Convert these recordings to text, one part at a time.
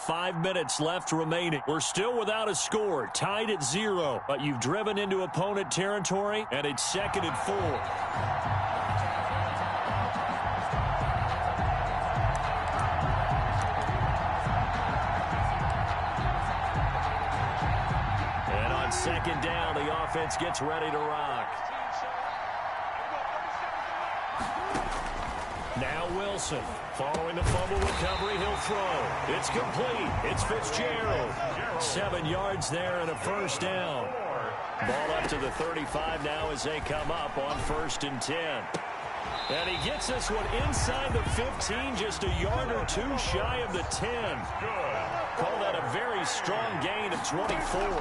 5 minutes left remaining. We're still without a score, tied at 0. But you've driven into opponent territory, and it's 2nd and 4. And on 2nd down, the offense gets ready to rock. Now Wilson, following the fumble recovery, he'll throw. It's complete. It's Fitzgerald. 7 yards there and a first down. Ball up to the 35 now as they come up on 1st and 10. And he gets this one inside the 15, just a yard or two shy of the 10. Call that a very strong gain of 24.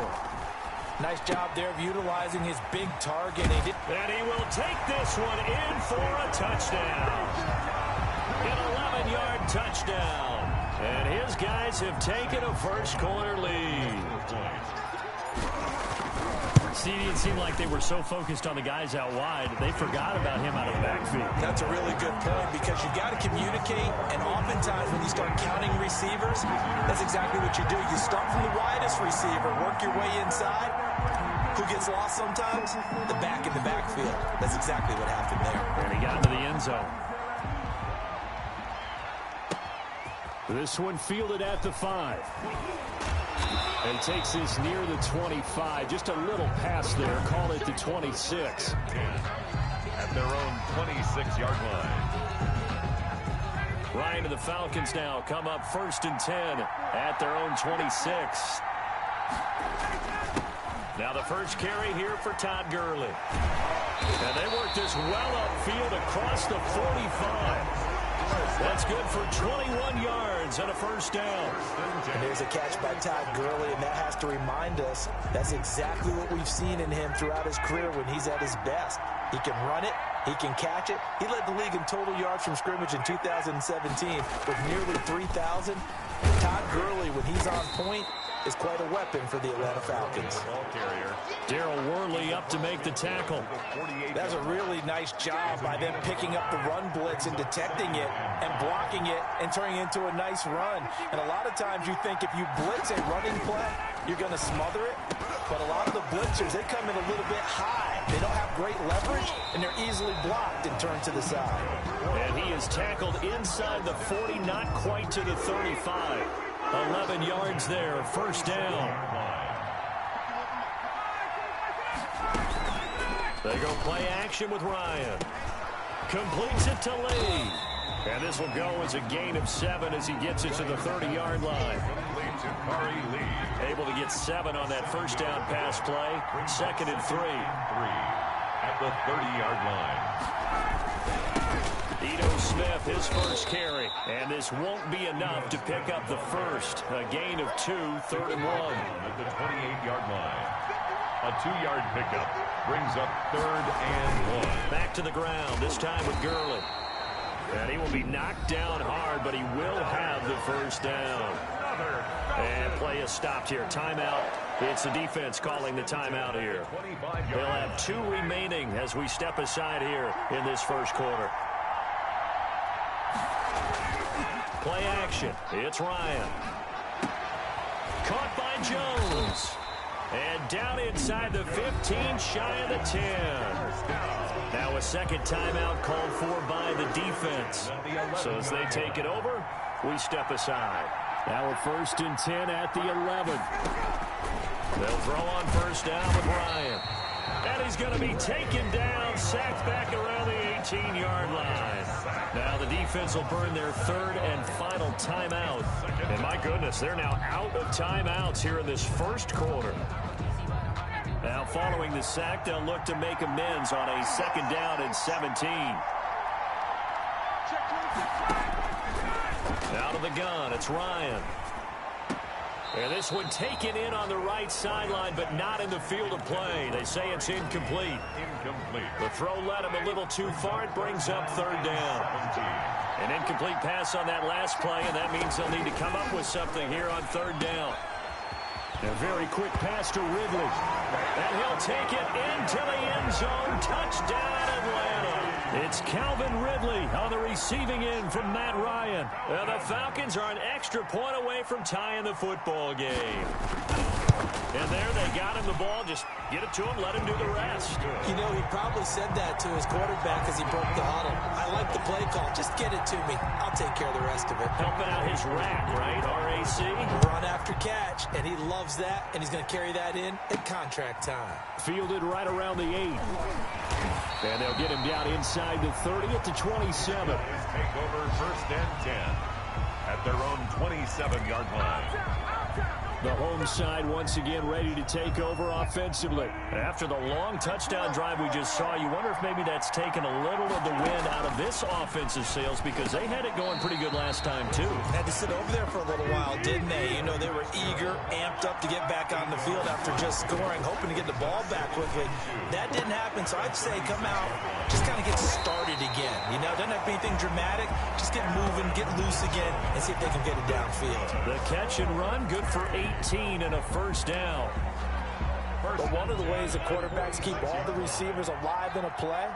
Nice job there of utilizing his big target. And he will take this one in for a touchdown. An 11-yard touchdown. And his guys have taken a first-quarter lead. It seemed like they were so focused on the guys out wide, they forgot about him out of the backfield. That's a really good point because you've got to communicate, and oftentimes when you start counting receivers, that's exactly what you do. You start from the widest receiver, work your way inside. Who gets lost sometimes? The back in the backfield. That's exactly what happened there. And he got into the end zone. This one fielded at the 5. And takes this near the 25. Just a little pass there. Call it the 26. At their own 26-yard line. Ryan and the Falcons now come up 1st and 10 at their own 26. Now the first carry here for Todd Gurley. And they work this well upfield across the 45. That's good for 21 yards and a first down. And there's a catch by Todd Gurley, and that has to remind us that's exactly what we've seen in him throughout his career when he's at his best. He can run it. He can catch it. He led the league in total yards from scrimmage in 2017 with nearly 3,000. Todd Gurley, when he's on point, is quite a weapon for the Atlanta Falcons. Darryl Worley up to make the tackle. That's a really nice job by them picking up the run blitz and detecting it and blocking it and turning it into a nice run. And a lot of times you think if you blitz a running play, you're going to smother it. But a lot of the blitzers, they come in a little bit high. They don't have great leverage, and they're easily blocked and turned to the side. And he is tackled inside the 40, not quite to the 35. 11 yards there, first down. They go play action with Ryan. Completes it to Lee. And this will go as a gain of 7 as he gets it to the 30-yard line. Able to get 7 on that first down pass play. 2nd and 3. At the 30-yard line. Ito Smith, his first carry. And this won't be enough to pick up the first. A gain of 2, 3rd and 1. At the 28-yard line. A 2-yard pickup brings up 3rd and 1. Back to the ground, this time with Gurley. And he will be knocked down hard, but he will have the first down. And play is stopped here. Timeout. It's the defense calling the timeout here. They'll have 2 remaining as we step aside here in this first quarter. Play action. It's Ryan. Caught by Jones. And down inside the 15, shy of the 10. Now a second timeout called for by the defense. So as they take it over, we step aside. Now a 1st and 10 at the 11. They'll throw on first down with Ryan. And he's going to be taken down, sacked back around the 18-yard line. Now the defense will burn their 3rd and final timeout. And my goodness, they're now out of timeouts here in this first quarter. Now following the sack, they'll look to make amends on a 2nd down and 17. Out of the gun, it's Ryan. And this one taken in on the right sideline, but not in the field of play. They say it's incomplete. The throw led him a little too far. It brings up 3rd down. An incomplete pass on that last play, and that means they'll need to come up with something here on 3rd down. A very quick pass to Ridley. And he'll take it into the end zone. Touchdown, Atlanta. It's Calvin Ridley on the receiving end from Matt Ryan. And the Falcons are an extra point away from tying the football game. And there they got him the ball. Just get it to him, let him do the rest. You know, he probably said that to his quarterback as he broke the huddle. I like the play call. Just get it to me. I'll take care of the rest of it. Helping out his rack, right? RAC. Run after catch, and he loves that, and he's going to carry that in at contract time. Fielded right around the 8. And they'll get him down inside the 30 at the 27. Take over 1st and 10 at their own 27-yard line. The home side once again ready to take over offensively. After the long touchdown drive we just saw, you wonder if maybe that's taken a little of the wind out of this offensive sails because they had it going pretty good last time too. Had to sit over there for a little while, didn't they? You know, they were eager, amped up to get back on the field after just scoring, hoping to get the ball back quickly. That didn't happen, so I'd say come out, just kind of get started again. You know, doesn't have to be anything dramatic. Just get moving, get loose again, and see if they can get it downfield. The catch and run, good for 18 and a first down. But one of the ways the quarterbacks keep all the receivers alive in a play,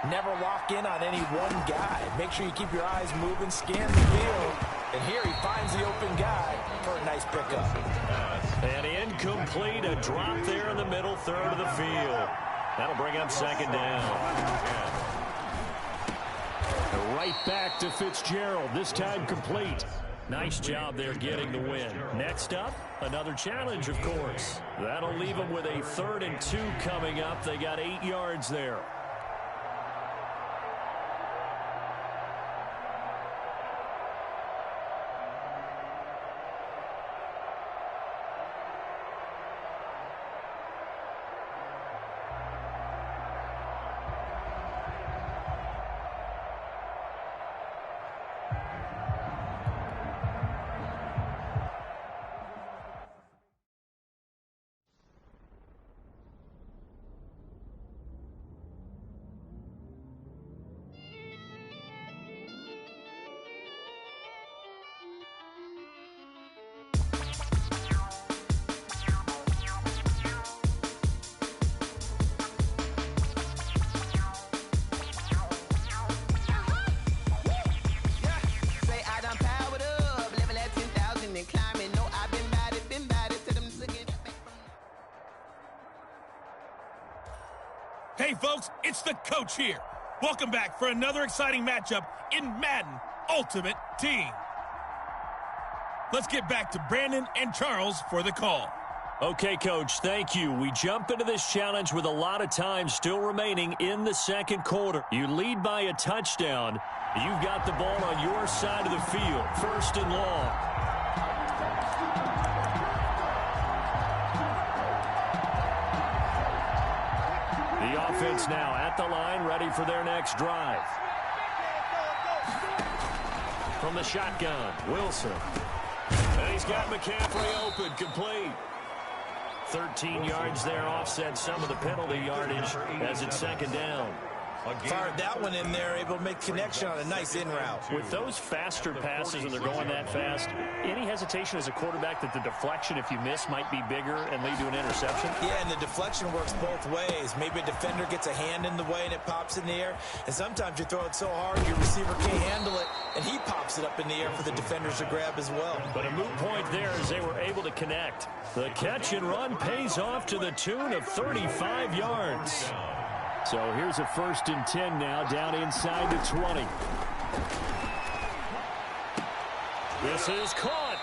never lock in on any one guy. Make sure you keep your eyes moving, scan the field. And here he finds the open guy for a nice pickup. And incomplete, a drop there in the middle third of the field. That'll bring up second down. Right back to Fitzgerald, this time complete. Nice job there getting the win. Next up, another challenge, of course. That'll leave them with a 3rd and 2 coming up. They got 8 yards there. Hey folks, it's the coach here. Welcome back for another exciting matchup in Madden Ultimate Team. Let's get back to Brandon and Charles for the call. Okay, Coach, thank you. We jump into this challenge with a lot of time still remaining in the second quarter. You lead by a touchdown. You've got the ball on your side of the field, 1st and long. The offense now at the line, ready for their next drive. From the shotgun, Wilson. And he's got McCaffrey open, complete. 13 yards there, offset some of the penalty yardage as it's second down. Fired that one in there, able to make connection on a nice in route. With those faster passes and they're going that fast, any hesitation as a quarterback that the deflection, if you miss, might be bigger and lead to an interception? Yeah, and the deflection works both ways. Maybe a defender gets a hand in the way and it pops in the air. And sometimes you throw it so hard your receiver can't handle it, and he pops it up in the air for the defenders to grab as well. But a moot point there as they were able to connect. The catch and run pays off to the tune of 35 yards. So here's a 1st and 10 now, down inside the 20. This is caught.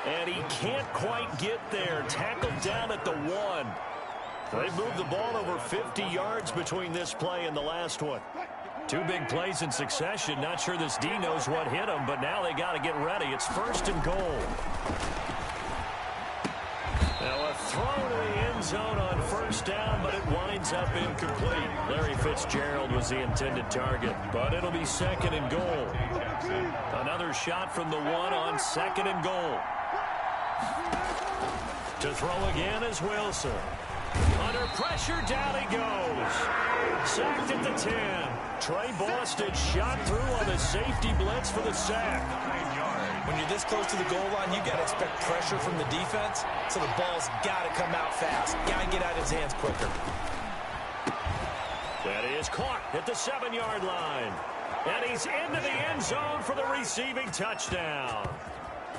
And he can't quite get there. Tackled down at the 1. They moved the ball over 50 yards between this play and the last one. 2 big plays in succession. Not sure this D knows what hit him, but now they got to get ready. It's 1st and goal. Now a throw to the end zone on 1st down, but it winds up incomplete. Larry Fitzgerald was the intended target, but it'll be 2nd and goal. Another shot from the 1 on 2nd and goal. To throw again is Wilson. Under pressure, down he goes. Sacked at the 10. Trey Boston shot through on the safety blitz for the sack. When you're this close to the goal line, you got to expect pressure from the defense, so the ball's got to come out fast. Got to get out of his hands quicker. That is caught at the 7-yard line. And he's into the end zone for the receiving touchdown.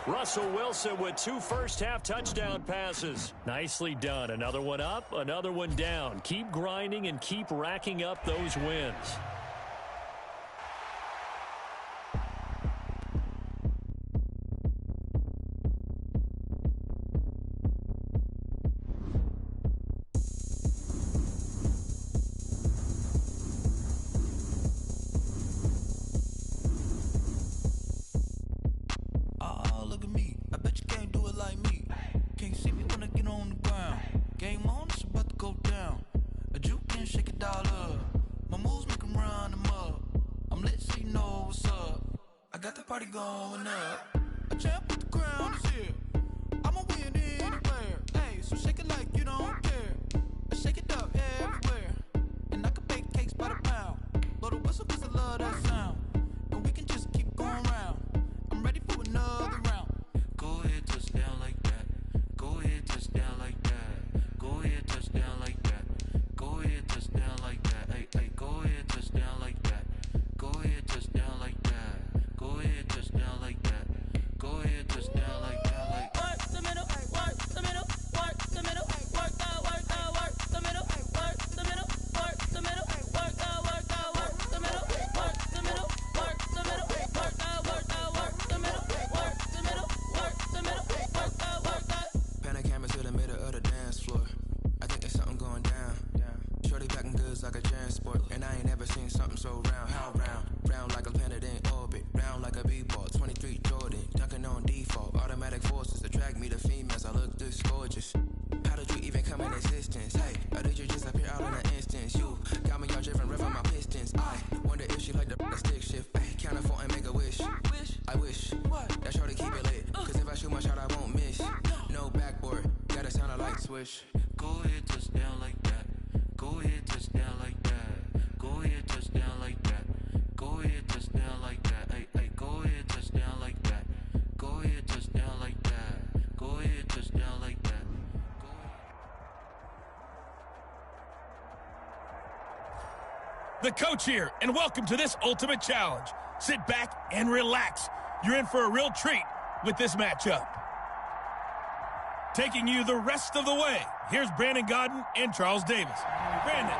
Russell Wilson with 2 first-half touchdown passes. Nicely done. Another one up, another one down. Keep grinding and keep racking up those wins. Go ahead, touchdown like that. Go ahead, touchdown like that. Go ahead, touchdown like that. Go ahead, touchdown like that. Hey, hey, go ahead, touchdown like that. Go ahead, touchdown like that. Go ahead, touchdown like that. The coach here, and welcome to this ultimate challenge. Sit back and relax. You're in for a real treat with this matchup. Taking you the rest of the way, here's Brandon Godden and Charles Davis. Brandon.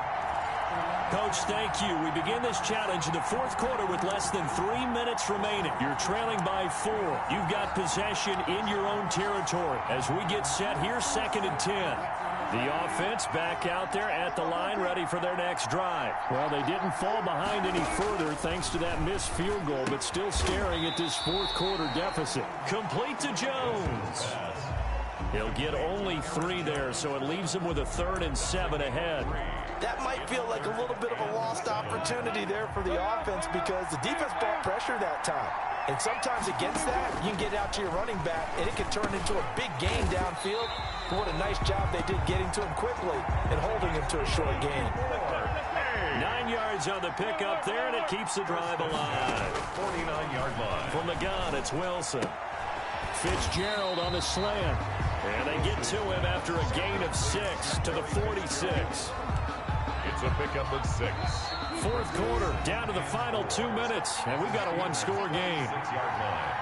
Coach, thank you. We begin this challenge in the fourth quarter with less than 3 minutes remaining. You're trailing by 4. You've got possession in your own territory. As we get set here, 2nd and 10. The offense back out there at the line, ready for their next drive. Well, they didn't fall behind any further thanks to that missed field goal, but still staring at this fourth quarter deficit. Complete to Jones. He'll get only 3 there, so it leaves him with a 3rd and 7 ahead. That might feel like a little bit of a lost opportunity there for the offense because the defense brought pressure that time. And sometimes against that, you can get out to your running back, and it can turn into a big gain downfield. But what a nice job they did getting to him quickly and holding him to a short gain. 9 yards on the pickup there, and it keeps the drive alive. 49-yard line. From the gun, it's Wilson. Fitzgerald on the slant. And they get to him after a gain of 6 to the 46. It's a pickup of 6. Fourth quarter, down to the final 2 minutes, and we've got a one-score game. 6-yard line.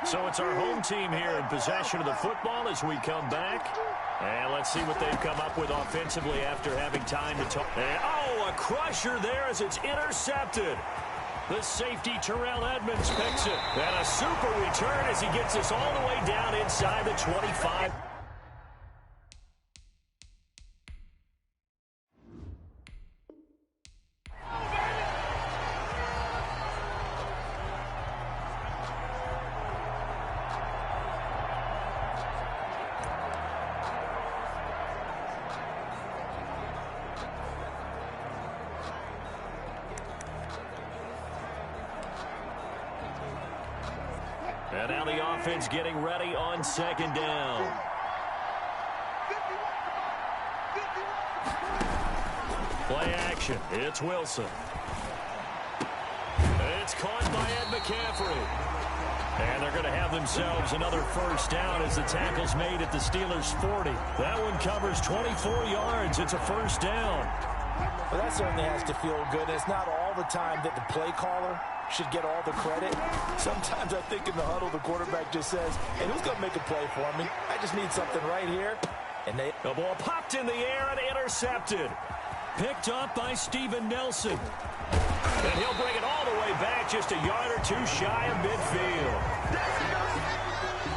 So it's our home team here in possession of the football as we come back. And let's see what they've come up with offensively after having time to talk. And, oh, a crusher there as it's intercepted. The safety, Terrell Edmonds, picks it. And a super return as he gets us all the way down inside the 25. And now the offense getting ready on 2nd down. Play action. It's Wilson. It's caught by Ed McCaffrey. And they're going to have themselves another first down as the tackle's made at the Steelers' 40. That one covers 24 yards. It's a first down. Well, that certainly has to feel good. It's not all the time that the play caller should get all the credit. Sometimes I think in the huddle, the quarterback just says, hey, who's going to make a play for me? I just need something right here. And the ball popped in the air and intercepted. Picked up by Steven Nelson. And he'll bring it all the way back just a yard or two shy of midfield.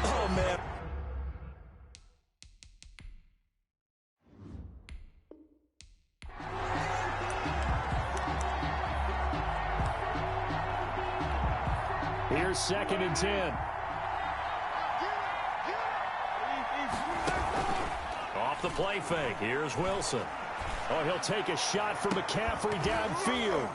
Oh, man. Here's 2nd and 10. Off the play fake. Here's Wilson. Oh, he'll take a shot from McCaffrey downfield.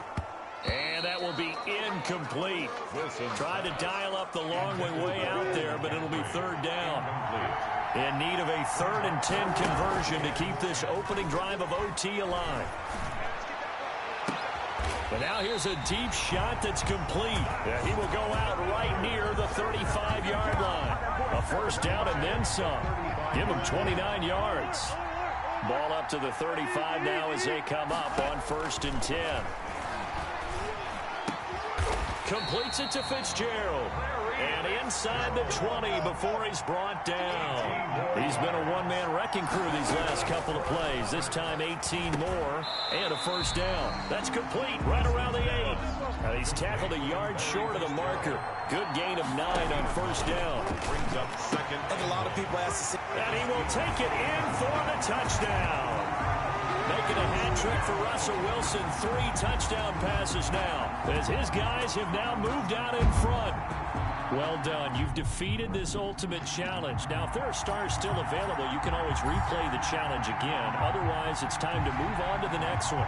And that will be incomplete. Wilson tried to dial up the long way out there, but it'll be 3rd down. In need of a 3rd and 10 conversion to keep this opening drive of OT alive. But now here's a deep shot that's complete. He will go out right near the 35-yard line. A first down and then some. Give him 29 yards. Ball up to the 35 now as they come up on 1st and 10. Completes it to Fitzgerald. And inside the 20 before he's brought down. He's been a one-man wrecking crew these last couple of plays. This time 18 more and a first down. That's complete right around the 8. He's tackled a yard short of the marker. Good gain of 9 on first down. Brings up 2nd. And a lot of people ask to see. And he will take it in for the touchdown. Making a hat trick for Russell Wilson. 3 touchdown passes now as his guys have now moved out in front. Well done. You've defeated this ultimate challenge. Now, if there are stars still available, you can always replay the challenge again. Otherwise, it's time to move on to the next one.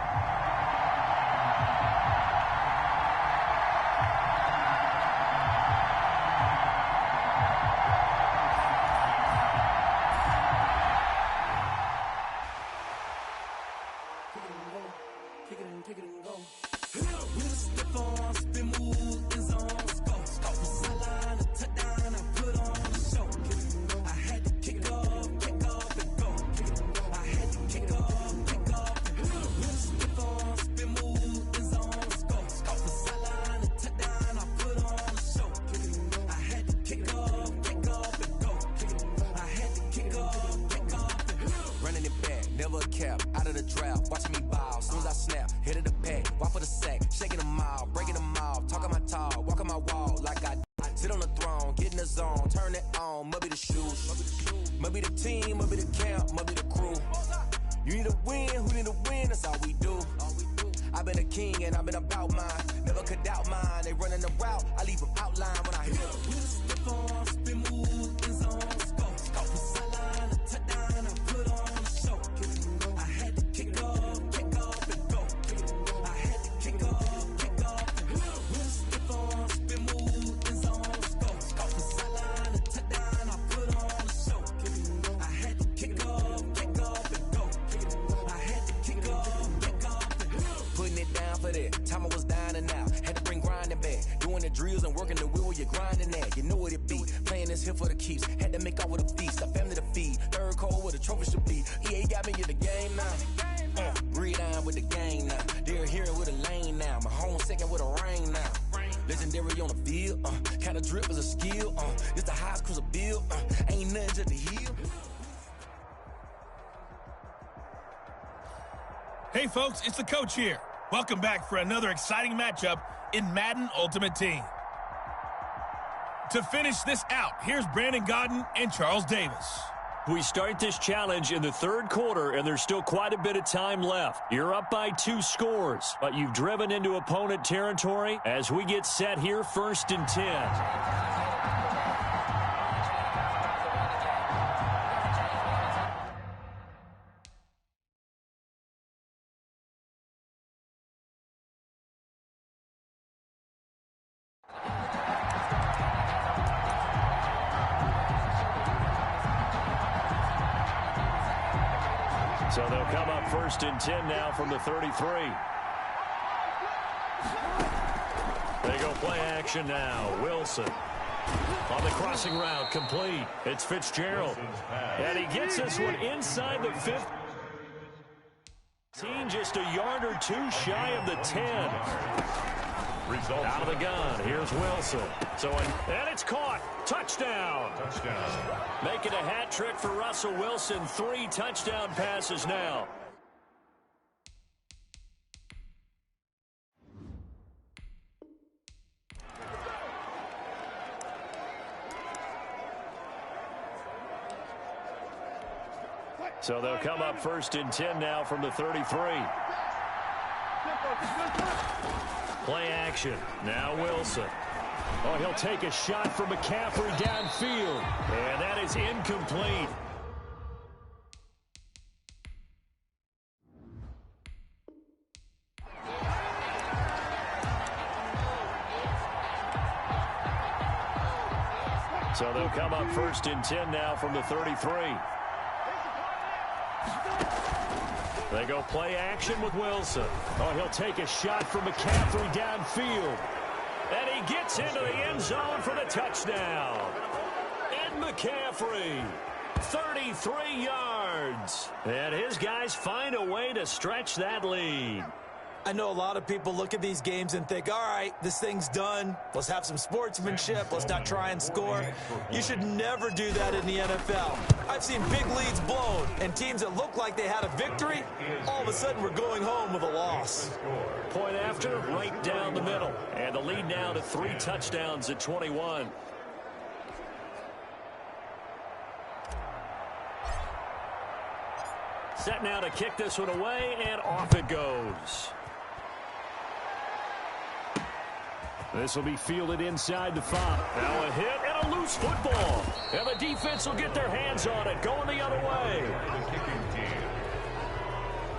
Hey, folks, it's the coach here. Welcome back for another exciting matchup in Madden Ultimate Team. To finish this out, here's Brandon Gaudin and Charles Davis. We start this challenge in the 3rd quarter, and there's still quite a bit of time left. You're up by 2 scores, but you've driven into opponent territory as we get set here 1st and 10. So they'll come up 1st and 10 now from the 33. They go play action now. Wilson On the crossing route, complete. It's Fitzgerald. And he gets this one inside the 15, just a yard or two shy of the 10. Out of the gun, here's Wilson. And it's caught. Touchdown. Making a hat trick for Russell Wilson. 3 touchdown passes now. So they'll come up 1st and 10 now from the 33. Play action. Now Wilson. Oh, he'll take a shot from McCaffrey downfield. And that is incomplete. So they'll come up 1st and 10 now from the 33. They go play action with Wilson. Oh, he'll take a shot from McCaffrey downfield. And he gets into the end zone for the touchdown. And McCaffrey, 33 yards. And his guys find a way to stretch that lead. I know a lot of people look at these games and think, all right, this thing's done. Let's have some sportsmanship. Let's not try and score. You should never do that in the NFL. I've seen big leads blown, and teams that look like they had a victory, all of a sudden we're going home with a loss. Point after, right down the middle. And the lead now to 3 touchdowns at 21. Set now to kick this one away, and off it goes. This will be fielded inside the 5. Now a hit and a loose football. And the defense will get their hands on it, going the other way.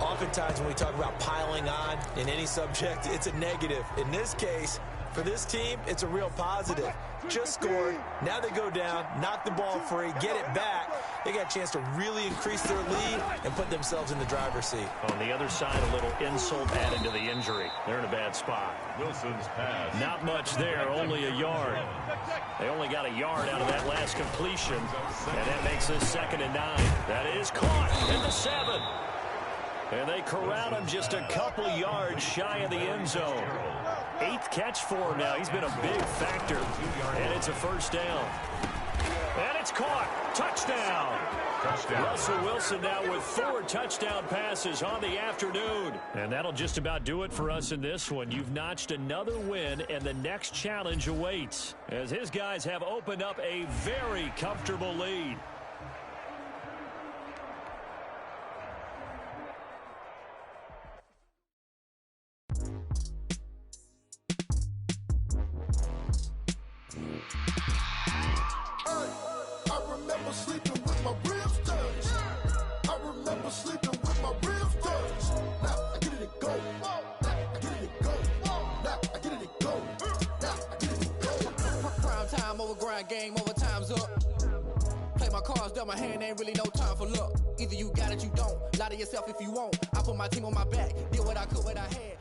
Oftentimes when we talk about piling on in any subject, it's a negative. In this case, for this team, it's a real positive. Just scored. Now they go down, knock the ball free, get it back. They got a chance to really increase their lead and put themselves in the driver's seat. On the other side, a little insult added to the injury. They're in a bad spot. Wilson's pass. Not much there, only a yard. They only got a yard out of that last completion, and that makes this 2nd and 9. That is caught at the 7. And they corral him just a couple yards shy of the end zone. 8th catch for him now. He's been a big factor. And it's a 1st down. And it's caught. Touchdown. Russell Wilson now with 4 touchdown passes on the afternoon. And that'll just about do it for us in this one. You've notched another win, and the next challenge awaits as his guys have opened up a very comfortable lead. Game over, time's up. Play my cards, dealt my hand, ain't really no time for luck. Either you got it, you don't. Lie to yourself if you won't. I put my team on my back, did what I could, what I had.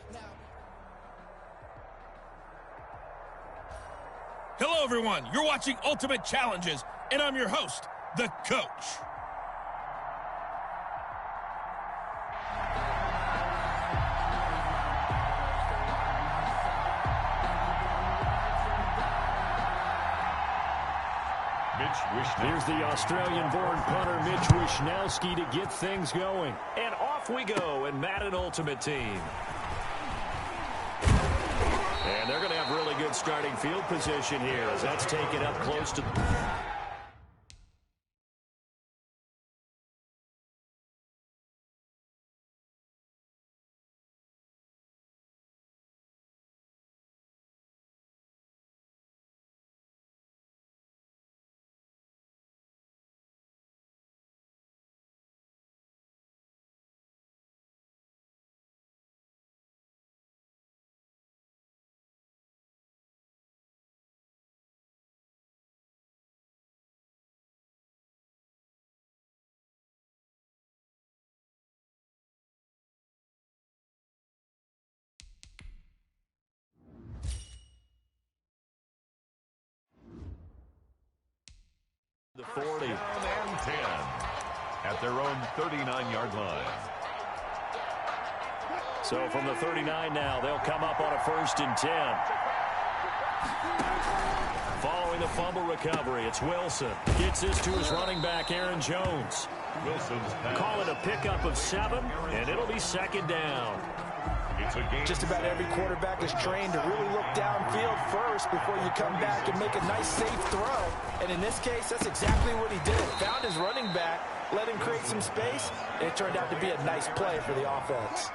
Hello, everyone. You're watching Ultimate Challenges, and I'm your host, the Coach. Here's the Australian-born punter Mitch Wishnowsky to get things going. And off we go in Madden Ultimate Team. And they're going to have really good starting field position here as that's taken up close to... 40. Down and 10 at their own 39-yard line. So from the 39 now, they'll come up on a 1st and 10. Following the fumble recovery, it's Wilson. Gets this to his running back, Aaron Jones. Wilson's pass. Call it a pickup of 7, and it'll be 2nd down. It's a game. Just about every quarterback is trained to really look downfield first before you come back and make a nice, safe throw. And in this case, that's exactly what he did. Found his running back, let him create some space, and it turned out to be a nice play for the offense.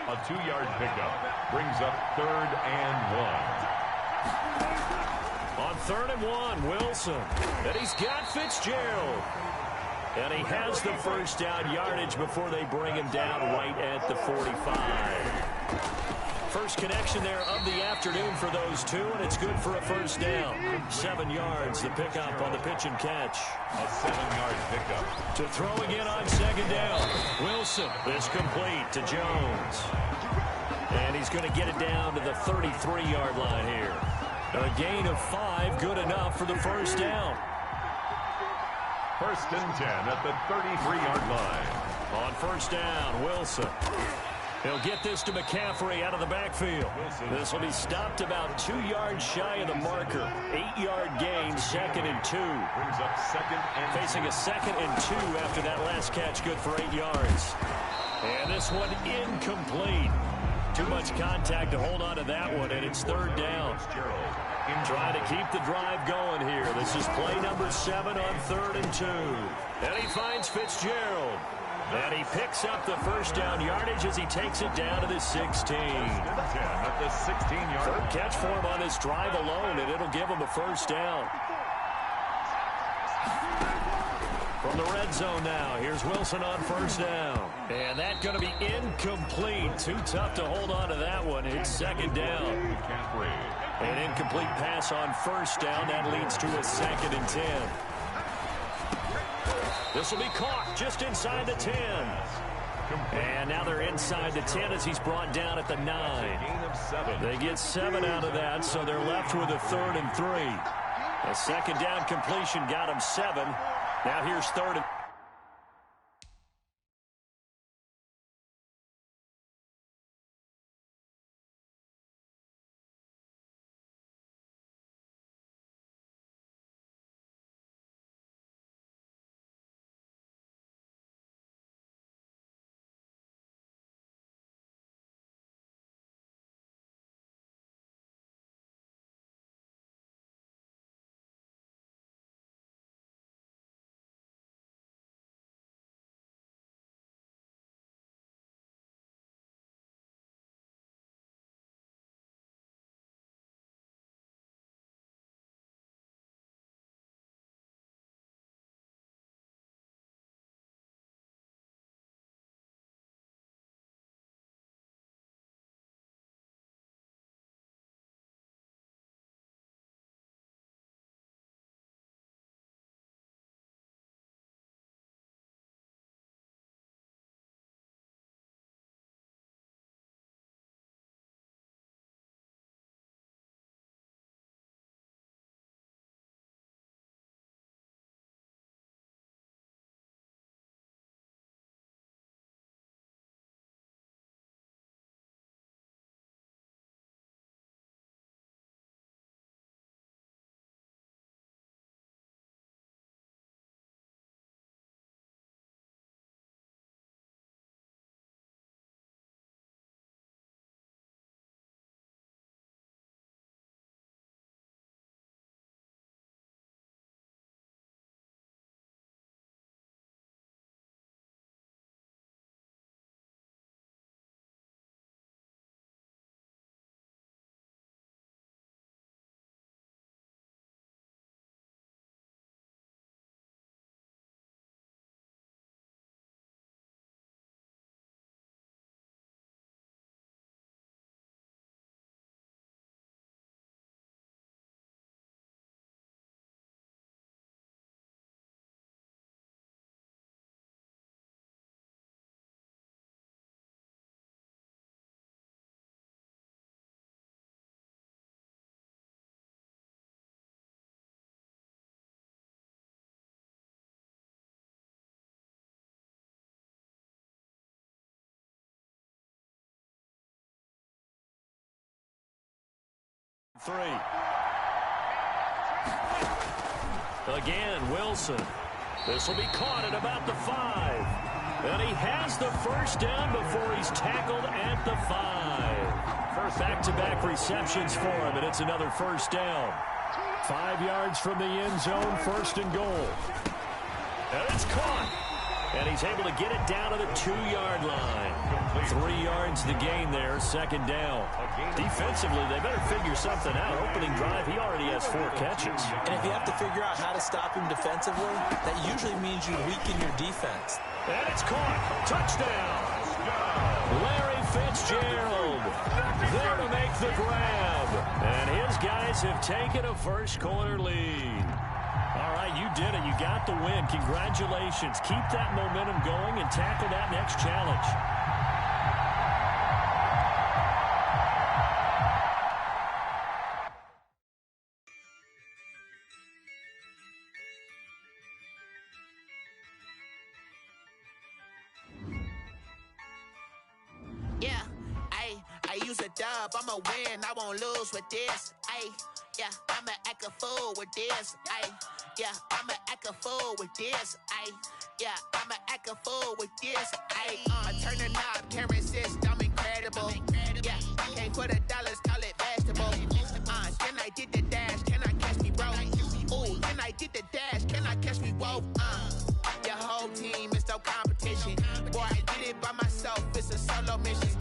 A 2-yard pickup brings up 3rd and 1. On 3rd and 1, Wilson. And he's got Fitzgerald. And he has the first down yardage before they bring him down right at the 45. First connection there of the afternoon for those two, and it's good for a first down. 7 yards, the pickup on the pitch and catch. A 7-yard pickup. To throw again on 2nd down. Wilson is complete to Jones. And he's going to get it down to the 33-yard line here. A gain of 5, good enough for the first down. 1st and 10 at the 33-yard line. On 1st down, Wilson. He'll get this to McCaffrey out of the backfield. This will be stopped about 2 yards shy of the marker. 8-yard gain, 2nd and 2. Brings up 2nd and Facing a 2nd and 2 after that last catch, good for 8 yards. And this one incomplete. Too much contact to hold on to that one, and it's 3rd down. Trying to keep the drive going here. This is play number 7 on 3rd and 2. And he finds Fitzgerald. And he picks up the first down yardage as he takes it down to the 16. At the 16-yard line. 3rd catch for him on this drive alone, and it'll give him a first down. From the red zone now, here's Wilson on 1st down. And that's going to be incomplete. Too tough to hold on to that one. It's 2nd down. McCaffrey. An incomplete pass on 1st down. That leads to a 2nd and 10. This will be caught just inside the 10. And now they're inside the 10 as he's brought down at the 9. They get 7 out of that, so they're left with a 3rd and 3. A 2nd down completion got him 7. Now here's 3rd and 3. Again, Wilson. This will be caught at about the 5. And he has the first down before he's tackled at the 5. Back-to-back receptions for him, and it's another first down. 5 yards from the end zone, first and goal. And it's caught. And he's able to get it down to the 2-yard line. 3 yards the gain there, second down. Defensively, they better figure something out. Opening drive, he already has 4 catches. And if you have to figure out how to stop him defensively, that usually means you weaken your defense. And it's caught. Touchdown. Larry Fitzgerald there to make the grab. And his guys have taken a first-quarter lead. All right, you did it. You got the win. Congratulations. Keep that momentum going and tackle that next challenge. Yeah, I use a dub. I'ma win. I won't lose with this. Yeah, I'ma act a fool with this. Yeah, I'ma act a fool with this. Yeah, I'ma act a fool with this. Turn the knob, camera assist, I'm incredible. Yeah, can't put a dollars, call it vegetable. Then I did the dash, can I catch me, bro? Ooh, then I did the dash, can I catch me, whoa? Your whole team is no competition. Boy, I did it by myself, it's a solo mission.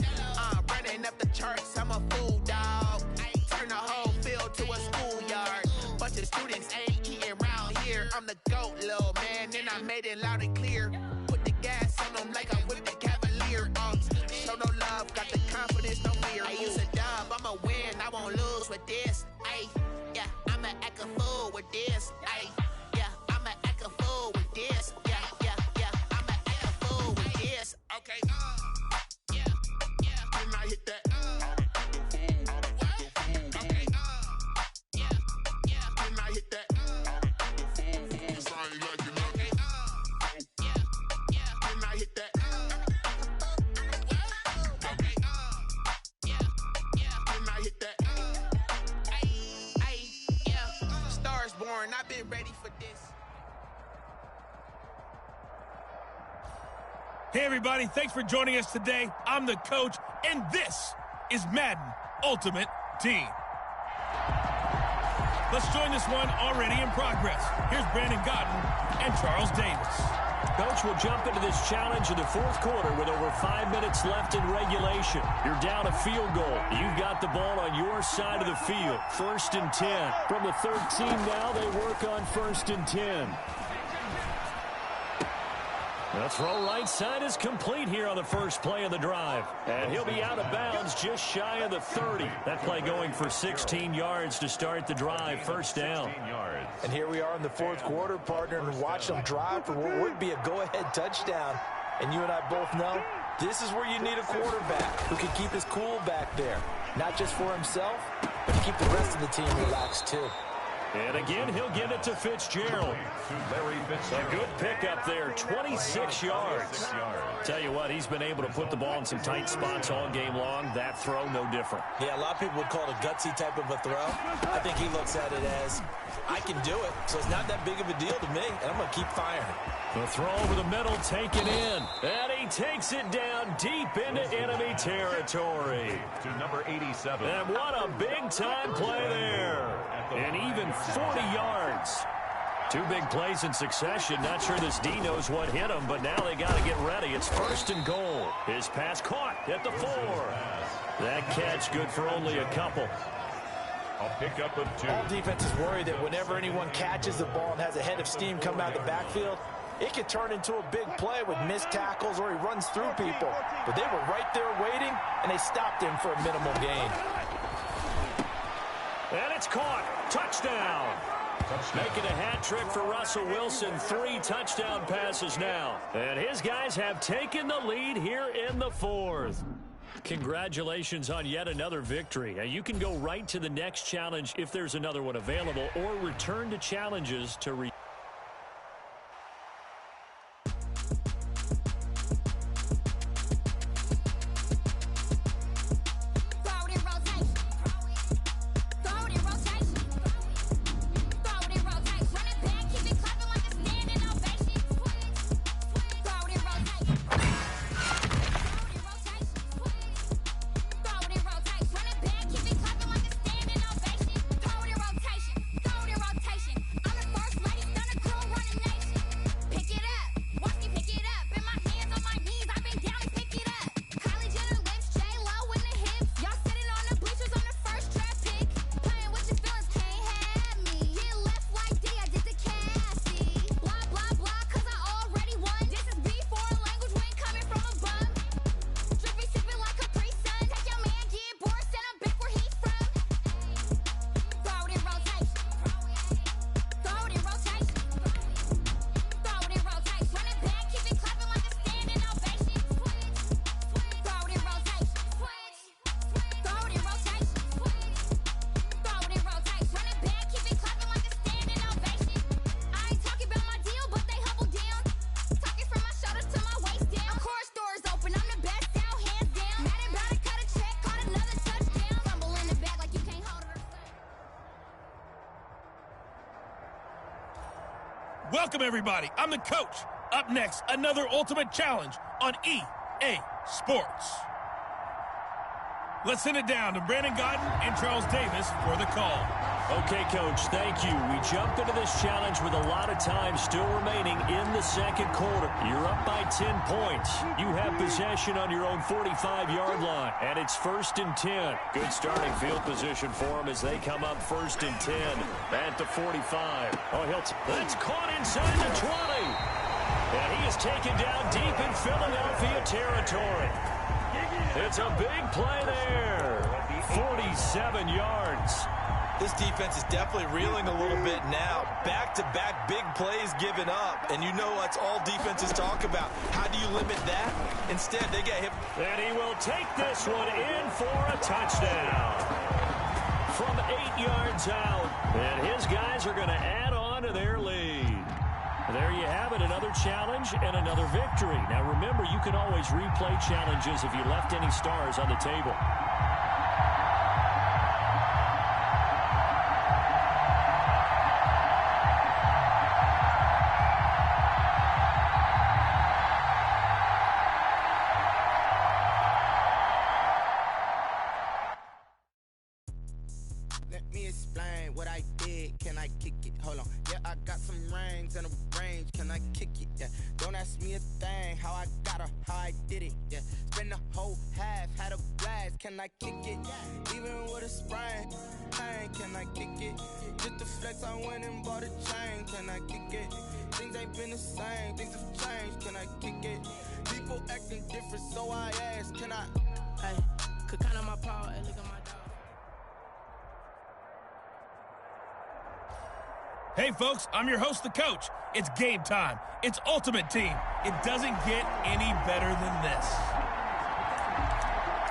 Running up the charts, I'm a fool, dog. Turn the whole field to a schoolyard. Bunch of students ain't eating around here. I'm the GOAT, little man, and I made it loud and clear. Put the gas on them like I'm with the Cavalier. Show no love, got the confidence, no fear. I use a dub, I'ma win, I won't lose with this. Yeah, I'ma act a fool with this. Yeah, I'ma act a fool with this. Yeah, I'ma act a fool with this. Okay, yeah, can I hit that? I've been ready for this. Hey, everybody. Thanks for joining us today. I'm the coach, and this is Madden Ultimate Team. Let's join this one already in progress. Here's Brandon Godden and Charles Davis. Coach will jump into this challenge in the 4th quarter with over 5 minutes left in regulation. You're down a field goal. You've got the ball on your side of the field. 1st and 10. From the 13 now, they work on 1st and 10. The throw right side is complete here on the first play of the drive. And he'll be out of bounds just shy of the 30. That play going for 16 yards to start the drive. First down. And here we are in the 4th quarter, partner, and watch them drive for what would be a go-ahead touchdown. And you and I both know this is where you need a quarterback who can keep his cool back there. Not just for himself, but to keep the rest of the team relaxed too. And again, he'll give it to Fitzgerald. A good pickup there, 26 yards. Tell you what, he's been able to put the ball in some tight spots all game long. That throw, no different. Yeah, a lot of people would call it a gutsy type of a throw. I think he looks at it as, I can do it, so it's not that big of a deal to me, and I'm going to keep firing. The throw over the middle taken in. And he takes it down deep into enemy territory. To number 87. And what a big-time play there. And even 40 yards. 2 big plays in succession. Not sure this D knows what hit him, but now they got to get ready. It's 1st and goal. His pass caught at the 4. That catch good for only a couple. A pickup of 2. All defenses worry that whenever anyone catches the ball and has a head of steam come out of the backfield, it could turn into a big play with missed tackles or he runs through people. But they were right there waiting, and they stopped him for a minimal gain. And it's caught. Touchdown. Making a hat trick for Russell Wilson. 3 touchdown passes now. And his guys have taken the lead here in the 4th. Congratulations on yet another victory. Now, you can go right to the next challenge if there's another one available, or return to challenges to Welcome, everybody. I'm the coach. Up next, another ultimate challenge on EA Sports. Let's send it down to Brandon Godden and Charles Davis for the call. Okay, Coach, thank you. We jump into this challenge with a lot of time still remaining in the second quarter. You're up by 10 points. You have possession on your own 45-yard line, and it's 1st and 10. Good starting field position for them as they come up 1st and 10 at the 45. Oh, that's caught inside the 20. And he is taken down deep in Philadelphia territory. It's a big play there. 47 yards. This defense is definitely reeling a little bit now. Back-to-back big plays given up. And you know that's all defenses talk about. How do you limit that? Instead, they get hit. And he will take this one in for a touchdown. From 8 yards out. And his guys are going to add on to their lead. There you have it, another challenge and another victory. Now remember, you can always replay challenges if you left any stars on the table. Let me explain what I did. Can I kick it? Hold on. Yeah, I got some rings and a range. Can I kick it? Yeah. Don't ask me a thing. How I got her, how I did it. Yeah. Spend the whole half, had a blast. Can I kick it? Even with a sprain. Pain, can I kick it? Just to flex, I went and bought a chain. Can I kick it? Things ain't been the same. Things have changed. Can I kick it? People acting different, so I ask. Can I? Hey, could count on my power and look at my dog. Hey, folks, I'm your host, the coach. It's game time. It's Ultimate Team. It doesn't get any better than this.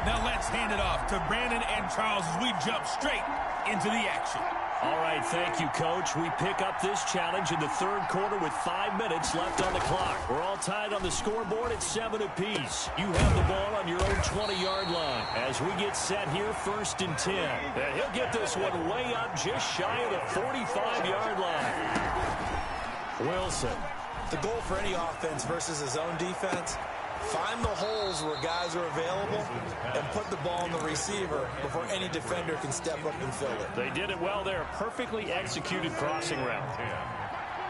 Now let's hand it off to Brandon and Charles as we jump straight into the action. All right, thank you, Coach. We pick up this challenge in the third quarter with 5 minutes left on the clock. We're all tied on the scoreboard at 7 apiece. You have the ball on your own 20-yard line. As we get set here, 1st and 10. And he'll get this one way up just shy of the 45-yard line. Wilson. The goal for any offense versus his own defense, find the holes where guys are available and put the ball on the receiver before any defender can step up and fill it. They did it well there. Perfectly executed crossing route.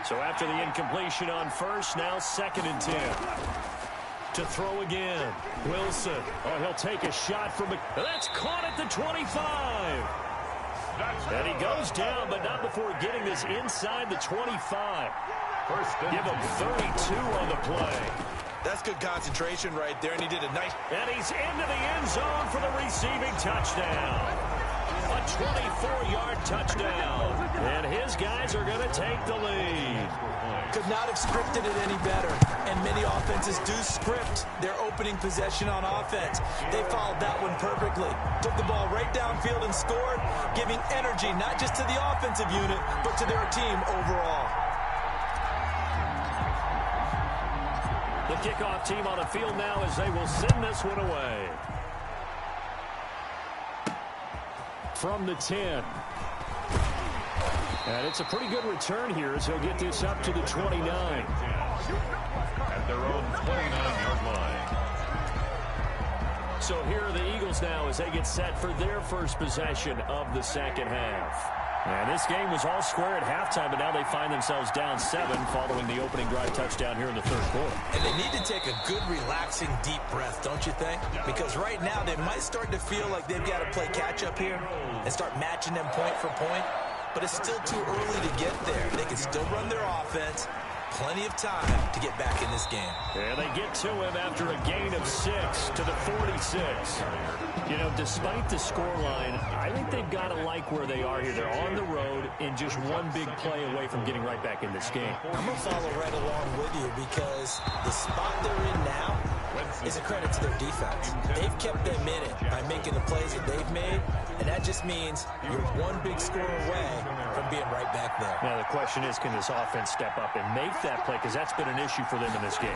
So after the incompletion on 1st, now 2nd and 10. To throw again. Wilson. Oh, he'll take a shot from it. That's caught at the 25. And he goes down, but not before getting this inside the 25. Give him 32 on the play. That's good concentration right there, and he did a nice... And he's into the end zone for the receiving touchdown. A 24-yard touchdown. And his guys are going to take the lead. Could not have scripted it any better. And many offenses do script their opening possession on offense. They followed that one perfectly. Took the ball right downfield and scored, giving energy not just to the offensive unit, but to their team overall. The kickoff team on the field now as they will send this one away. From the 10. And it's a pretty good return here as he'll get this up to the 29. At their own 29-yard line. So here are the Eagles now as they get set for their first possession of the second half. And this game was all square at halftime, but now they find themselves down 7 following the opening drive touchdown here in the third quarter. And they need to take a good, relaxing, deep breath, don't you think? Because right now they might start to feel like they've got to play catch-up here and start matching them point for point. But it's still too early to get there. They can still run their offense. Plenty of time to get back in this game. And they get to him after a gain of 6 to the 46. You know, despite the scoreline, I think they've got to like where they are here. They're on the road and just one big play away from getting right back in this game. I'm going to follow right along with you because the spot they're in now is a credit to their defense. They've kept them in it by making the plays that they've made, and that just means you're one big score away from being right back there. Now the question is, can this offense step up and make that play? Because that's been an issue for them in this game.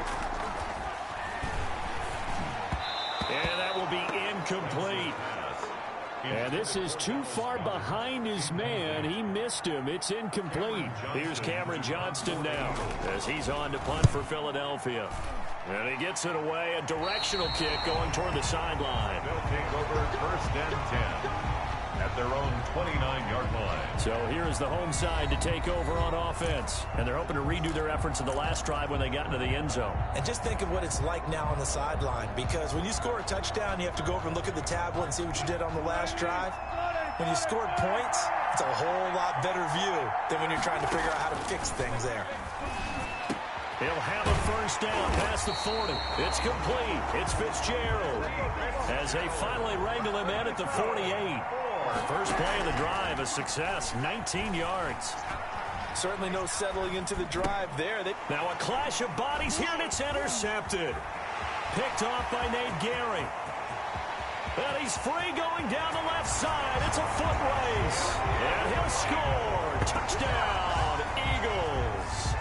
And that will be incomplete. And this is too far behind his man. He missed him. It's incomplete. Here's Cameron Johnston now as he's on to punt for Philadelphia. And he gets it away. A directional kick going toward the sideline. They'll take over first and 10 at their own 29-yard line. So here's the home side to take over on offense. And they're hoping to redo their efforts in the last drive when they got into the end zone. And just think of what it's like now on the sideline, because when you score a touchdown, you have to go over and look at the tablet and see what you did on the last drive. When you scored points, it's a whole lot better view than when you're trying to figure out how to fix things there. He'll have a first down past the 40. It's complete. It's Fitzgerald as they finally wrangle him in at the 48. First play of the drive, a success, 19 yards. Certainly no settling into the drive there. Now a clash of bodies here, and it's intercepted. Picked off by Nate Gehring. And he's free going down the left side. It's a foot race. And he'll score. Touchdown, Eagles.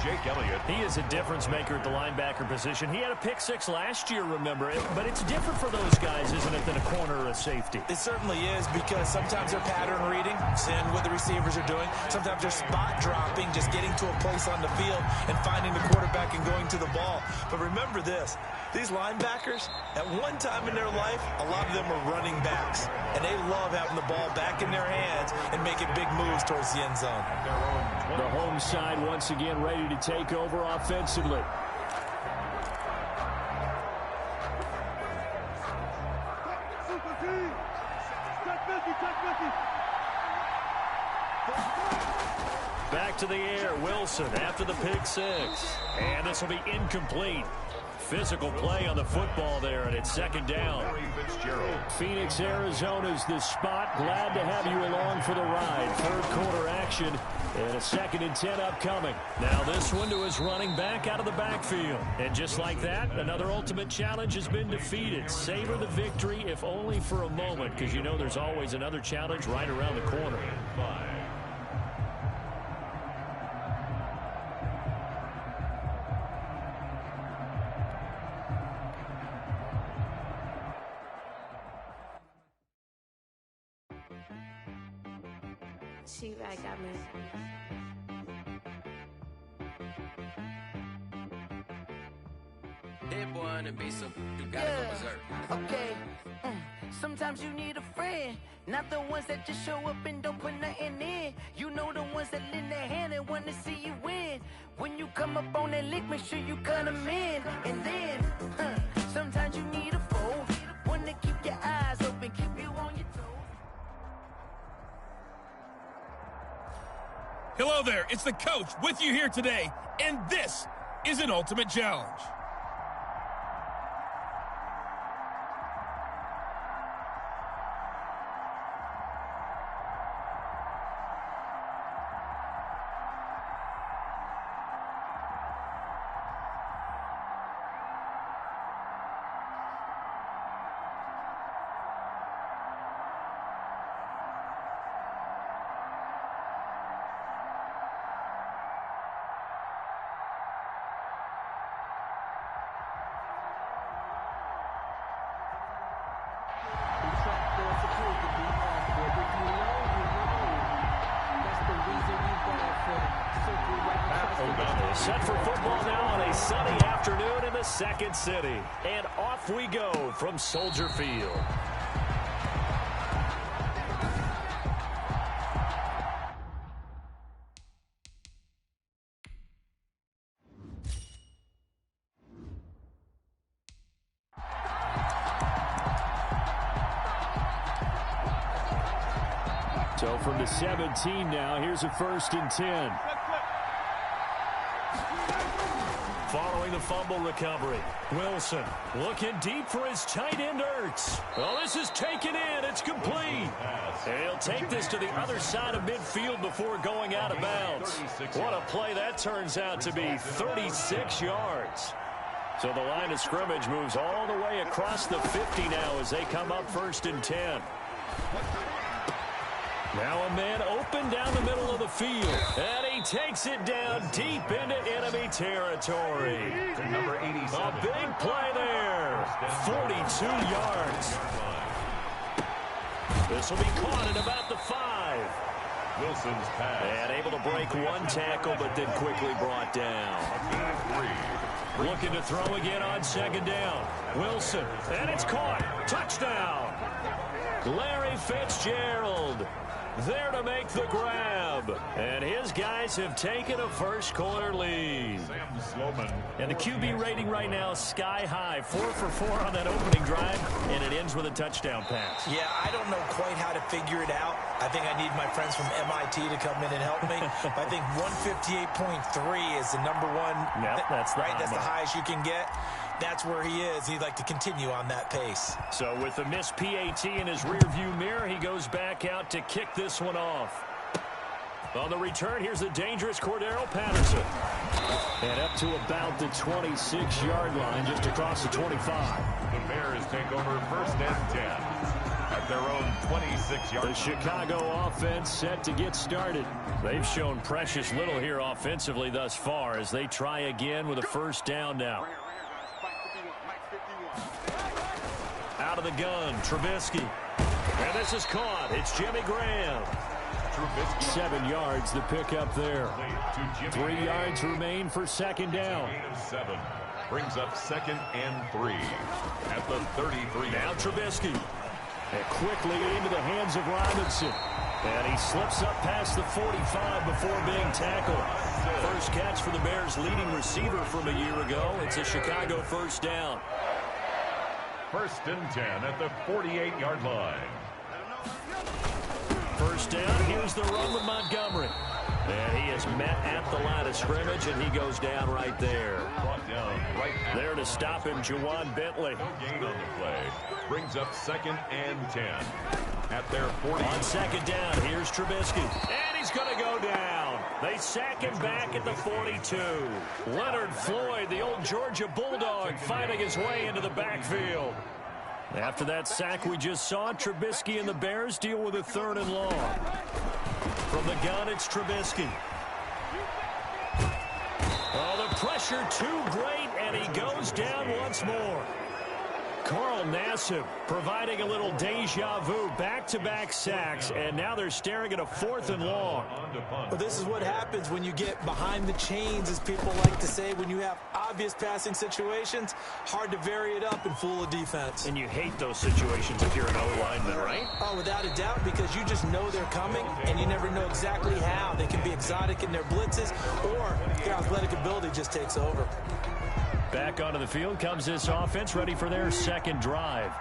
Jake Elliott. He is a difference maker at the linebacker position. He had a pick six last year, remember it. But it's different for those guys, isn't it, than a corner or a safety? It certainly is, because sometimes they're pattern reading, seeing what the receivers are doing. Sometimes they're spot dropping, just getting to a place on the field and finding the quarterback and going to the ball. But remember this, these linebackers, at one time in their life, a lot of them were running backs. And they love having the ball back in their hands and making big moves towards the end zone. The home side once again ready to take over offensively. Back to the air, Wilson after the pick six. And this will be incomplete. Physical play on the football there, and it's second down. Phoenix, Arizona's the spot. Glad to have you along for the ride. Third quarter action, and a 2nd and 10 upcoming. Now this one to his running back out of the backfield. And just like that, another ultimate challenge has been defeated. Savor the victory, if only for a moment, because you know there's always another challenge right around the corner. She right got me. That boy on the beat, so you gotta go berserk. Okay. Sometimes you need a friend, not the ones that just show up and don't put nothing in. You know the ones that lend their hand and want to see you win. When you come up on that lick, make sure you cut them in. And then, sometimes you need a foe, one to keep your eyes open, keep you on your toes. Hello there, it's the coach with you here today, and this is an ultimate challenge. Set for football now on a sunny afternoon in the second city. And off we go from Soldier Field. So from the 17 now, here's a 1st and 10. Following the fumble recovery, Wilson looking deep for his tight end Ertz. Well, this is taken in. It's complete. And he'll take this to the other side of midfield before going out of bounds. What a play that turns out to be, 36 yards. So the line of scrimmage moves all the way across the 50 now as they come up 1st and 10. Now a man open down the middle of the field. And he takes it down deep into enemy territory. Number 87. A big play there. 42 yards. This will be caught at about the 5. Wilson's pass. And able to break one tackle, but then quickly brought down. Looking to throw again on second down. Wilson, and it's caught. Touchdown. Larry Fitzgerald there to make the grab. And his guys have taken a first-quarter lead. And the QB rating right now is sky high. 4 for 4 on that opening drive, and it ends with a touchdown pass. Yeah, I don't know quite how to figure it out. I think I need my friends from MIT to come in and help me. But I think 158.3 is the number one. Yep, that's the right. That's the highest you can get. That's where he is. He'd like to continue on that pace. So with the missed PAT in his rearview mirror, he goes back out to kick this one off. On the return, here's the dangerous Cordero Patterson. And up to about the 26-yard line, just across the 25. The Bears take over first and 10 at their own 26-yard line. The Chicago offense set to get started. They've shown precious little here offensively thus far as they try again with a first down now. Out of the gun, Trubisky. And this is caught. It's Jimmy Graham. 7 yards the pick up there. 3 yards remain for second down. 7 brings up second and 3 at the 33. Now Trubisky. And quickly into the hands of Robinson. And he slips up past the 45 before being tackled. First catch for the Bears' leading receiver from a year ago. It's a Chicago first down. First and 10 at the 48-yard line. First down, here's the run with Montgomery. And he is met at the line of scrimmage, and he goes down right there. Brought down right there to stop him, Juwan Bentley. No gain on the play. Brings up second and 10 at their 40. On second down, here's Trubisky. And he's going to go down. They sack him back at the 42. Leonard Floyd, the old Georgia Bulldog, fighting his way into the backfield. After that sack we just saw, Trubisky and the Bears deal with a 3rd and long. From the gun, it's Trubisky. Oh, the pressure too great, and he goes down once more. Carl Nassib providing a little deja vu, back-to-back sacks, and now they're staring at a 4th and long. Well, this is what happens when you get behind the chains, as people like to say. When you have obvious passing situations, hard to vary it up and fool a defense. And you hate those situations if you're an O-lineman, right? Oh, without a doubt, because you just know they're coming, and you never know exactly how. They can be exotic in their blitzes, or their athletic ability just takes over. Back onto the field comes this offense, ready for their second drive.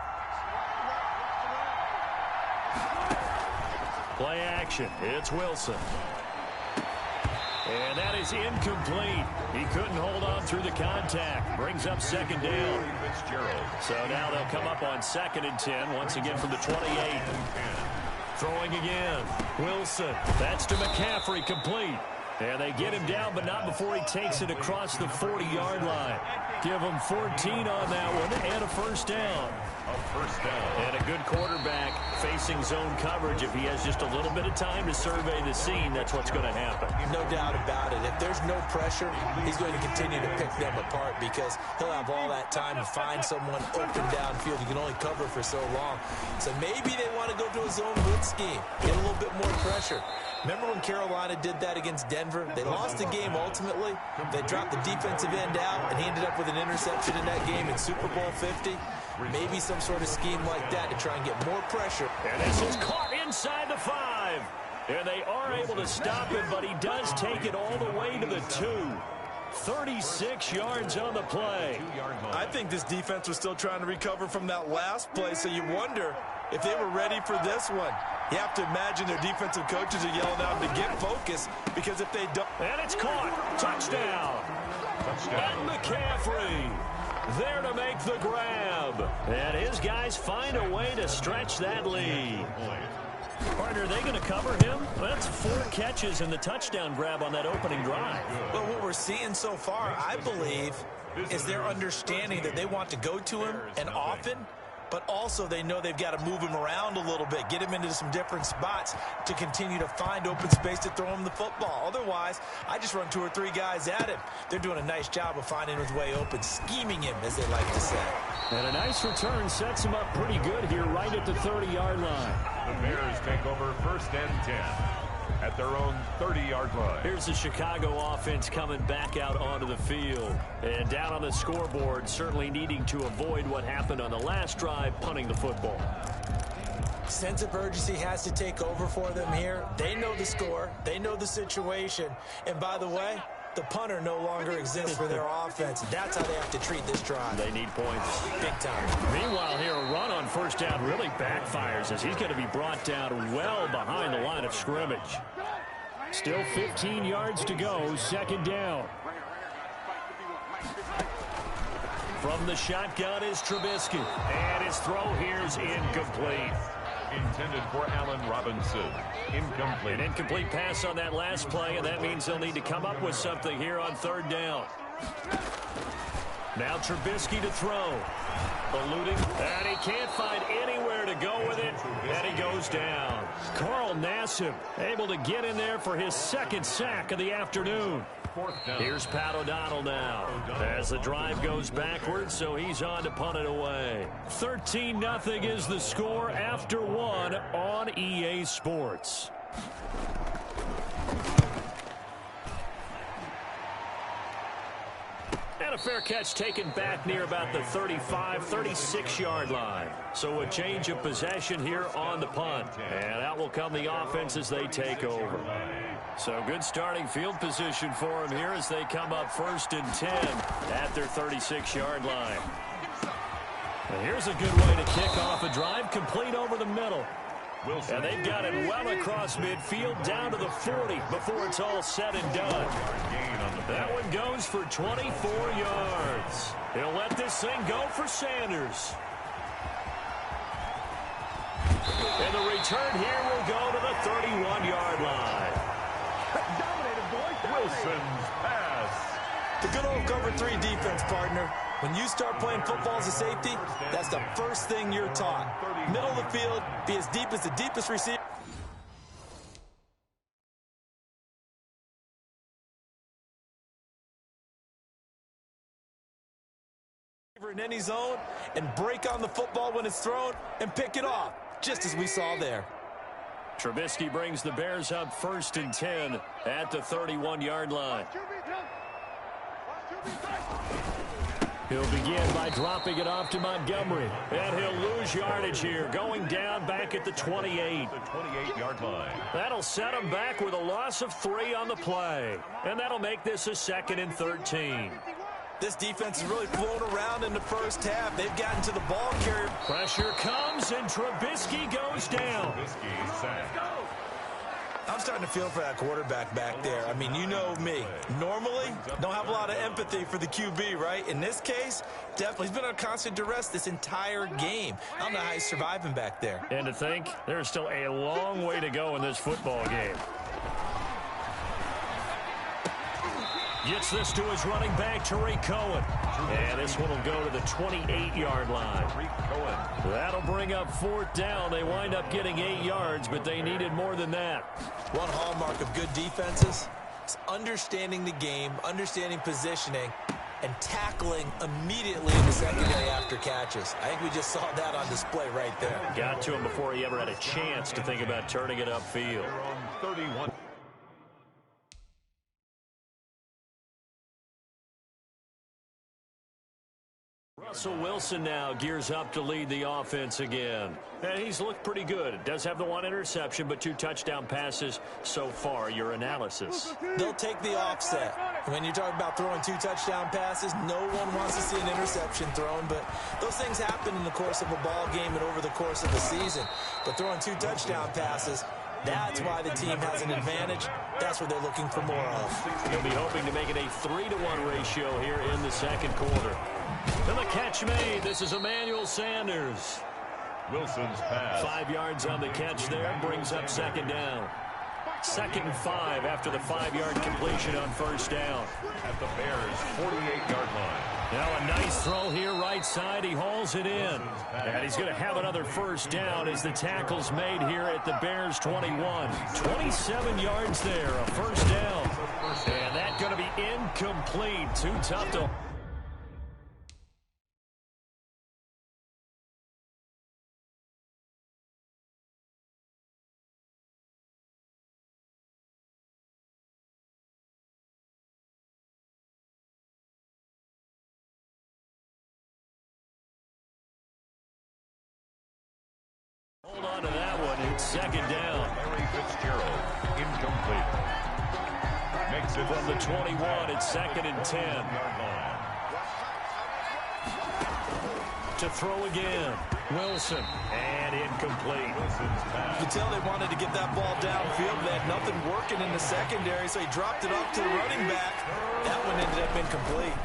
Play action. It's Wilson. And that is incomplete. He couldn't hold on through the contact. Brings up second down. So now they'll come up on 2nd and 10, once again from the 28. Throwing again. Wilson. That's to McCaffrey, complete. And they get him down, but not before he takes it across the 40-yard line. Give him 14 on that one and a first down. And a good quarterback facing zone coverage. If he has just a little bit of time to survey the scene, that's what's going to happen. No doubt about it. If there's no pressure, he's going to continue to pick them apart because he'll have all that time to find someone open downfield. You can only cover for so long. So maybe they want to go to a zone blitz scheme, get a little bit more pressure. Remember when Carolina did that against Denver? They lost the game ultimately. They dropped the defensive end out, and he ended up with an interception in that game in Super Bowl 50. Maybe some sort of scheme like that to try and get more pressure. And this is caught inside the 5. And they are able to stop him, but he does take it all the way to the 2. 36 yards on the play. I think this defense was still trying to recover from that last play, so you wonder if they were ready for this one. You have to imagine their defensive coaches are yelling at them to get focused, because if they don't... And it's caught. Touchdown. And McCaffrey there to make the grab. And his guys find a way to stretch that lead. Partner, are they going to cover him? Well, that's 4 catches and the touchdown grab on that opening drive. Well, what we're seeing so far, I believe, is their understanding that they want to go to him and often, but also they know they've got to move him around a little bit, get him into some different spots to continue to find open space to throw him the football. Otherwise, I just run 2 or 3 guys at him. They're doing a nice job of finding his way open, scheming him, as they like to say. And a nice return sets him up pretty good here right at the 30-yard line. The Bears take over 1st and 10 at their own 30-yard line. Here's the Chicago offense coming back out onto the field. And down on the scoreboard, certainly needing to avoid what happened on the last drive, punting the football. Sense of urgency has to take over for them here. They know the score. They know the situation. And by the way, the punter no longer exists for their offense. That's how they have to treat this drive. They need points. Big time. Meanwhile, here, a run on 1st down really backfires as he's going to be brought down well behind the line of scrimmage. Still 15 yards to go, 2nd down. From the shotgun is Trubisky. And his throw here is incomplete. Intended for Allen Robinson. Incomplete. An incomplete pass on that last play, and that means they'll need to come up with something here on 3rd down. Now Trubisky to throw. Eluding, and he can't find anywhere to go with it, and he goes down. Carl Nassib able to get in there for his 2nd sack of the afternoon. Here's Pat O'Donnell now as the drive goes backwards, so he's on to punt it away. 13-0 is the score after 1 on EA Sports. And a fair catch taken back near about the 35, 36-yard line. So a change of possession here on the punt. And out will come the offense as they take over. So good starting field position for them here as they come up 1st and 10 at their 36-yard line. And here's a good way to kick off a drive, complete over the middle. And they've got it well across midfield down to the 40 before it's all said and done. That one goes for 24 yards. He'll let this thing go for Sanders. And the return here will go to the 31-yard line. Wilson's pass. The good old cover 3 defense, partner. When you start playing football as a safety, that's the first thing you're taught. Middle of the field, be as deep as the deepest receiver. In any zone, and break on the football when it's thrown and pick it off, just as we saw there. Trubisky brings the Bears up 1st and 10 at the 31-yard line. He'll begin by dropping it off to Montgomery. And he'll lose yardage here, going down back at the 28. The 28-yard line. That'll set him back with a loss of 3 on the play. And that'll make this a 2nd and 13. This defense has really flown around in the first half. They've gotten to the ball carrier. Pressure comes, and Trubisky goes down. Trubisky sacked. I'm starting to feel for that quarterback back there. I mean, you know me. Normally, don't have a lot of empathy for the QB, right? In this case, definitely. He's been under constant duress this entire game. I don't know how he's surviving back there. And to think, there's still a long way to go in this football game. Gets this to his running back, Tariq Cohen. And this one will go to the 28-yard line. That'll bring up 4th down. They wind up getting 8 yards, but they needed more than that. One hallmark of good defenses is understanding the game, understanding positioning, and tackling immediately in the secondary after catches. I think we just saw that on display right there. Got to him before he ever had a chance to think about turning it upfield. 31. Russell Wilson now gears up to lead the offense again. And he's looked pretty good. Does have the 1 interception, but 2 touchdown passes so far. Your analysis? They'll take the offset. When you're talking about throwing 2 touchdown passes, no one wants to see an interception thrown, but those things happen in the course of a ball game and over the course of the season. But throwing 2 touchdown passes, that's why the team has an advantage. That's what they're looking for more of. They'll be hoping to make it a 3-to-1 ratio here in the 2nd quarter. And the catch made. This is Emmanuel Sanders. Wilson's pass. 5 yards on the catch there. Brings up 2nd down. 2nd and 5 after the 5-yard completion on first down. At the Bears' 48-yard line. Now a nice throw here right side. He hauls it in. And he's going to have another first down as the tackle's made here at the Bears' 21. 27 yards there, a first down. And that's going to be incomplete. Too tough to... Hold on to that one. It's 2nd down. Larry Fitzgerald, incomplete. Makes it from the 21. It's 2nd and 10. To throw again. Wilson. And incomplete. You can tell they wanted to get that ball downfield. They had nothing working in the secondary, so he dropped it off to the running back. That one ended up incomplete.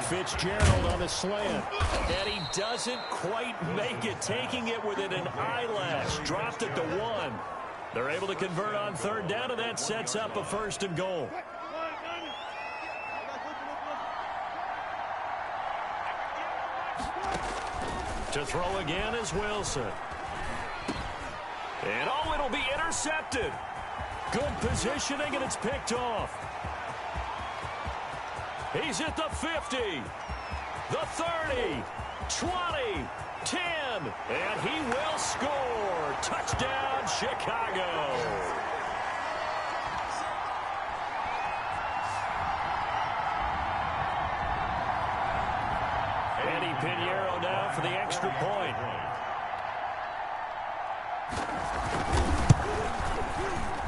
Fitzgerald on the slant. And he doesn't quite make it, taking it within an eyelash. Dropped it to 1. They're able to convert on 3rd down, and that sets up a 1st and goal. To throw again is Wilson. And oh, it'll be intercepted. Good positioning, and it's picked off. He's at the 50, the 30, 20, 10, and he will score. Touchdown, Chicago. Eddie Pinheiro now for the extra point.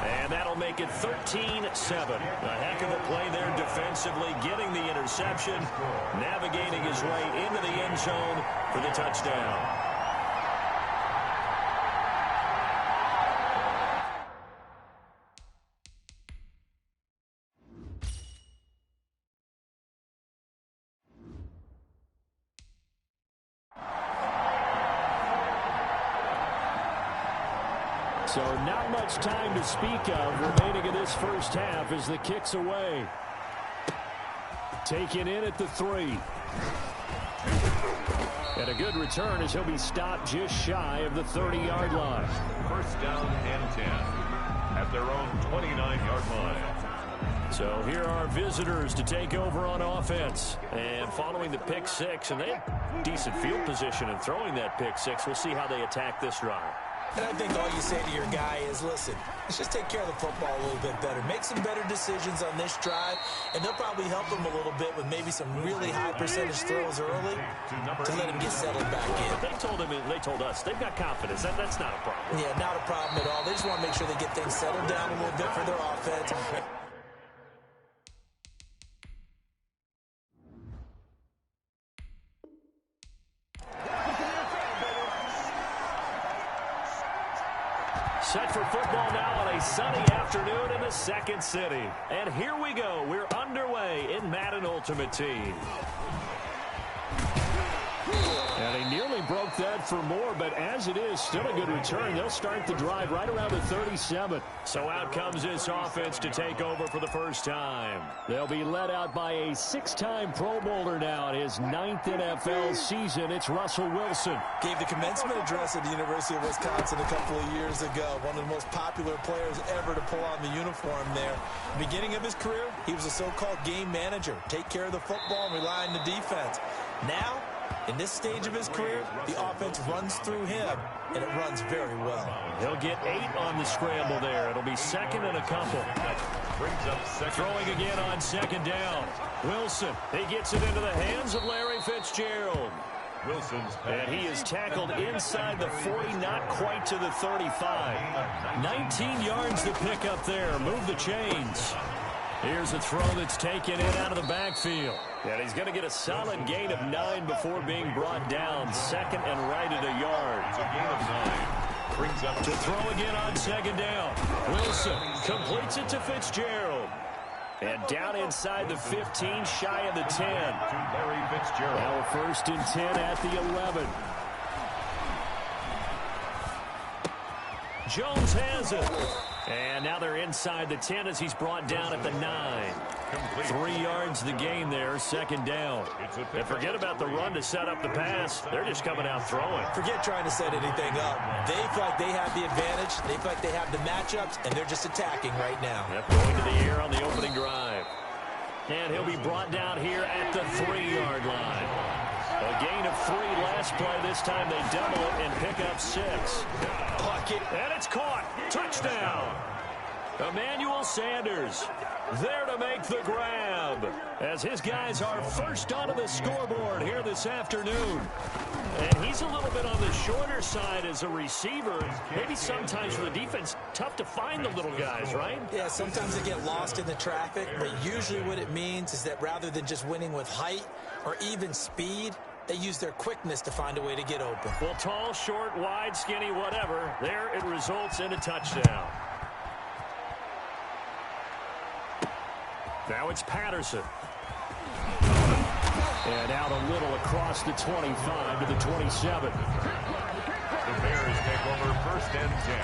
And that'll make it 13-7. A heck of a play there defensively, getting the interception, navigating his way into the end zone for the touchdown. So not much time to speak of remaining in this first half as the kick's away. Taken in at the 3. And a good return as he'll be stopped just shy of the 30-yard line. First down and 10 at their own 29-yard line. So here are visitors to take over on offense. And following the pick 6, and they have decent field position in throwing that pick 6. We'll see how they attack this drive. And I think all you say to your guy is, listen, let's just take care of the football a little bit better. Make some better decisions on this drive, and they'll probably help him a little bit with maybe some really high percentage throws early to let him get settled back in. They told us they've got confidence. That's not a problem. Yeah, not a problem at all. They just want to make sure they get things settled down a little bit for their offense. Set for football now on a sunny afternoon in the second city. And here we go. We're underway in Madden Ultimate Team. And he nearly broke that for more, but as it is, still a good return. They'll start the drive right around the 37. So out comes this offense to take over for the first time. They'll be led out by a 6-time Pro Bowler now in his 9th NFL season. It's Russell Wilson. Gave the commencement address at the University of Wisconsin a couple of years ago. One of the most popular players ever to pull on the uniform there. Beginning of his career, he was a so-called game manager. Take care of the football and rely on the defense. Now, in this stage of his career, the offense runs through him, and it runs very well. He'll get 8 on the scramble there. It'll be 2nd and a couple. Throwing again on 2nd down. Wilson, he gets it into the hands of Larry Fitzgerald. And he is tackled inside the 40, not quite to the 35. 19 yards to pick up there. Move the chains. Here's a throw that's taken in out of the backfield. And he's going to get a solid gain of 9 before being brought down. 2nd and right at a yard. It's a gain of 9. Brings up to throw again on 2nd down. Wilson completes it to Fitzgerald. And down inside the 15, shy of the 10. Larry Fitzgerald. Now a 1st and 10 at the 11. Jones has it. And now they're inside the 10 as he's brought down at the 9. 3 yards the gain there, second down. And forget about the run to set up the pass. They're just coming out throwing. Forget trying to set anything up. They feel like they have the advantage. They feel like they have the matchups, and they're just attacking right now. Yep, going to the air on the opening drive. And he'll be brought down here at the 3-yard line. A gain of 3 last play. This time they double it and pick up 6. And it's caught. Touchdown. Emmanuel Sanders there to make the grab as his guys are first onto the scoreboard here this afternoon. And he's a little bit on the shorter side as a receiver. Maybe sometimes for the defense, tough to find the little guys, right? Yeah, sometimes they get lost in the traffic, but usually what it means is that rather than just winning with height or even speed, they use their quickness to find a way to get open. Well, tall, short, wide, skinny, whatever, there it results in a touchdown. Now it's Patterson. And out a little across the 25 to the 27. The Bears take over first and 10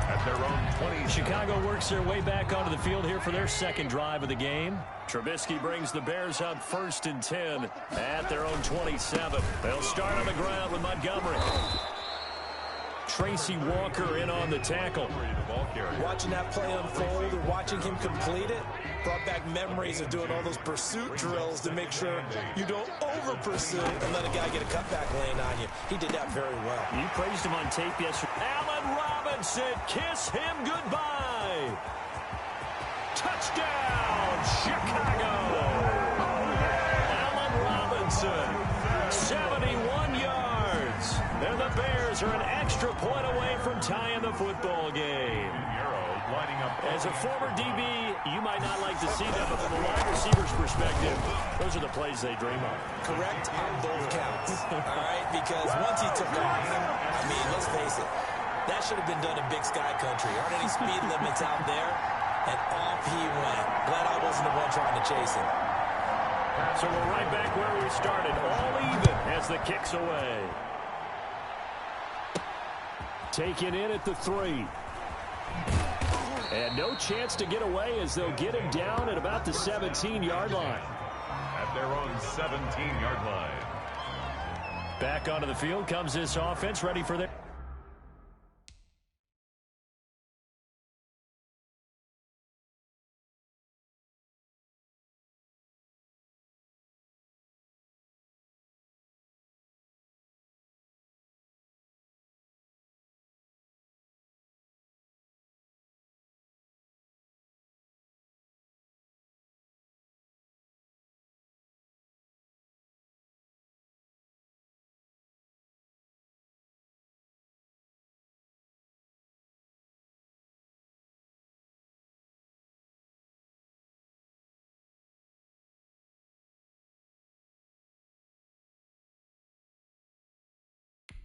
at their own 20. Chicago works their way back onto the field here for their second drive of the game. Trubisky brings the Bears up first and 10 at their own 27. They'll start on the ground with Montgomery. Tracy Walker in on the tackle. Watching that play unfold or watching him complete it brought back memories of doing all those pursuit drills to make sure you don't over-pursue and let a guy get a cutback lane on you. He did that very well. You praised him on tape yesterday. Allen Robinson, kiss him goodbye. Touchdown, Chicago. Allen Robinson, 71 yards. And the Bears are an extra point away from tying the football game. As a former DB, you might not like to see that, but from a wide receiver's perspective, those are the plays they dream of. Correct on both counts, all right? Because once he took off, I mean, let's face it, that should have been done in Big Sky Country. Aren't any speed limits out there? And off he went. Glad I wasn't the one trying to chase him. So we're right back where we started, all even as the kick's away. Taken in at the 3. And no chance to get away as they'll get him down at about the 17-yard line. At their own 17-yard line. Back onto the field comes this offense, ready for their...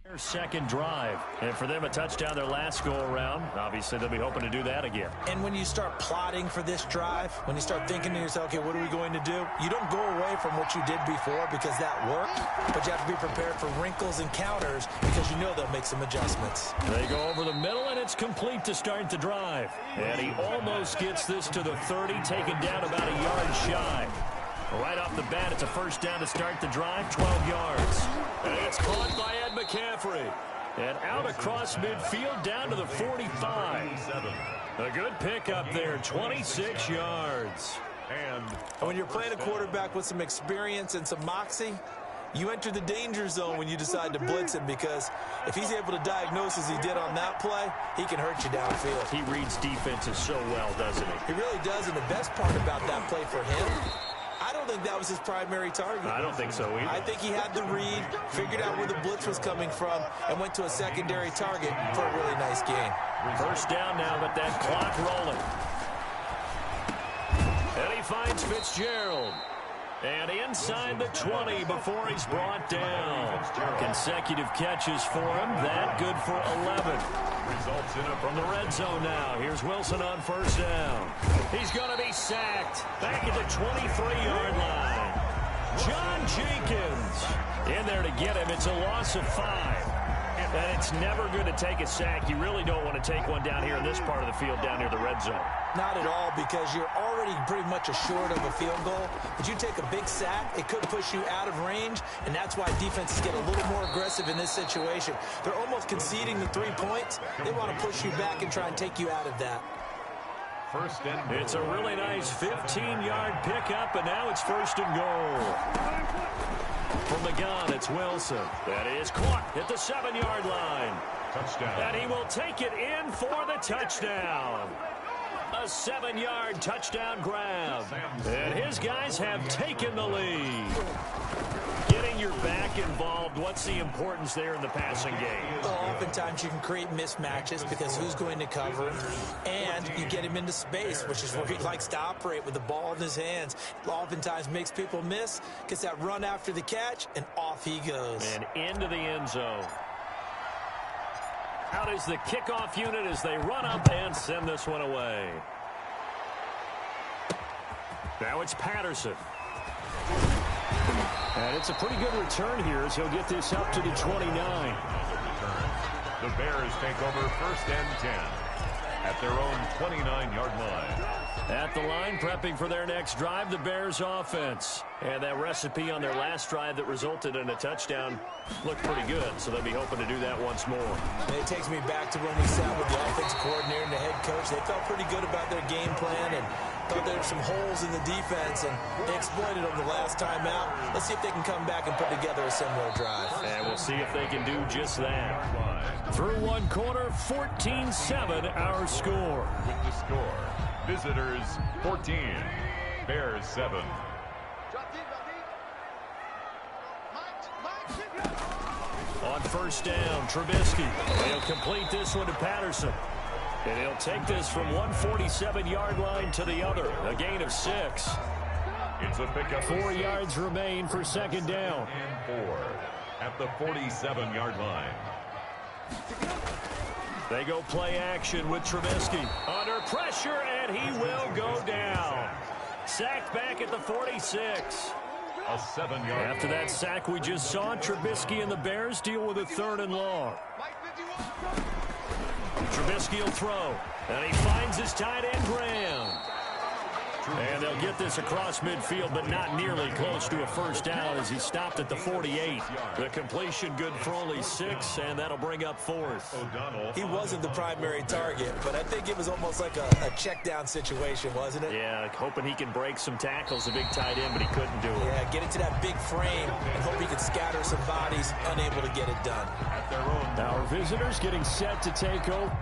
Their second drive, and for them a touchdown their last go around. Obviously they'll be hoping to do that again. And when you start plotting for this drive, when you start thinking to yourself, okay, what are we going to do? You don't go away from what you did before because that worked, but you have to be prepared for wrinkles and counters because you know they'll make some adjustments. They go over the middle, and it's complete to start the drive. And he almost gets this to the 30, taken down about a yard shy. Right off the bat, it's a first down to start the drive, 12 yards. And it's caught by Ed McCaffrey. And out across midfield down to the 45. A good pickup there, 26 yards. And when you're playing a quarterback with some experience and some moxie, you enter the danger zone when you decide to blitz him because if he's able to diagnose as he did on that play, he can hurt you downfield. He reads defenses so well, doesn't he? He really does, and the best part about that play for him, I don't think that was his primary target. I don't think so either. I think he had the read, figured out where the blitz was coming from, and went to a secondary target for a really nice gain. First down now, but that clock rolling. And he finds Fitzgerald. And inside the 20 before he's brought down. Consecutive catches for him. That good for 11. Results in from the red zone now. Here's Wilson on first down. He's going to be sacked. Back at the 23-yard line. John Jenkins in there to get him. It's a loss of 5. And it's never good to take a sack. You really don't want to take one down here in this part of the field, down near the red zone. Not at all, because you're already pretty much assured of a field goal. But you take a big sack, it could push you out of range, and that's why defenses get a little more aggressive in this situation. They're almost conceding the 3 points. They want to push you back and try and take you out of that. First and goal. It's a really nice 15-yard pickup, and now it's first and goal. From the gun, it's Wilson. That is caught at the 7-yard line. Touchdown. And he will take it in for the touchdown. A 7-yard touchdown grab. And his guys have taken the lead. Getting your back involved, what's the importance there in the passing game? Well, oftentimes you can create mismatches because who's going to cover, and you get him into space, which is where he likes to operate with the ball in his hands. Oftentimes makes people miss, gets that run after the catch, and off he goes. And into the end zone. Out is the kickoff unit as they run up and send this one away. Now it's Patterson. And it's a pretty good return here as he'll get this up to the 29. The Bears take over first and 10 at their own 29-yard line. At the line, prepping for their next drive, the Bears offense. And that recipe on their last drive that resulted in a touchdown looked pretty good, so they'll be hoping to do that once more. It takes me back to when we sat with the offensive coordinator and the head coach. They felt pretty good about their game plan and thought there were some holes in the defense, and they exploited them the last time out. Let's see if they can come back and put together a similar drive. And we'll see if they can do just that. Through one quarter, 14-7 our score. With the score, visitors 14, Bears 7. On first down, Trubisky. He'll complete this one to Patterson. And he'll take this from 147-yard line to the other. A gain of 6. It's a pickup. 4 yards remain for second down. And 4 at the 47-yard line. They go play action with Trubisky. Under pressure, and he will go down. Sacked back at the 46. A 7-yard. After that sack we just saw, Trubisky and the Bears deal with a 3rd and long. Trubisky will throw, and he finds his tight end, Graham. And they'll get this across midfield, but not nearly close to a first down as he stopped at the 48. The completion good for only 6, and that'll bring up 4th. He wasn't the primary target, but I think it was almost like a check down situation, wasn't it? Yeah, hoping he can break some tackles, a big tight end, but he couldn't do it. Yeah, get into that big frame and hope he can scatter some bodies, unable to get it done. Our visitors getting set to take over.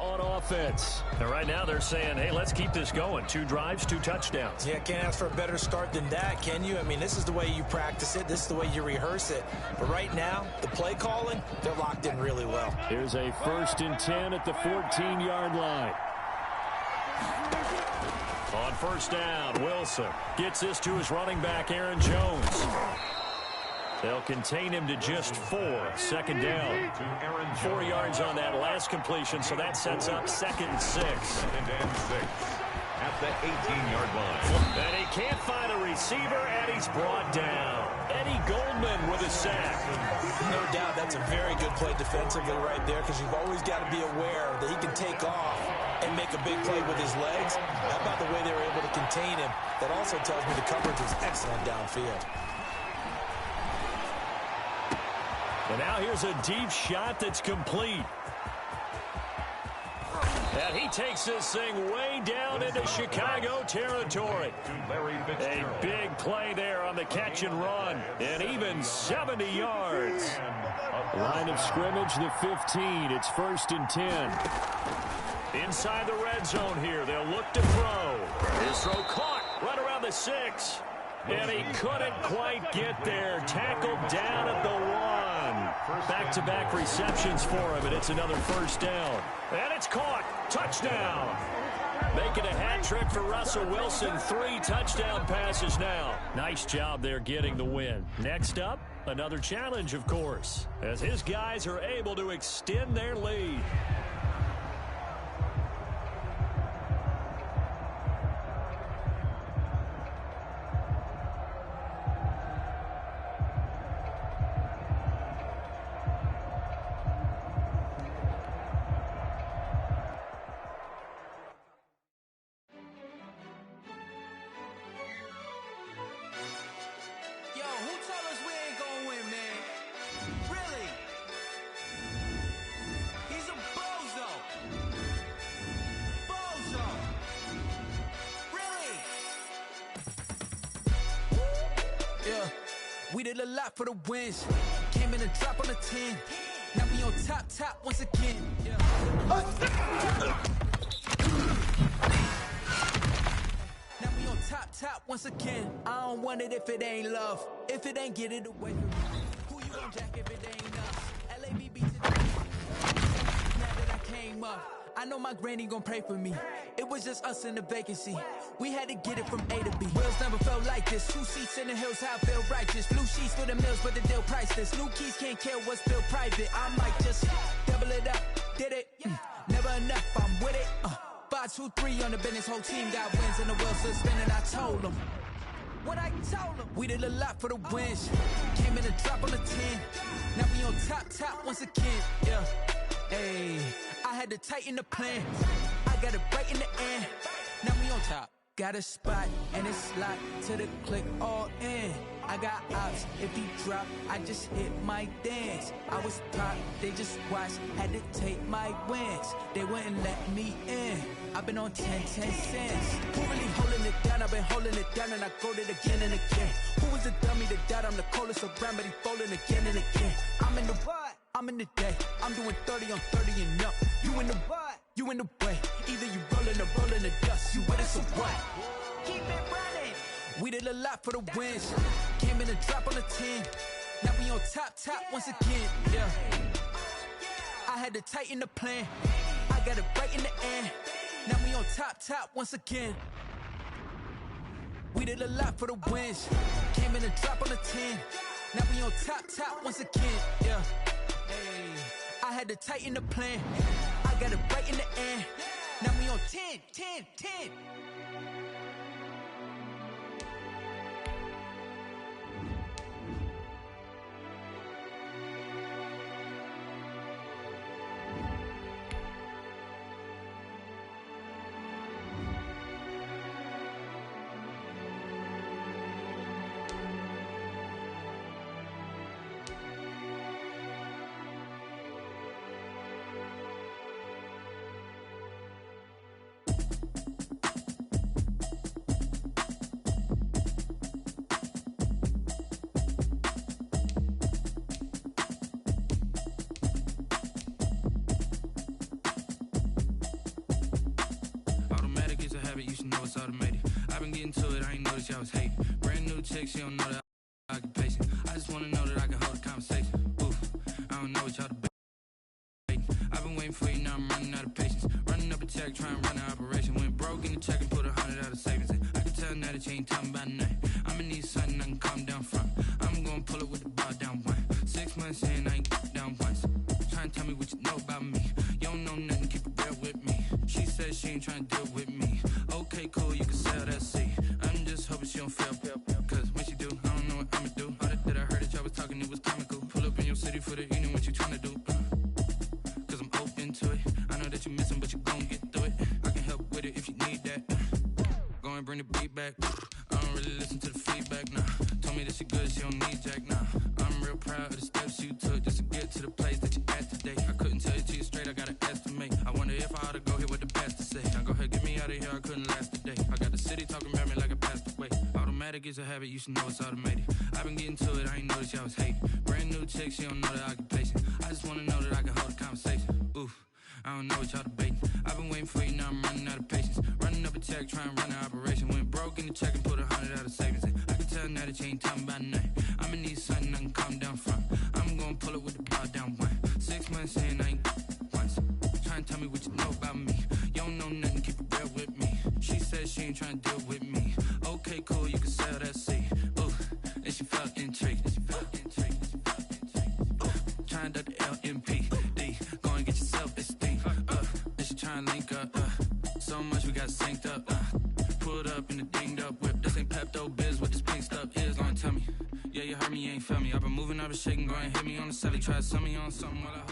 On offense. And right now they're saying, hey, let's keep this going. 2 drives, 2 touchdowns. Yeah, can't ask for a better start than that, can you? I mean, this is the way you practice it. This is the way you rehearse it. But right now, the play calling, they're locked in really well. Here's a 1st and 10 at the 14-yard line. On first down, Wilson gets this to his running back, Aaron Jones. They'll contain him to just 4. 2nd down. 4 yards on that last completion, so that sets up 2nd and 6. 2nd and 6 at the 18-yard line. And he can't find a receiver, and he's brought down. Eddie Goldman with a sack. No doubt that's a very good play defensively right there, because you've always got to be aware that he can take off and make a big play with his legs. How about the way they were able to contain him? That also tells me the coverage was excellent downfield. And now here's a deep shot that's complete. And he takes this thing way down into Chicago territory. A big play there on the catch and run. And even 70 yards. Line of scrimmage, the 15. It's 1st and 10. Inside the red zone here. They'll look to throw. His throw caught right around the 6. And he couldn't quite get there. Tackled down at the 1. Back-to-back receptions for him, and it's another 1st down. And it's caught. Touchdown. Making a hat trick for Russell Wilson. 3 touchdown passes now. Nice job there getting the win. Next up, another challenge, of course, as his guys are able to extend their lead. We did a lot for the wins. Came in a drop on the 10. Now we on top once again. Yeah. Now we on top once again. I don't want it if it ain't love. If it ain't, get it away from me. Who you gon' jack if it ain't us? LABB today. Now that I came up, I know my granny gon' pray for me. It was just us in the vacancy. We had to get it from A to B. Wheels never felt like this. 2 seats in the hills, how I feel righteous. Blue sheets for the mills, but the deal priceless. New keys can't care what's still private. I might just double it up. Did it? Never enough, I'm with it. 5, 2, 3 on the business. Whole team got wins and the wheels still spinning. I told them what I told them. We did a lot for the wins. Came in a drop on the 10. Now we on top once again. Yeah. Hey, I had to tighten the plan. I got it right in the end. Now we on top. Got a spot and it's locked to the click all in. I got ops, if he drop, I just hit my dance. I was top, they just watched, had to take my wins. They wouldn't let me in. I've been on 10 cents. Who really holding it down? I've been holding it down and I go it again and again. Who was the dummy that doubt? I'm the coldest around, but he folding again and again. I'm in the what? I'm in the day. I'm doing 30 on 30 and up. You in the what? You in the way. Either you rolling or rolling the dust. You with it, so what? Keep it running. We did a lot for the wins. Came in a drop on the 10. Now we on top once again. Yeah. I had to tighten the plan. I got it right in the end. Now we on top once again. We did a lot for the wins. Came in a drop on the 10. Now we on top once again. Yeah. Hey, I had to tighten the plan. I got it right in the end. Now we on 10. You should know it's automated. I've been getting to it, I ain't noticed y'all was hating. Brand new chick, she don't know that I can pace it. I just wanna know that I can hold a conversation. Oof, I don't know what y'all debating. I've been waiting for you, now I'm running out of patience. Running up a check, trying to run an operation. Went broke in the check and put 100 out of savings in. I can tell now that you ain't talking about nothing. I'ma need something I can calm down from. I'm gonna pull it with the bar down one. 6 months in, I ain't down once. Trying to tell me what you know about me. You don't know nothing, keep it real with me. She said she ain't trying to deal with me. Okay, cool, you can sell that seat. I'm just hoping she don't fail. Cause when she do, I don't know what I'ma do. All that I heard that y'all was talking, it was comical. Pull up in your city for the evening, what you trying to do? Cause I'm open to it. I know that you missing, but you gon' get through it. bring the beat back. I don't really listen to the feedback, nah. Told me that she good, she don't need jack, nah. I'm real proud of the steps you took just to get to the place that you at today. I couldn't tell you to you straight, I gotta estimate. I wonder if I ought to go here with the best to say. Now go ahead, get me out of here, I couldn't last a day. I got the city talking about me like I passed away. Automatic is a habit, you should know it's automated. I've been getting to it, I ain't noticed y'all was hating. Brand new chick, she don't know the occupation. I just wanna know that I can hold a conversation. Oof. I don't know what y'all debating. I've been waiting for you, now I'm running out of patience. Running up a check, trying to run an operation. Went broke in the check and put 100 out of savings. I can tell now that you ain't talking about nothing. I'ma need something I can calm down from. I'm gonna pull it with the bar down one. 6 months in, I ain't once. Trying to tell me what you know about me. You don't know nothing, keep it real with me. She said she ain't trying to deal with me. Okay, cool, you can sell that seed. Ooh, and she felt intrigued. Trying to duck the LMPD. Go and get your self-esteem. And she trying to link up. So much we got synced up. Pulled up in the dinged up whip. This ain't Pepto Biz, what this pink stuff is. Gonna tell me. Yeah, you heard me, you ain't felt me. I've been moving, I've been shaking. Go and hit me on the celly. Try to sell me on something while I...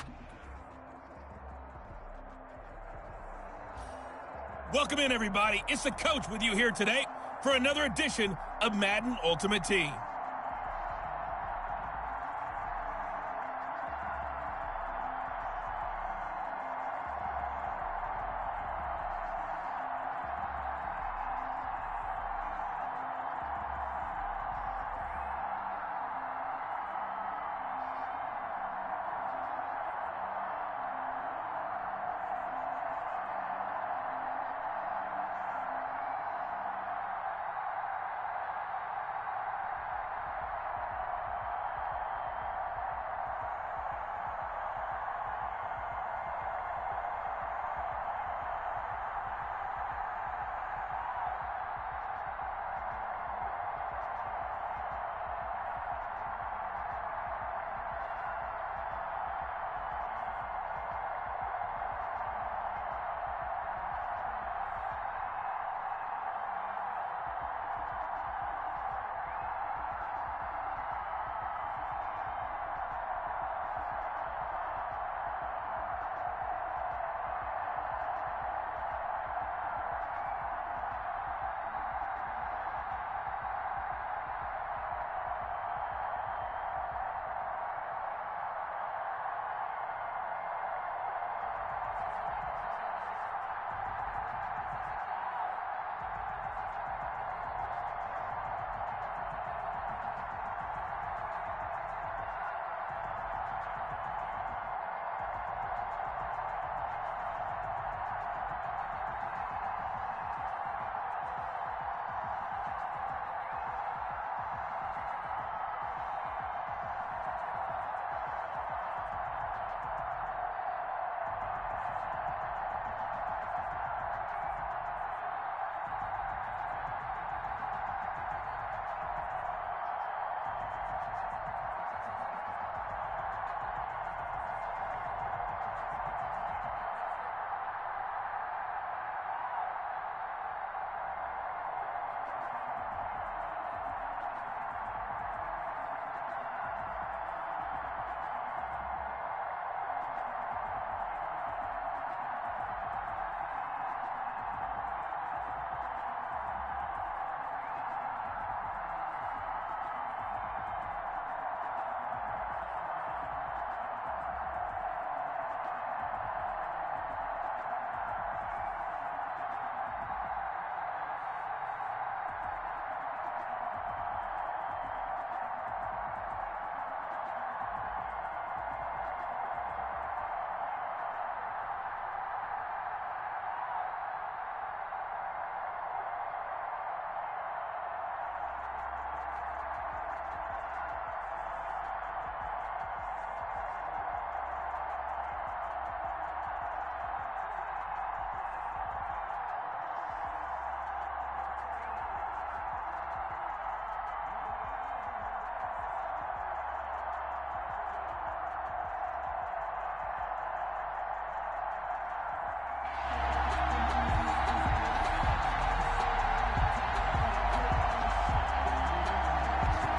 Welcome in, everybody. It's the coach with you here today for another edition of Madden Ultimate Team.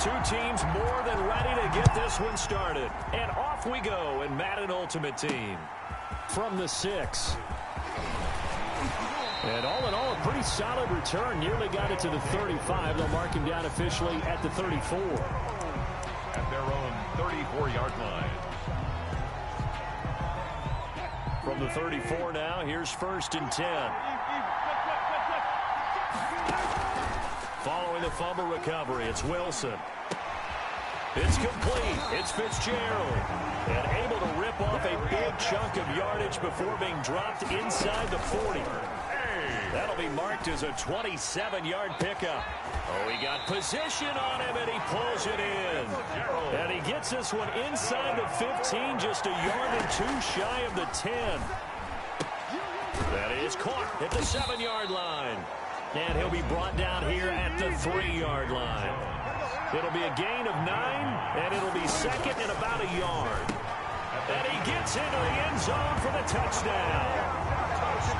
Two teams more than ready to get this one started. And off we go in Madden Ultimate Team. From the 6. And all in all, a pretty solid return. Nearly got it to the 35. They'll mark him down officially at the 34. At their own 34-yard line. From the 34 now, here's 1st and 10. Following the fumble recovery, it's Wilson. It's complete. It's Fitzgerald. And able to rip off a big chunk of yardage before being dropped inside the 40. That'll be marked as a 27-yard pickup. Oh, he got position on him, and he pulls it in. And he gets this one inside the 15, just a yard or two shy of the 10. That is caught at the 7-yard line. And he'll be brought down here at the 3-yard line. It'll be a gain of 9, and it'll be second and about a yard. And he gets into the end zone for the touchdown.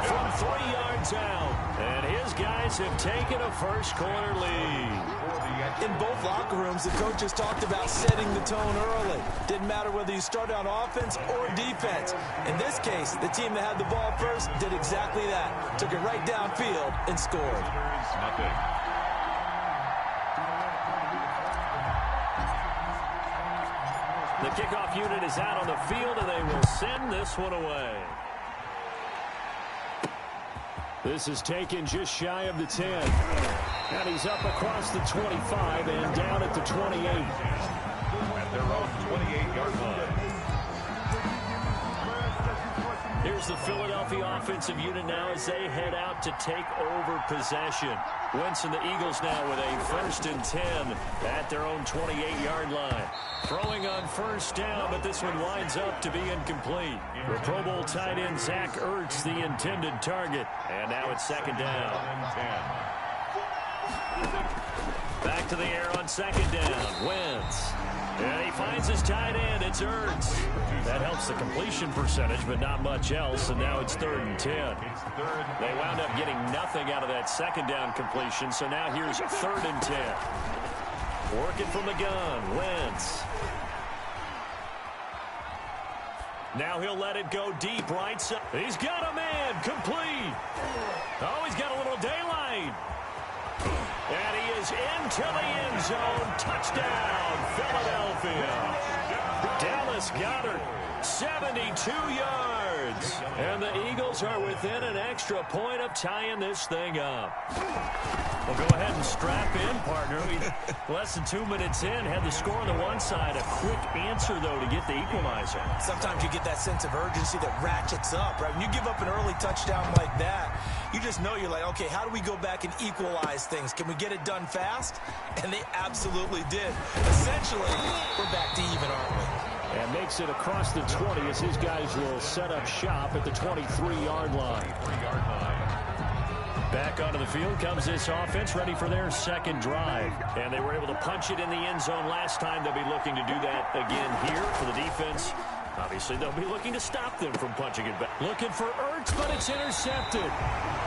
From 3 yards out. And his guys have taken a first-quarter lead. In both locker rooms, the coaches talked about setting the tone early. Didn't matter whether you started on offense or defense. In this case, the team that had the ball first did exactly that. Took it right downfield and scored. The kickoff unit is out on the field, and they will send this one away. This is taken just shy of the 10. And he's up across the 25 and down at the 28. At their own 28-yard line. Here's the Philadelphia offensive unit now as they head out to take over possession. Wentz and the Eagles now with a 1st and 10 at their own 28-yard line. Throwing on 1st down, but this one winds up to be incomplete. The Pro Bowl tight end Zach Ertz, the intended target. And now it's 2nd down. Back to the air on 2nd down. Wentz. And he finds his tight end. It's Ertz. That helps the completion percentage, but not much else. And now it's 3rd and 10. They wound up getting nothing out of that 2nd down completion. So now here's 3rd and 10. Working from the gun. Wentz. Now he'll let it go deep right side. He's got a man. Complete. Oh, he's got a little daylight. And he is into the end zone. Touchdown, Philadelphia. Dallas Goedert, 72 yards. And the Eagles are within an extra point of tying this thing up. Well, go ahead and strap in, partner. Less than 2 minutes in, had the score on the one side. A quick answer, though, to get the equalizer. Sometimes you get that sense of urgency that ratchets up, right? When you give up an early touchdown like that, you just know you're like, okay, how do we go back and equalize things? Can we get it done fast? And they absolutely did. Essentially, we're back to even, aren't we? And makes it across the 20 as his guys will set up shop at the 23-yard line. Back onto the field comes this offense, ready for their 2nd drive. And they were able to punch it in the end zone last time. They'll be looking to do that again here for the defense. Obviously, they'll be looking to stop them from punching it back. Looking for Ertz, but it's intercepted.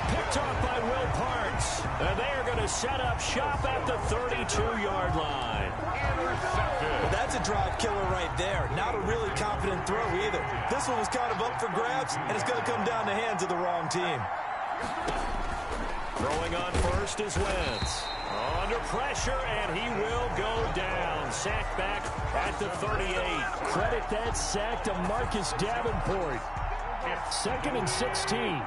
Picked off by Will Parks. And they are going to set up shop at the 32-yard line. Well, that's a drive killer right there. Not a really confident throw either. This one was kind of up for grabs, and it's going to come down the hands of the wrong team. Throwing on 1st is Wentz. Under pressure, and he will go down. Sacked back at the 38. Credit that sack to Marcus Davenport. 2nd and 16.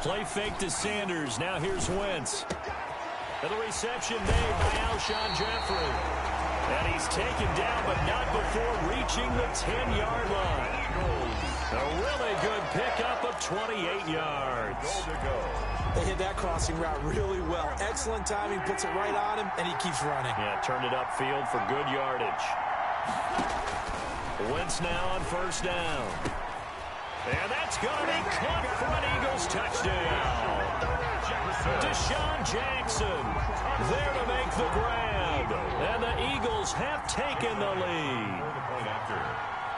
Play fake to Sanders. Now here's Wentz. And the reception made by Alshon Jeffrey. And he's taken down, but not before reaching the 10-yard line. A really good pickup of 28 yards. They hit that crossing route really well. Excellent timing, puts it right on him, and he keeps running. Yeah, turned it upfield for good yardage. Wentz now on 1st down. And that's going to be caught for an Eagles touchdown. Deshaun Jackson there to make the grab. And the Eagles have taken the lead.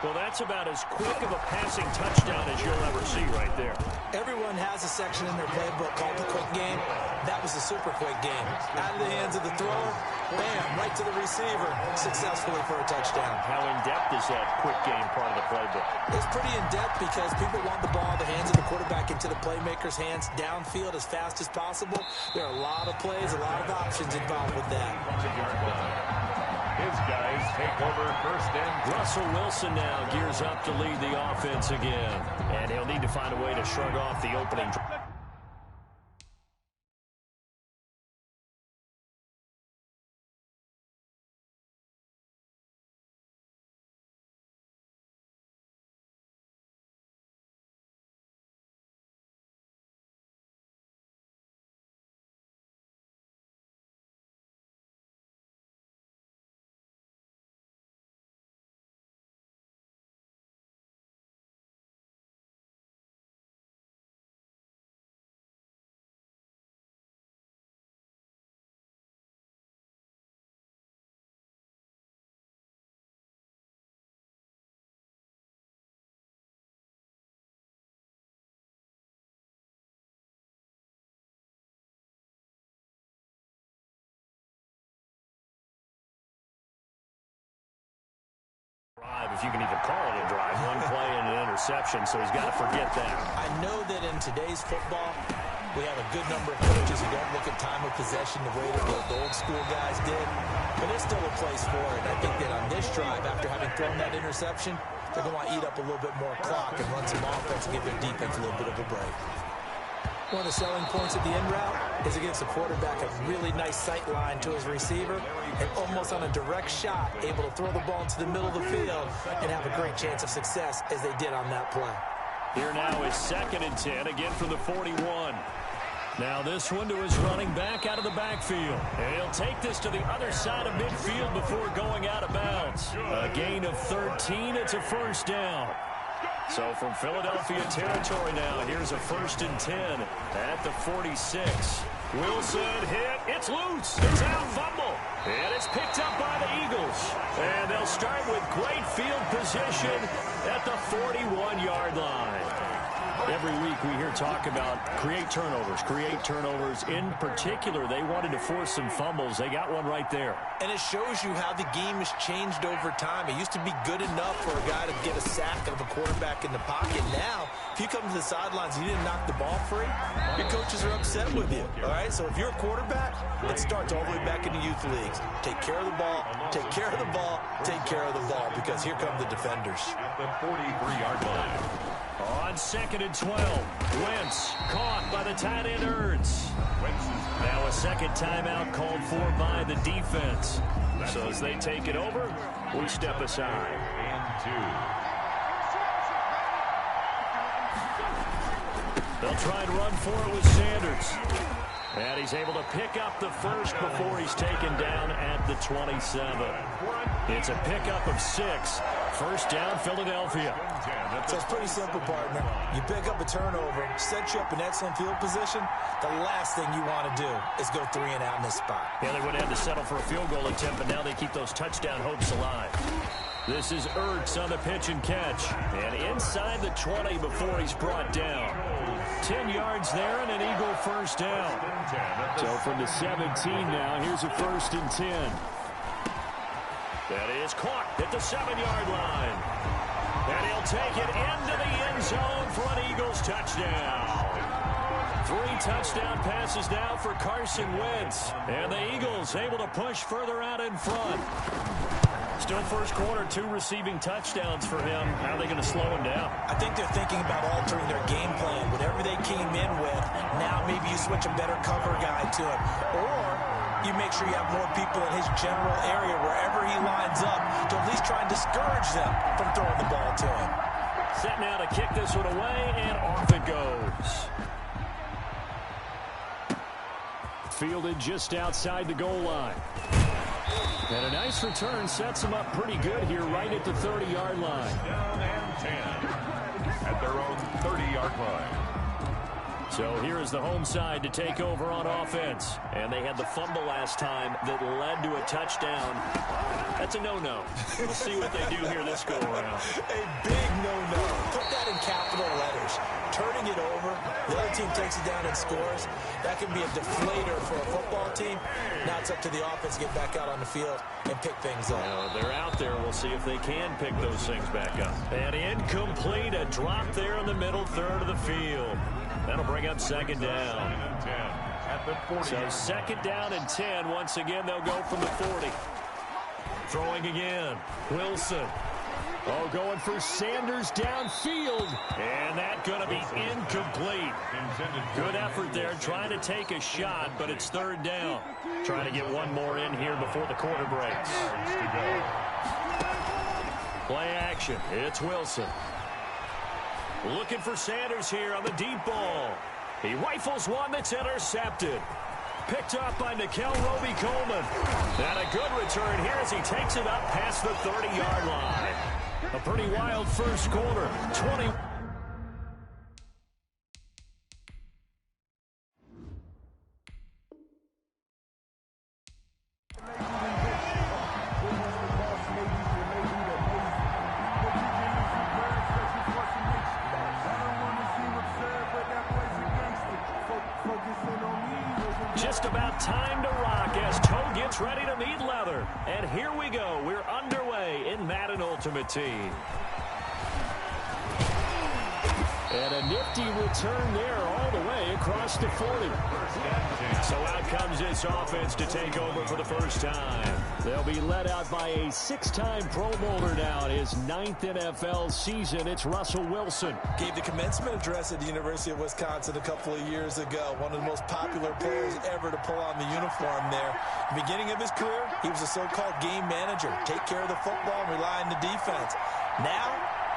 Well, that's about as quick of a passing touchdown as you'll ever see right there. Everyone has a section in their playbook called the quick game. That was a super quick game. Out of the hands of the thrower, Bam, right to the receiver, successfully for a touchdown. How in-depth is that quick game part of the playbook? It's pretty in-depth because people want the ball in the hands of the quarterback into the playmaker's hands downfield as fast as possible. There are a lot of plays, a lot of options involved with that. His guys take over first and Russell Wilson now gears up to lead the offense again. And he'll need to find a way to shrug off the opening. If you can even call it a drive, one play and an interception, so he's got to forget that. I know that in today's football, we have a good number of coaches who don't look at time of possession the way that the old school guys did, but there's still a place for it. And I think that on this drive, after having thrown that interception, they're going to want to eat up a little bit more clock and run some offense and give their defense a little bit of a break. One of the selling points of the end route is it gives the quarterback a really nice sight line to his receiver and almost on a direct shot able to throw the ball into the middle of the field and have a great chance of success as they did on that play. Here now is 2nd and 10, again from the 41. Now this one to his running back out of the backfield. And he'll take this to the other side of midfield before going out of bounds. A gain of 13, it's a first down. So from Philadelphia territory now, here's a 1st and 10 at the 46. Wilson hit, it's loose, it's out, fumble, and it's picked up by the Eagles. And they'll start with great field position at the 41-yard line. Every week we hear talk about create turnovers. In particular, they wanted to force some fumbles. They got one right there. And it shows you how the game has changed over time. It used to be good enough for a guy to get a sack of a quarterback in the pocket. Now, if you come to the sidelines and you didn't knock the ball free, your coaches are upset with you. All right? So if you're a quarterback, it starts all the way back in the youth leagues. Take care of the ball, take care of the ball, take care of the ball, because here come the defenders. at the 43-yard line. On 2nd and 12, Wentz caught by the tight end Ertz. Now a second timeout called for by the defense. So as they take it over, we step aside. They'll try and run for it with Sanders. And he's able to pick up the first before he's taken down at the 27. It's a pickup of 6. First down, Philadelphia. So it's pretty simple, partner. You pick up a turnover, set you up in excellent field position. The last thing you want to do is go 3 and out in this spot. Yeah, they would have had to settle for a field goal attempt, but now they keep those touchdown hopes alive. This is Ertz on the pitch and catch. And inside the 20 before he's brought down. 10 yards there and an Eagle first down. So from the 17 now, here's a 1st and 10. That is caught at the 7-yard line. And he'll take it into the end zone for an Eagles touchdown. 3 touchdown passes now for Carson Wentz. And the Eagles able to push further out in front. Still first quarter, 2 receiving touchdowns for him. How are they going to slow him down? I think they're thinking about altering their game plan. Whatever they came in with, now maybe you switch a better cover guy to him. Or you make sure you have more people in his general area wherever he lines up to at least try and discourage them from throwing the ball to him. Set now to kick this one away, and off it goes. Fielded just outside the goal line. And a nice return sets them up pretty good here right at the 30-yard line. Down and 10 at their own 30-yard line. So here is the home side to take over on offense. And they had the fumble last time that led to a touchdown. That's a no-no. We'll see what they do here this go-around. A big no-no. Put that in capital letters. Turning it over, the other team takes it down and scores. That can be a deflator for a football scout team. Now it's up to the offense to get back out on the field and pick things up. Well, they're out there. We'll see if they can pick those things back up. And incomplete, a drop there in the middle third of the field. That'll bring up second down. So second down and 10. Once again, they'll go from the 40. Throwing again. Wilson. Oh, going for Sanders downfield. And that's going to be incomplete. Good effort there, trying to take a shot, but it's third down. Trying to get one more in here before the quarter breaks. Play action. It's Wilson. Looking for Sanders here on the deep ball. He rifles one that's intercepted. Picked up by Nikel Roby-Coleman. And a good return here as he takes it up past the 30-yard line. A pretty wild first quarter. 20. Just about time to rock as Toe gets ready to meet leather. And here we go. We're underway in Madden Ultimate Team. And a nifty return there all the way across the 40. So out comes this offense to take over for the first time. They'll be led out by a 6-time Pro Bowler now in his 9th NFL season. It's Russell Wilson. Gave the commencement address at the University of Wisconsin a couple of years ago. One of the most popular players ever to pull on the uniform there. At the beginning of his career, he was a so-called game manager. Take care of the football and rely on the defense. Now,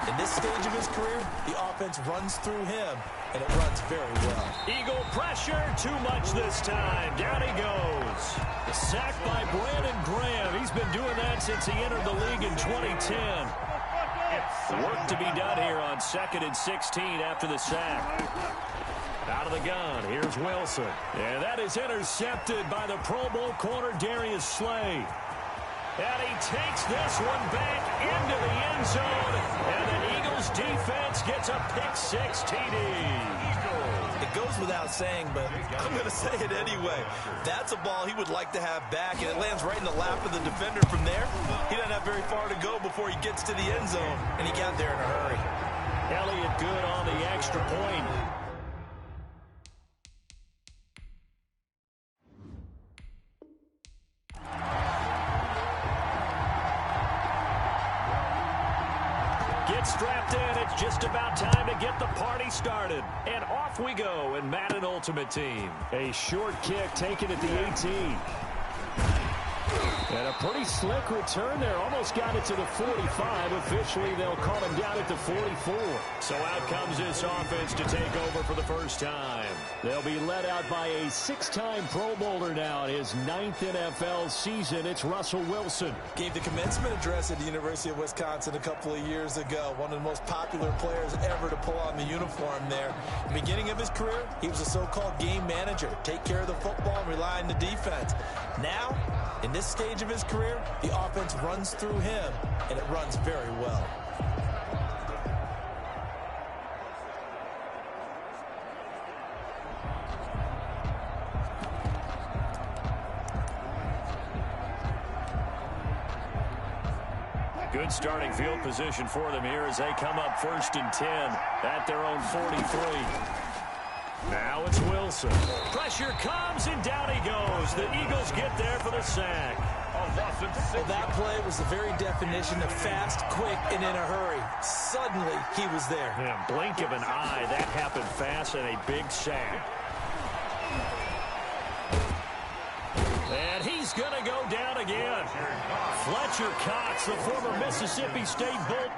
in this stage of his career, the offense runs through him, and it runs very well. Eagle pressure, too much this time. Down he goes. Sacked by Brandon Graham. He's been doing that since he entered the league in 2010. Work to be done here on 2nd and 16 after the sack. Out of the gun, here's Wilson. And that is intercepted by the Pro Bowl corner Darius Slay. And he takes this one back into the end zone. And the Eagles defense gets a pick-6 TD. It goes without saying, but I'm going to say it anyway. That's a ball he would like to have back, and it lands right in the lap of the defender from there. He doesn't have very far to go before he gets to the end zone, and he got there in a hurry. Elliott good on the extra point. Gets strapped in. It's just about time to get the party started. And off we go in Madden Ultimate Team. A short kick taken at the 18. And a pretty slick return there. Almost got it to the 45. Officially, they'll call him down at the 44. So out comes this offense to take over for the first time. They'll be led out by a 6-time Pro Bowler now in his 9th NFL season. It's Russell Wilson. Gave the commencement address at the University of Wisconsin a couple of years ago. One of the most popular players ever to pull on the uniform there. At the beginning of his career, he was a so-called game manager. Take care of the football and rely on the defense. Now, in this stage of his career, the offense runs through him, and it runs very well. Good starting field position for them here as they come up 1st and 10 at their own 43. Now it's Wilson. Pressure comes, and down he goes. The Eagles get there for the sack. Well, that play was the very definition of fast, quick, and in a hurry. Suddenly, he was there. Yeah, blink of an eye. That happened fast and a big sack. And he's going to go down again. Fletcher Cox, the former Mississippi State Bull.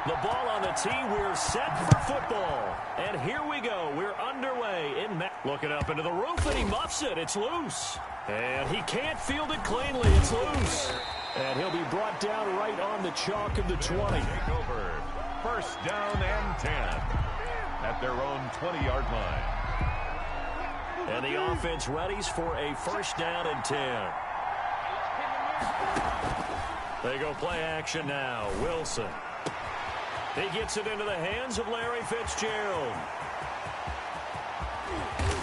The ball on the tee. We're set for football. And here we go. We're underway in looking up into the roof, and he muffs it. It's loose. And he can't field it cleanly. It's loose. And he'll be brought down right on the chalk of the 20. Take over. 1st down and 10 at their own 20-yard line. And the offense readies for a 1st down and 10. They go play action now. Wilson. He gets it into the hands of Larry Fitzgerald.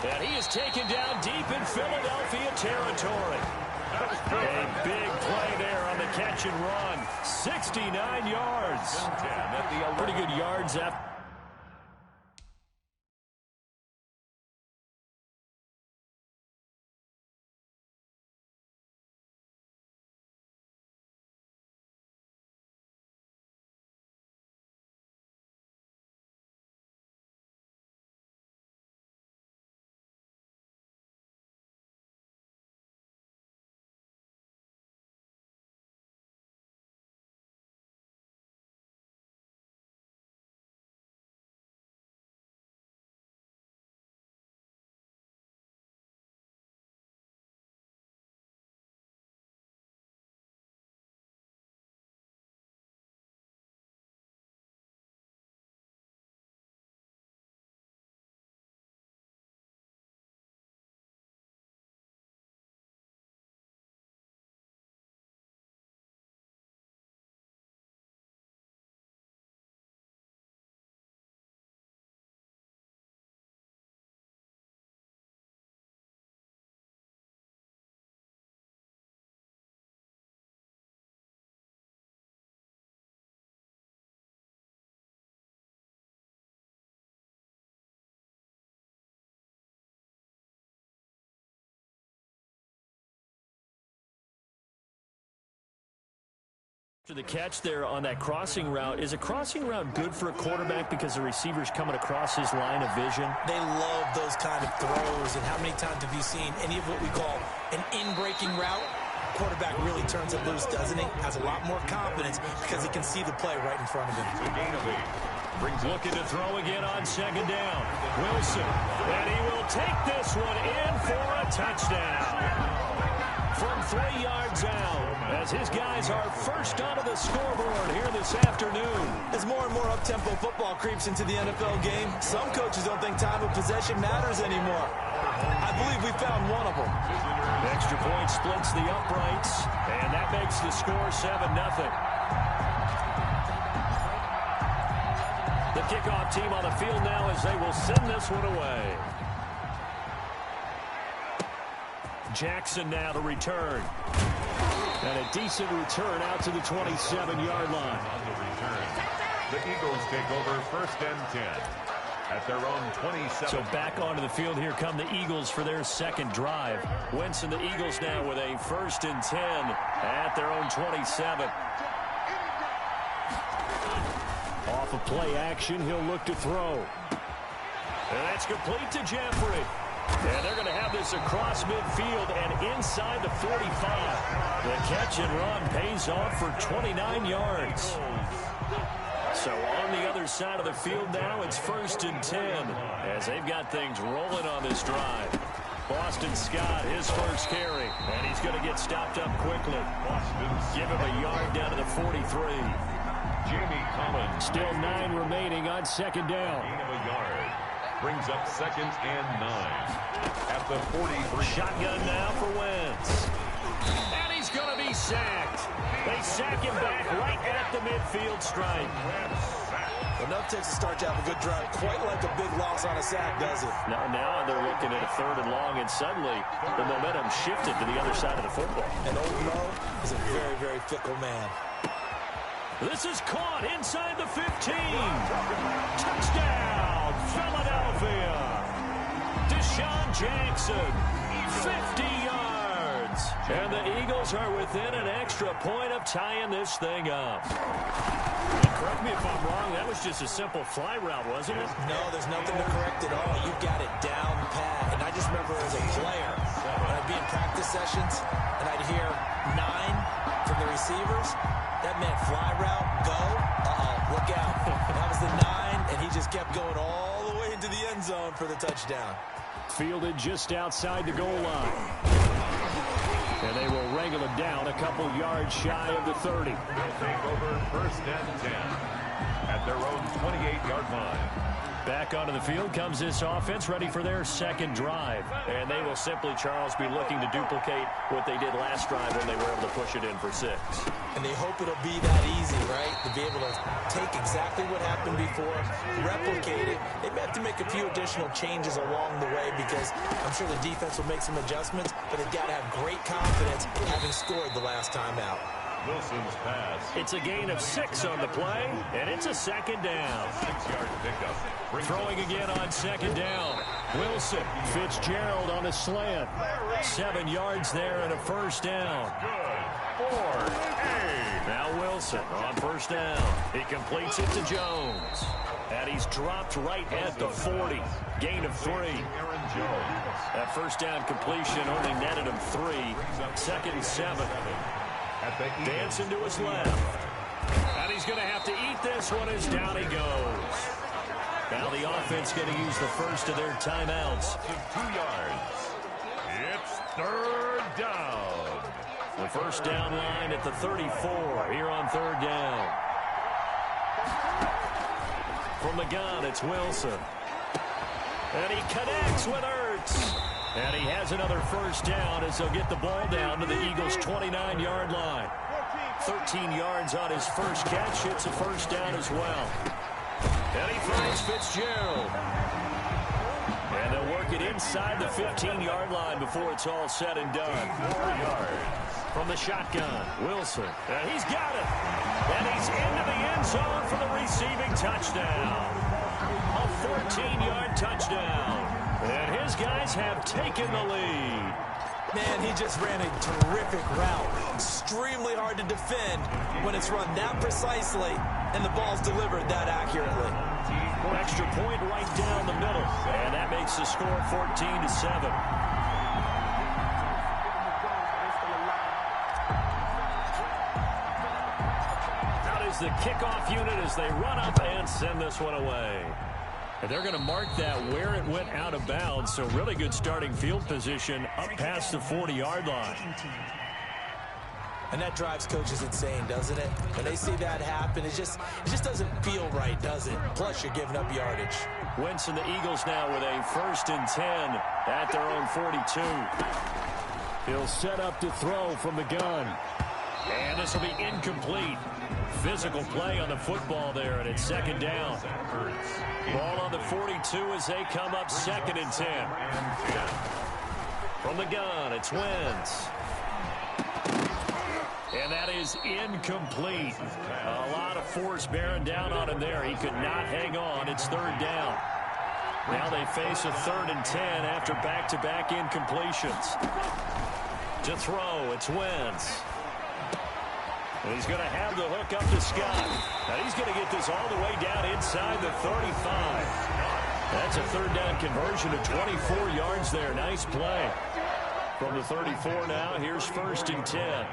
And he is taken down deep in Philadelphia territory. A big play there on the catch and run. 69 yards. Pretty good yards after. After the catch there on that crossing route, is a crossing route good for a quarterback because the receiver's coming across his line of vision? They love those kind of throws, and how many times have you seen any of what we call an in-breaking route? Quarterback really turns it loose, doesn't he? Has a lot more confidence because he can see the play right in front of him. Looking to throw again on second down. Wilson, and he will take this one in for a touchdown. From 3 yards out, as his guys are first onto the scoreboard here this afternoon. As more and more up-tempo football creeps into the NFL game, some coaches don't think time of possession matters anymore. I believe we found one of them. Extra point splits the uprights, and that makes the score 7-0. The kickoff team on the field now as they will send this one away. Jackson now to return. And a decent return out to the 27-yard line. On the return, the Eagles take over 1st and 10 at their own 27. So back onto the field, here come the Eagles for their second drive. Wentz and the Eagles now with a 1st and 10 at their own 27. Off of play action, he'll look to throw. And that's complete to Jeffrey. And they're going to have this across midfield and inside the 45. The catch and run pays off for 29 yards. So on the other side of the field now, it's 1st and 10 as they've got things rolling on this drive. Boston Scott, his first carry, and he's going to get stopped up quickly. Give him a yard down to the 43. Jamie Collins. Still 9 remaining on second down. Gain of a yard. Brings up 2nd and 9 at the 43. Shotgun now for Wentz. And he's going to be sacked. They sack him back right at the midfield stripe. Enough takes to start to have a good drive. Quite like a big loss on a sack, does it? Now they're looking at a 3rd and long, and suddenly the momentum shifted to the other side of the football. And Old Mo is a very, very fickle man. This is caught inside the 15. Touchdown, Philadelphia. Deshaun Jackson, 50 yards. And the Eagles are within an extra point of tying this thing up. Correct me if I'm wrong, that was just a simple fly route, wasn't it? No, there's nothing to correct at all. You got it down pat. And I just remember as a player, when I'd be in practice sessions, and I'd hear 9 from the receivers, that meant fly route, go, look out. That was the 9, and he just kept going all the way into the end zone for the touchdown. Fielded just outside the goal line. And they will wrangle him down a couple yards shy of the 30. They'll take over 1st and 10 at their own 28-yard line. Back onto the field comes this offense, ready for their second drive. And they will simply, Charles, be looking to duplicate what they did last drive when they were able to push it in for 6. And they hope it'll be that easy, right? To be able to take exactly what happened before, replicate it. They may have to make a few additional changes along the way because I'm sure the defense will make some adjustments, but they've got to have great confidence having scored the last time out. Wilson's pass. It's a gain of 6 on the play, and it's a second down. 6-yard pickup. Throwing again on second down. Wilson, Fitzgerald on a slant. 7 yards there and a first down. Good. 4-8. Now Wilson on first down. He completes it to Jones. And he's dropped right at the 40. Gain of 3. Aaron Jones. That first down completion only netted him 3. Second and 7. Dancing to his left. And he's going to have to eat this one as down he goes. Now the offense going to use the first of their timeouts. 2 yards. It's third down. The first down line at the 34 here on third down. From the gun, it's Wilson. And he connects with Ertz. And he has another first down as they'll get the ball down to the Eagles' 29-yard line. 13 yards on his first catch. It's a first down as well. And he finds Fitzgerald. And they'll work it inside the 15-yard line before it's all said and done. 4 yards. From the shotgun, Wilson. And he's got it. And he's into the end zone for the receiving touchdown. A 14-yard touchdown. And his guys have taken the lead. Man, he just ran a terrific route. Extremely hard to defend when it's run that precisely and the ball's delivered that accurately. Extra point right down the middle. And that makes the score 14-7. The kickoff unit as they run up and send this one away. And they're going to mark that where it went out of bounds, so really good starting field position up past the 40-yard line. And that drives coaches insane, doesn't it? When they see that happen, it just doesn't feel right, does it? Plus, you're giving up yardage. Wentz and the Eagles now with a 1st and 10 at their own 42. He'll set up to throw from the gun. And this will be incomplete. Physical play on the football there, and it's second down. Ball on the 42 as they come up 2nd and 10. From the gun, it's Wentz. And that is incomplete. A lot of force bearing down on him there. He could not hang on. It's 3rd down. Now they face a 3rd and 10 after back-to-back incompletions. To throw, it's Wentz. And he's going to have the hook up to Scott. Now he's going to get this all the way down inside the 35. That's a 3rd down conversion of 24 yards there. Nice play. From the 34 now, here's 1st and 10.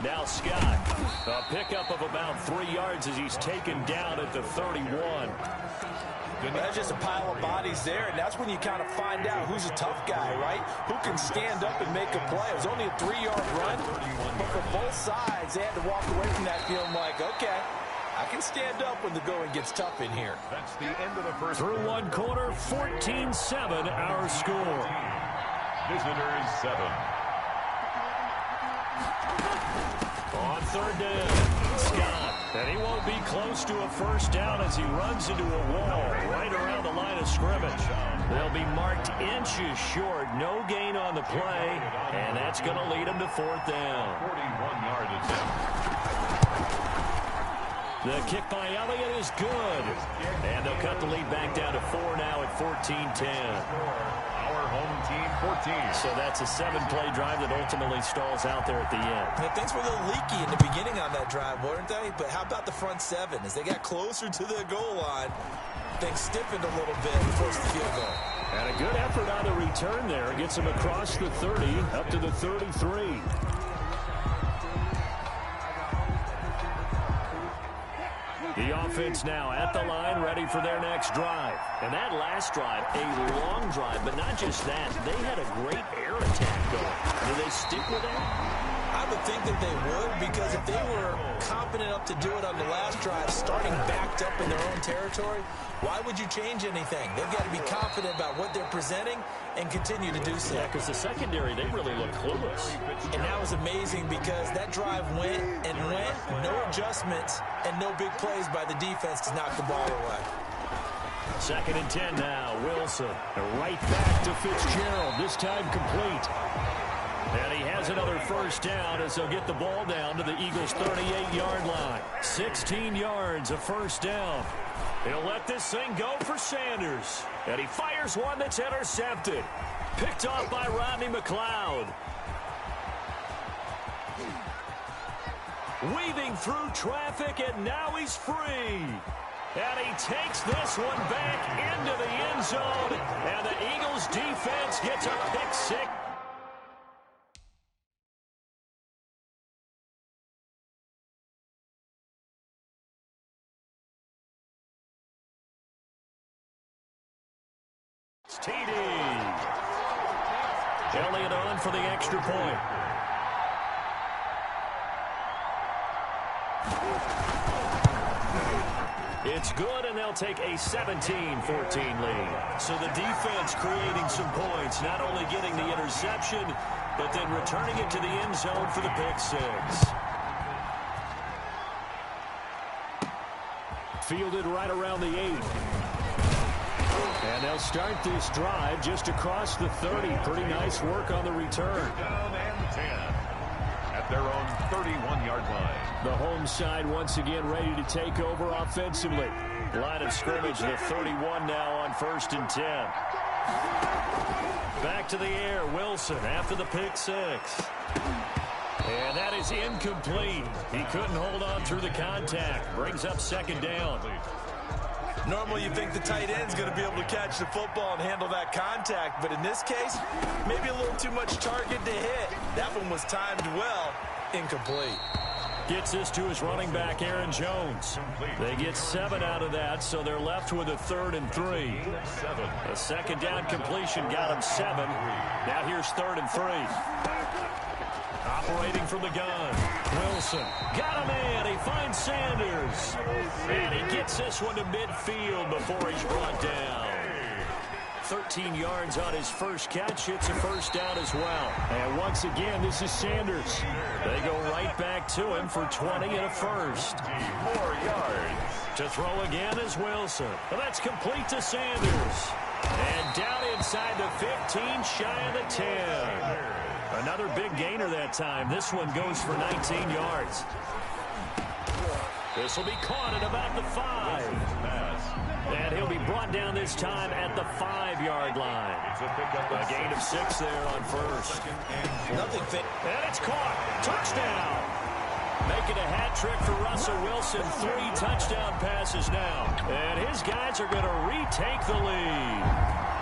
Now Scott, a pickup of about 3 yards as he's taken down at the 31. That's just a pile of bodies there, and that's when you kind of find out who's a tough guy, right? Who can stand up and make a play. It was only a 3-yard run, but for both sides, they had to walk away from that feeling like, okay, I can stand up when the going gets tough in here. That's the end of the first. Through one quarter, 14-7 our score. Visitors 7. On 3rd down, Scott. And he won't be close to a first down as he runs into a wall right around the line of scrimmage. They'll be marked inches short. No gain on the play. And that's going to lead him to 4th down. 41-yard attempt. The kick by Elliott is good. And they'll cut the lead back down to 4 now at 14-10. Our home team 14. So that's a 7-play drive that ultimately stalls out there at the end. Yeah, things were a little leaky in the beginning on that drive, weren't they? But how about the front 7? As they got closer to the goal line, things stiffened a little bit and forced the field goal. And a good effort on the return there. Gets him across the 30 up to the 33. The offense now at the line, ready for their next drive. And that last drive, a long drive, but not just that. They had a great air attack going. Do they stick with that? I would think that they would, because if they were confident enough to do it on the last drive, starting backed up in their own territory, why would you change anything? They've got to be confident about what they're presenting and continue to do so. Yeah, because the secondary, they really look clueless. And that was amazing because that drive went and went, no adjustments, and no big plays by the defense to knock the ball away. 2nd and 10 now. Wilson right back to Fitzgerald. This time complete. And he has another first down as they'll get the ball down to the Eagles' 38-yard line. 16 yards, a first down. He'll let this thing go for Sanders. And he fires one that's intercepted. Picked off by Rodney McLeod. Weaving through traffic, and now he's free. And he takes this one back into the end zone. And the Eagles defense gets a pick six. TD. Elliott on for the extra point. It's good, and they'll take a 17-14 lead. So the defense creating some points, not only getting the interception, but then returning it to the end zone for the pick six. Fielded right around the 8. And they'll start this drive just across the 30. Pretty nice work on the return. Down and 10 at their own 31-yard line. The home side once again ready to take over offensively. Line of scrimmage, the 31 now on 1st and 10. Back to the air, Wilson after the pick six. And that is incomplete. He couldn't hold on through the contact. Brings up 2nd down. Normally you think the tight end's going to be able to catch the football and handle that contact, but in this case, maybe a little too much target to hit. That one was timed well. Incomplete. Gets this to his running back, Aaron Jones. They get 7 out of that, so they're left with a 3rd and 3. A 2nd down completion got him 7. Now here's 3rd and 3. Operating from the gun. Wilson got him in. He finds Sanders. And he gets this one to midfield before he's brought down. 13 yards on his first catch. It's a first down as well. And once again, this is Sanders. They go right back to him for 20 and a first. 4 yards. To throw again is Wilson. Well, that's complete to Sanders. And down inside the 15, shy of the 10. Another big gainer that time. This one goes for 19 yards. This will be caught at about the 5. And he'll be brought down this time at the 5-yard line. A gain of 6 there on first. Nothing fit. And it's caught. Touchdown. Making a hat trick for Russell Wilson. 3 touchdown passes now. And his guys are going to retake the lead.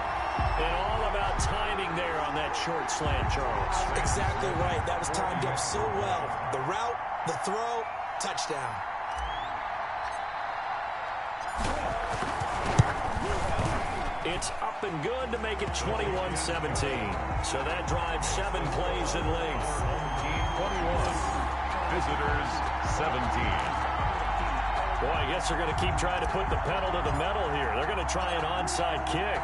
And all about timing there on that short slant, Charles. Exactly right. That was timed up so well. The route, the throw, touchdown. It's up and good to make it 21-17. So that drives 7 plays in length. Team 21. Visitors 17. Boy, I guess they're going to keep trying to put the pedal to the metal here. They're going to try an onside kick.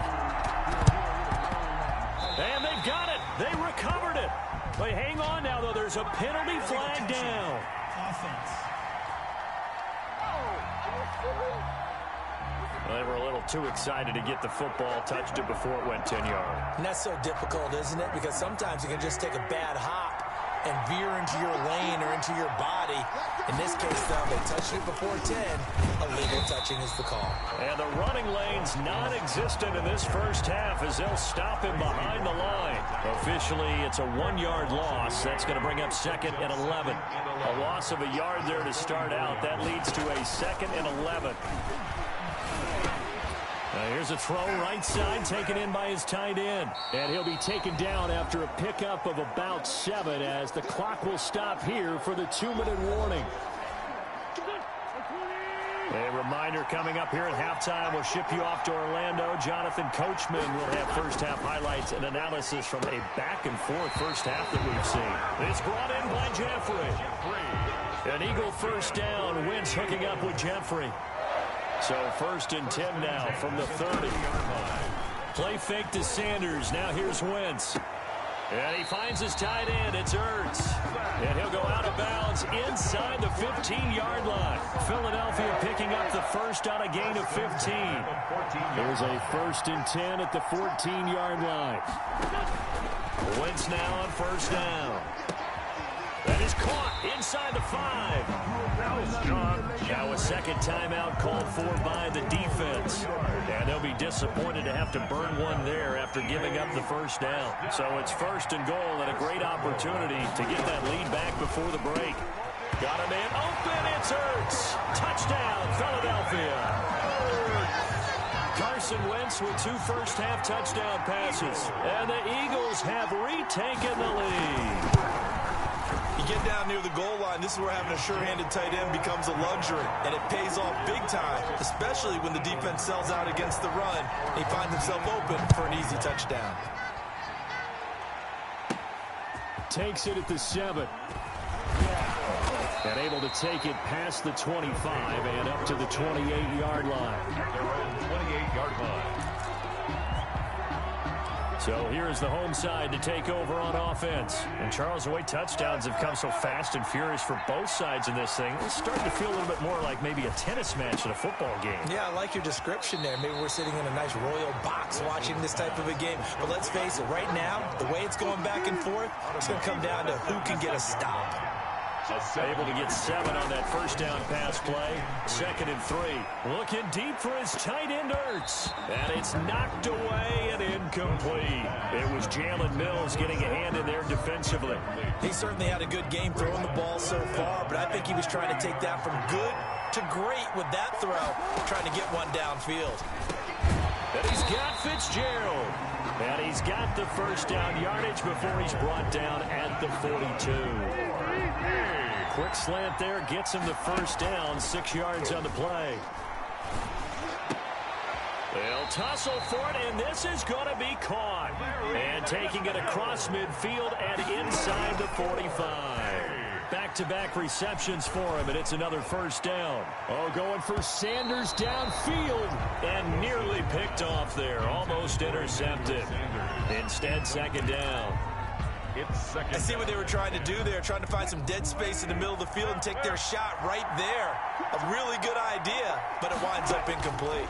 And they've got it. They recovered it. But hang on now, though. There's a penalty flag down. Offense. Well, they were a little too excited to get the football, touched it before it went 10 yards. And that's so difficult, isn't it? Because sometimes you can just take a bad hop and veer into your lane or into your body. In this case, though, they touched it before 10. Illegal touching is the call. And the running lane's non-existent in this first half as they'll stop him behind the line. Officially, it's a 1-yard loss. That's going to bring up 2nd and 11. A loss of a yard there to start out. That leads to a 2nd and 11. Now here's a throw right side taken in by his tight end. And he'll be taken down after a pickup of about 7 as the clock will stop here for the 2-minute warning. A reminder coming up here at halftime, we'll ship you off to Orlando. Jonathan Coachman will have first-half highlights and analysis from a back-and-forth first half that we've seen. It's brought in by Jeffrey. An Eagle first down. Wentz hooking up with Jeffrey. So 1st and 10 now from the 30. Play fake to Sanders. Now here's Wentz. And he finds his tight end. It's Ertz. And he'll go out of bounds inside the 15-yard line. Philadelphia picking up the first on a gain of 15. There's a 1st and 10 at the 14-yard line. Wentz now on first down. That is caught inside the 5. Now a second timeout called for by the defense. And they'll be disappointed to have to burn one there after giving up the first down. So it's 1st and goal and a great opportunity to get that lead back before the break. Got a man open. It's Ertz. Touchdown, Philadelphia. Carson Wentz with 2 first-half touchdown passes. And the Eagles have retaken the lead. You get down near the goal line, this is where having a sure-handed tight end becomes a luxury, and it pays off big time, especially when the defense sells out against the run. He finds himself open for an easy touchdown. Takes it at the 7. And able to take it past the 25 and up to the 28-yard line. Their own 28-yard line. So here's the home side to take over on offense. And Charles, the way touchdowns have come so fast and furious for both sides in this thing, it's starting to feel a little bit more like maybe a tennis match in a football game. Yeah, I like your description there. Maybe we're sitting in a nice royal box watching this type of a game. But let's face it, right now, the way it's going back and forth, it's going to come down to who can get a stop. Able to get 7 on that first down pass play. 2nd and 3. Looking deep for his tight end, Ertz. And it's knocked away and incomplete. It was Jalen Mills getting a hand in there defensively. He certainly had a good game throwing the ball so far, but I think he was trying to take that from good to great with that throw, trying to get one downfield. And he's got Fitzgerald. And he's got the first down yardage before he's brought down at the 42. Quick slant there, gets him the first down, 6 yards on the play. They'll tussle for it, and this is going to be caught. And taking it across midfield and inside the 45. Back-to-back receptions for him, and it's another first down. Oh, going for Sanders downfield, and nearly picked off there. Almost intercepted. Instead, 2nd down. I see what they were trying to do there, trying to find some dead space in the middle of the field and take their shot right there. A really good idea, but it winds up incomplete.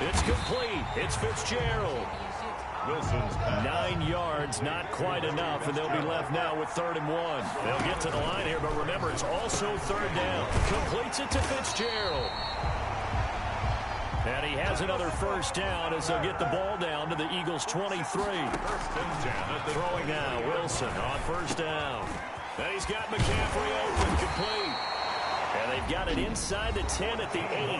It's complete. It's Fitzgerald. Wilson's 9 yards, not quite enough, and they'll be left now with 3rd and 1. They'll get to the line here, but remember, it's also 3rd down. Completes it to Fitzgerald. And he has another first down as they'll get the ball down to the Eagles' 23. Throwing now, Wilson on first down. And he's got McCaffrey open, complete. And they've got it inside the 10 at the 8.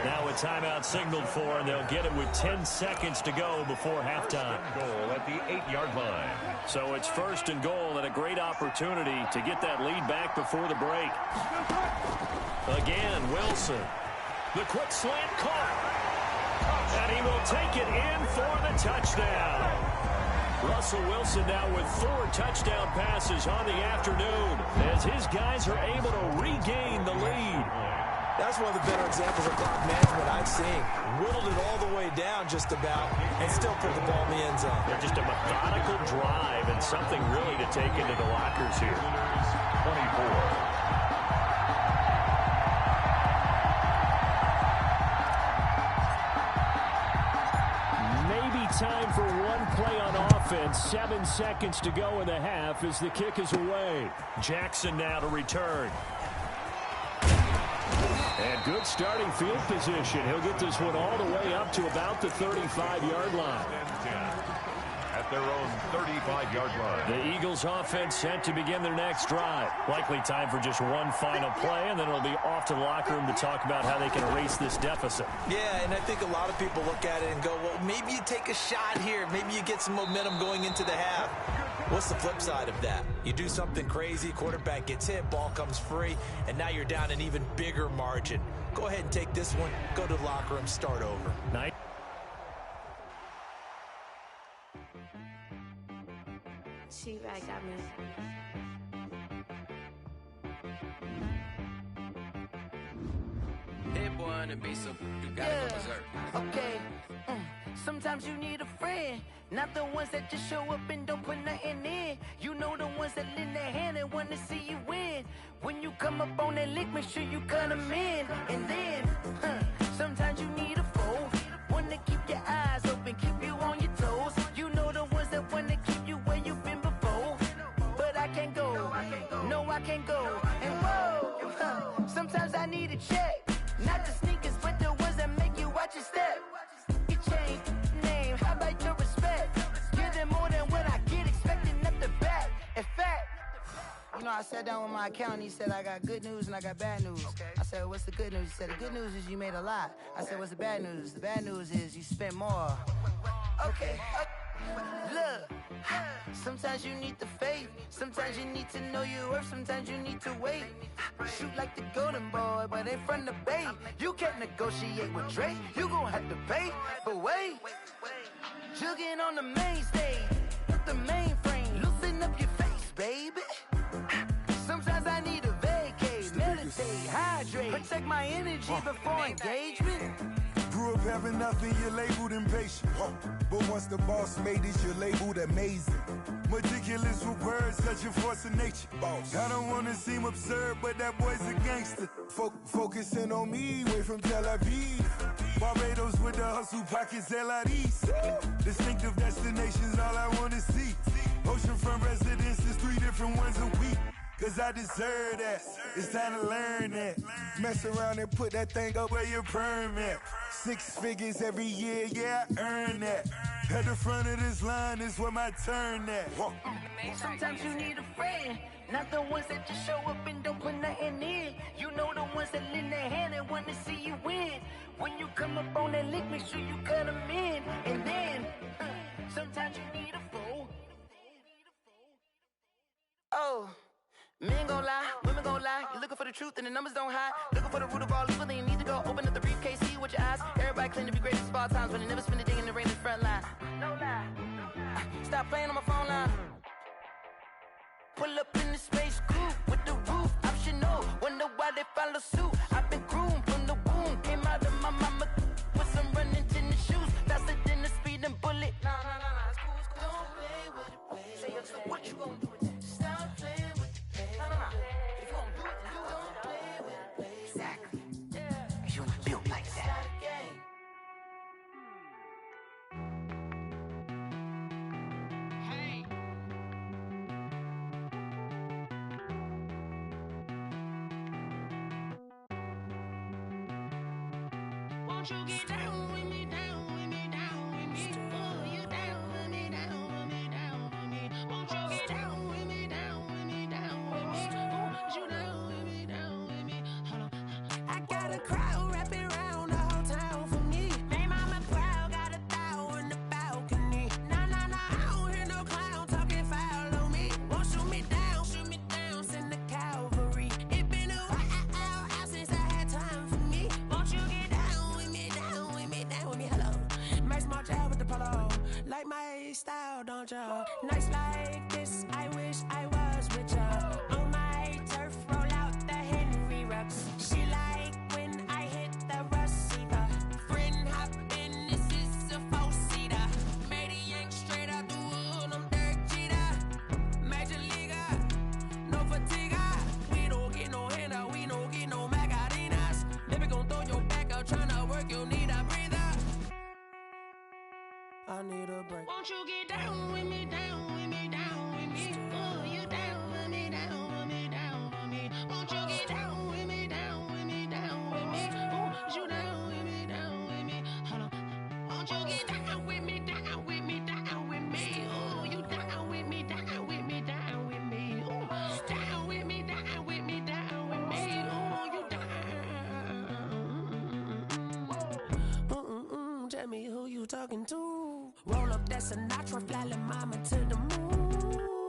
Now a timeout signaled for, and they'll get it with 10 seconds to go before halftime. Goal at the 8-yard line. So it's 1st and goal and a great opportunity to get that lead back before the break. Again, Wilson. The quick slant caught. And he will take it in for the touchdown. Russell Wilson now with 4 touchdown passes on the afternoon as his guys are able to regain the lead. That's one of the better examples of clock management I've seen. Whittled it all the way down just about and still put the ball in the end zone. They're just a methodical drive and something really to take into the lockers here. 24. Time for one play on offense. 7 seconds to go in the half as the kick is away. Jackson now to return. And good starting field position. He'll get this one all the way up to about the 35-yard line. At their own 35-yard line. The Eagles offense set to begin their next drive. Likely time for just one final play, and then it'll be off to the locker room to talk about how they can erase this deficit. Yeah, and I think a lot of people look at it and go, well, maybe you take a shot here. Maybe you get some momentum going into the half. What's the flip side of that? You do something crazy, quarterback gets hit, ball comes free, and now you're down an even bigger margin. Go ahead and take this one, go to the locker room, start over. Night. T-Rag got me. That boy on the beat, so you gotta go berserk. Okay. Sometimes you need a friend, not the ones that just show up and don't put nothing in. You know the ones that lend their hand and want to see you win. When you come up on that lick, make sure you cut them in. And then, sometimes you need a foe, one to keep your eyes open, keep you on your toes. You know the ones that want to keep you where you've been before. But I can't go, no I can't go. And whoa, sometimes I need a check, not the sneakers, but the ones that make you watch your step. Change name, how about your respect? Give them more than what I get, expecting up the back. In fact, you know, I sat down with my accountant, he said I got good news and I got bad news. I said, what's the good news? He said, the good news is you made a lot. I said, what's the bad news? The bad news is you spent more. Okay, look, sometimes you need the faith, sometimes you need to know your worth, sometimes you need to wait. Shoot like the golden boy, but ain't from the bay. You can't negotiate with Drake, you gon' have to pay. But wait, jugging on the main stage, with the mainframe, loosen up your face, baby. Sometimes I need a vacate, meditate, hydrate, protect my energy before engagement. Grew up having nothing, you're labeled impatient. But once the boss made it, you're labeled amazing. Meticulous with words, such a force of nature. I don't wanna seem absurd, but that boy's a gangster. Focusing on me, way from Tel Aviv. Barbados with the hustle pockets, LIDs. Distinctive destinations, all I wanna see. Oceanfront residences, 3 different ones a week. Cause I deserve that, it's time to learn that. Mess around and put that thing up where your perm at. 6 figures every year, yeah, I earn that. At the front of this line is where my turn at. Sometimes you need a friend, not the ones that just show up and don't put nothing in. You know the ones that lend their hand and want to see you win. When you come up on that lick, make sure you cut them in. And then, sometimes you need a fool. Oh. Men gon' lie, women gon' lie. You're looking for the truth and the numbers don't hide. Looking for the root of all evil, then you need to go open up the briefcase, see with your eyes. Everybody claim to be greatest of all times, but they never spend a day in the rain in the front line. No lie. Stop playing on my phone line. Pull up in the space coupe with the roof optional. Wonder why they follow suit. I've been groomed from the womb. Came out of my mama with some running tennis shoes. Faster than the speeding bullet. No, it's cool, it's cool. Don't play with it, play. Say what you gon' do with that? Stop playing with it. If you gon' do it, then you don't play with it, play. Exactly. Cause you ain't built like that. Hey. Won't you get down with me, down with me, down with me? Oh, you down with me, down with me, down with me. Won't you get down with me, down with me, down with me? Won't you down with me, down with me? Hold on. I got a crowd wrapping around the whole town for me. Hey, mama proud, got a thou in the balcony. Nah, I don't hear no clown talking foul on me. Won't shoot me down, send the cavalry. It been a while since I had time for me. Won't you get down with me, down with me, down with me? Hello. Max March out with the polo. Like my style, don't you? Nights like this, I wish I was with ya. On my turf, roll out the Henry Rux. She like when I hit the receiver. Friend hop in, this is a 4-seater. Made a yank straight out the wood, I'm Derek Jeter. Major leaguer, no fatigue. We don't get no handout, we don't get no Macarinas. Never gon' throw your back out, tryna work, you need a breather. I need a break. Won't you get down with me, down with me, down with me? Oh, you down with me, down with me, down with me. Won't you get down with me, down with me, down with me? Oh, you down with me, down with me? Hold on. Won't you get down with me, down with me, down with me? Oh, you down with me, down with me, down with me? Oh, down with me, down with me, down with me? Oh, you down. Tell me who you talking to. Roll up that Sinatra, fly la mama to the moon.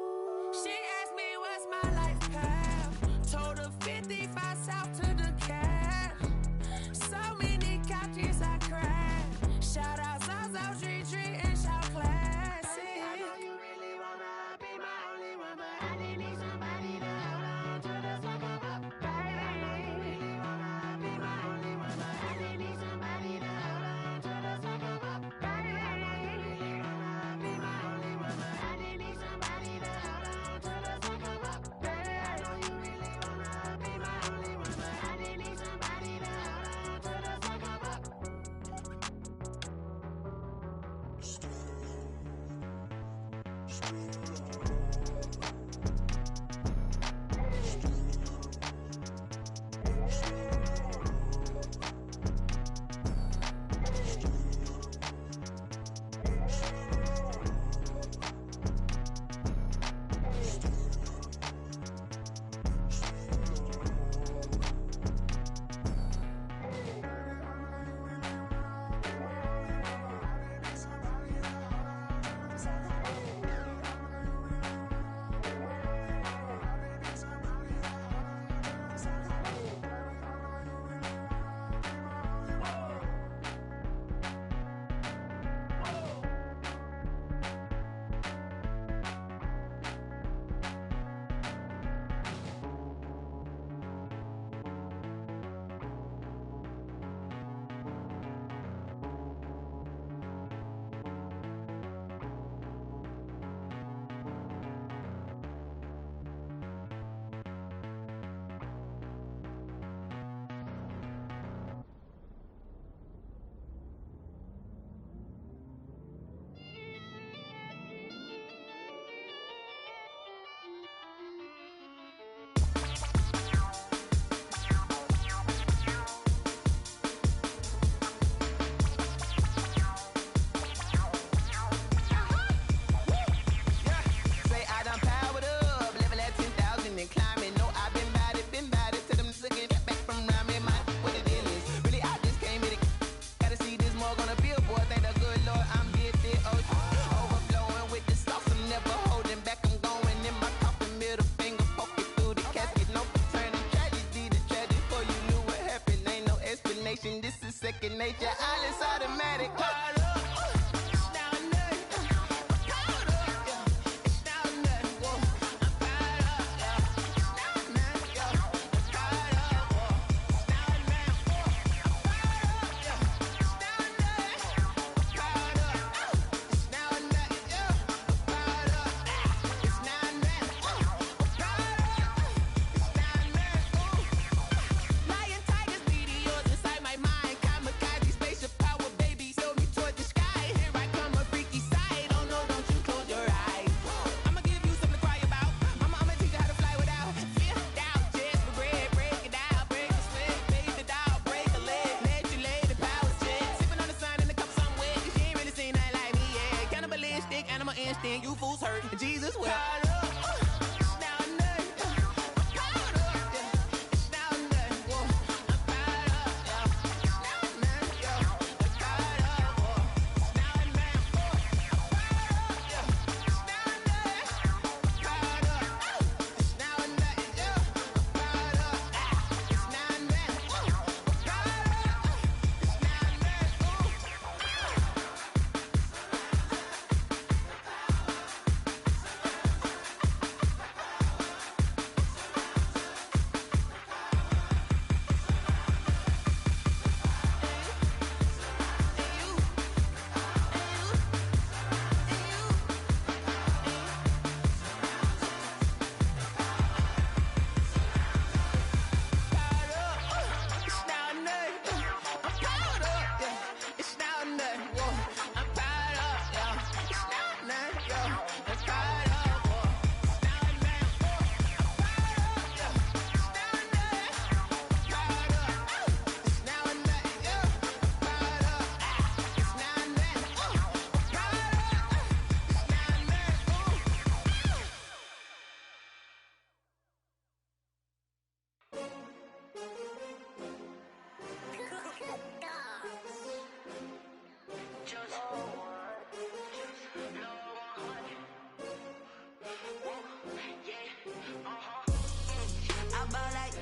second nature. All is automatic. You fools hurt. Jesus will.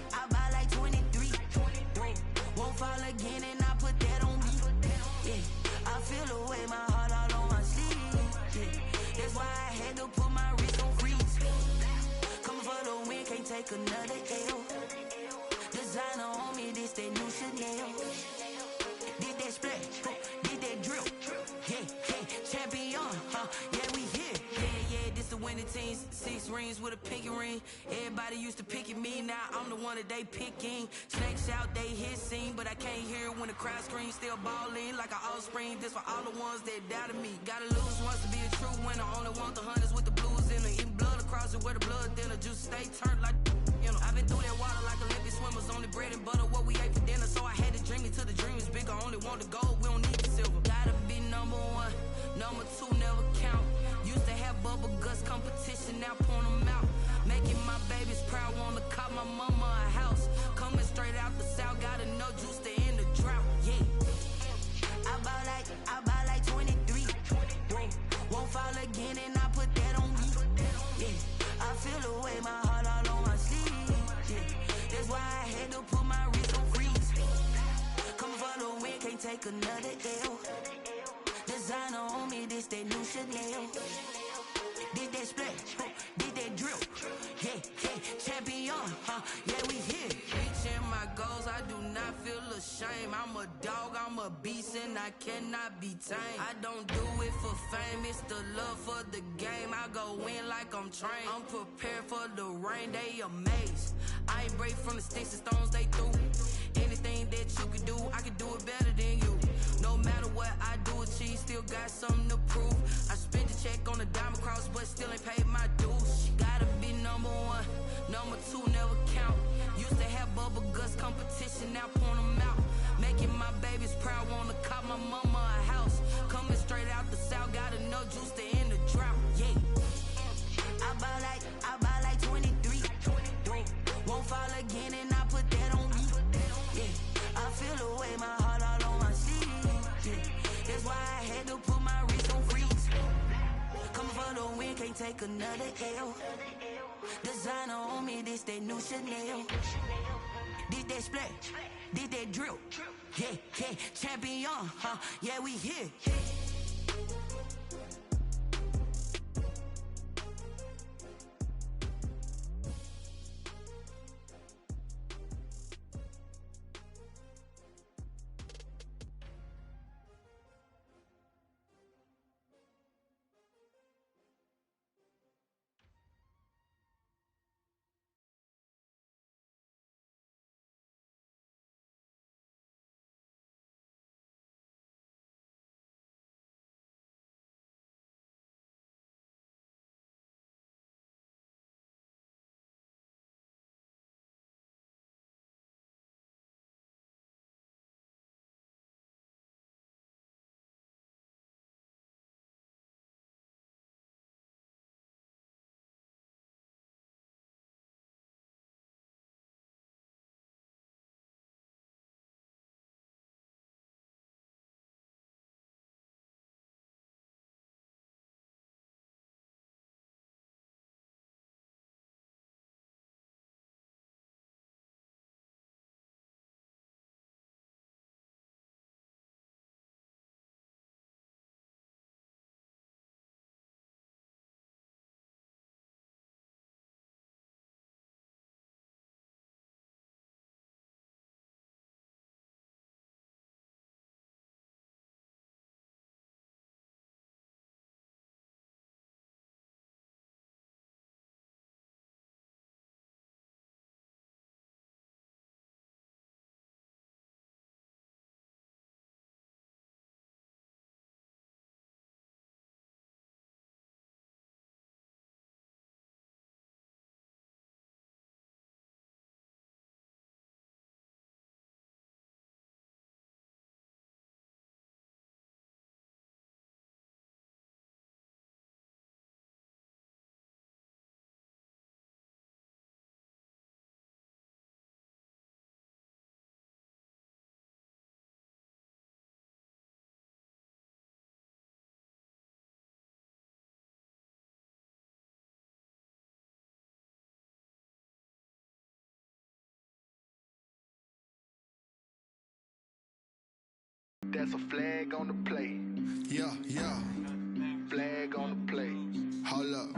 I buy like 23. Won't fall again and I put that on me. Yeah, I feel away my heart all on my sleeve. Yeah, that's why I had to put my wrist on freeze. Coming for the win, can't take another L. Designer on me, this that new Chanel. Did that splash, did that drill. Yeah, champion, yeah, we here. Yeah, this the winning team. 6 rings with a pinky ring. Everybody used to pick at me, now I'm the one that they picking. Snakes out, they hit scene, but I can't hear when the crowd screams. Still balling like an offspring. This for all the ones that doubted me. Gotta lose once to be a true winner. Only want the hunters with the blues in it. Eating blood across it where the blood thinner. Juice stay turned like, you know. I've been through that water like Olympic swimmers. Only bread and butter, what we ate for dinner. So I had to dream it till the dream is bigger. Only want the gold, we don't need the silver. Gotta be number 1, number 2 never count. Used to have bubble guts competition, now point them out. Making my babies proud, wanna cop my mama a house. Coming straight out the south, gotta know juice to end the drought. Yeah, I buy like 23. Won't fall again and I put that on me. Yeah, I feel away my heart all on my sleeve. Yeah, that's why I had to put my wrist on freeze. Coming for the win, can't take another L. Designer on me, this that new Chanel. Did that splash, did that drill. Yeah, champion, yeah, we here. Reaching my goals, I do not feel ashamed. I'm a dog, I'm a beast, and I cannot be tamed. I don't do it for fame, it's the love for the game. I go in like I'm trained. I'm prepared for the rain, they amazed. I ain't break from the sticks and stones they threw. Anything that you can do, I can do it better than you. No matter what I do, achieve, still got something to prove. I spent the check on the diamond cross, but still ain't paid my dues. Gotta be number 1, number 2 never count. Used to have bubble guts competition, now point them out. Making my babies proud, wanna cop my mama a house. Coming straight out the south, gotta know juice to end the drought. Yeah, I buy like 23. Won't fall again and I put that on me. Yeah, I feel away my heart all on my sleeve. Yeah, that's why I had to put my wrist on freeze. Coming for the win, can't take another L. Designer on me, this that new Chanel. Did that splat, did that drill. Yeah, yeah, champion, huh? Yeah, we here. That's a flag on the play. Yeah, yeah. Flag on the play. Hold up.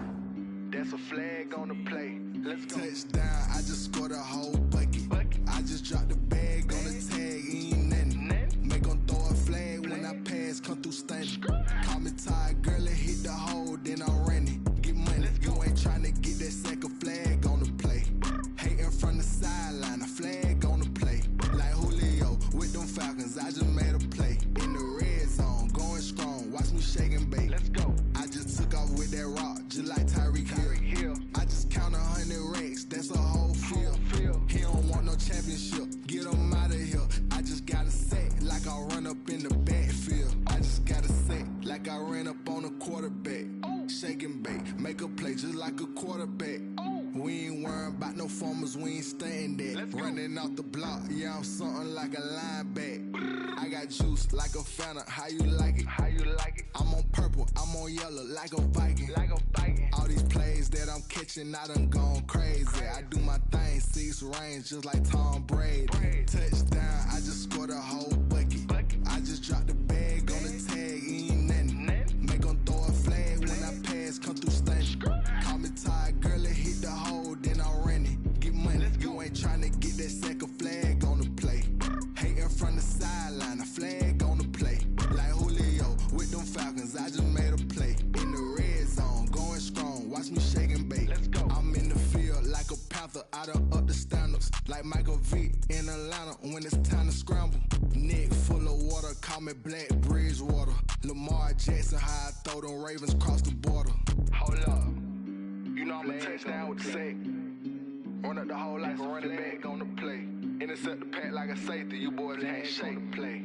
That's a flag on the play. Let's go. Touchdown, I just scored a whole bucket. I just dropped the bag on the tag, ain't nothing. Make 'em throw a flag when I pass, come through stunning. Call me tired, girl, and hit the hole, then I'm running. Get money, you ain't tryna get that second flag on the play. Hating from the sideline, a flag on the play. Like Julio with them Falcons, I just made a play. In the red zone, going strong, watch me shake and bake. Let's go. I just took off with that rock, just like Tyreek Hill. I just count 100 racks, that's a whole field. He don't want no championship, get him out of here. I just got a set, like I run up in the backfield. I just got a set, like I ran up on a quarterback. Shake and bake, make a play just like a quarterback. We ain't worrying about no formers, we ain't staying there. Running off the block, yeah, I'm something like a linebacker. I got juice like a Fanta, how you like it? How you like it? I'm on purple, I'm on yellow, like a Viking. Like a Viking. All these plays that I'm catching, I done gone crazy. I do my thing, 6 range, just like Tom Brady. Touchdown, I just scored a whole bucket. I just dropped the bag on the tag, ain't nothing. Make 'em throw a flag when I pass, come through stunning. Call me tired, girl, and hit the hole, then I'm running. Get money, you ain't tryna get that second flag on the play. Hating from the sideline, a flag on the play. Like Julio with them Falcons, I just made a play. In the red zone, going strong, watch me shake and bake. Let's go. I'm in the field like a Panther, I done up the standards. Like Michael Vick in Atlanta when it's time to scramble. Neck full of water, call me Black Bridgewater. Lamar Jackson, how I throw them Ravens cross the border. Hold up. You know I'm a touchdown with the sack. Run up the hole like a running back on the play. Intercept the pack like a safety. You boys ain't shake the play.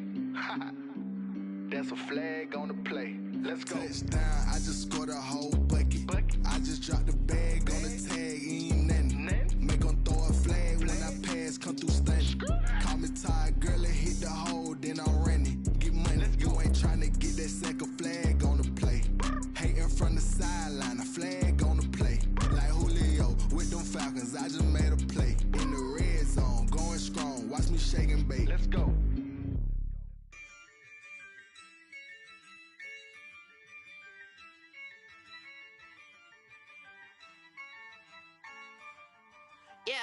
That's a flag on the play. Let's go. Touchdown, I just scored a whole bucket. I just dropped the bag on the tag, ain't nothing. Make 'em throw a flag when I pass, come through stunning. Call me tired, girl, and hit the hole, then I'm running. Get money, you ain't tryna get that second flag on the play. Hating from the sideline, a flag on the play. Like Julio with them Falcons, I just made a play. In the red zone, going strong. me shake and bake. Let's go. Yeah,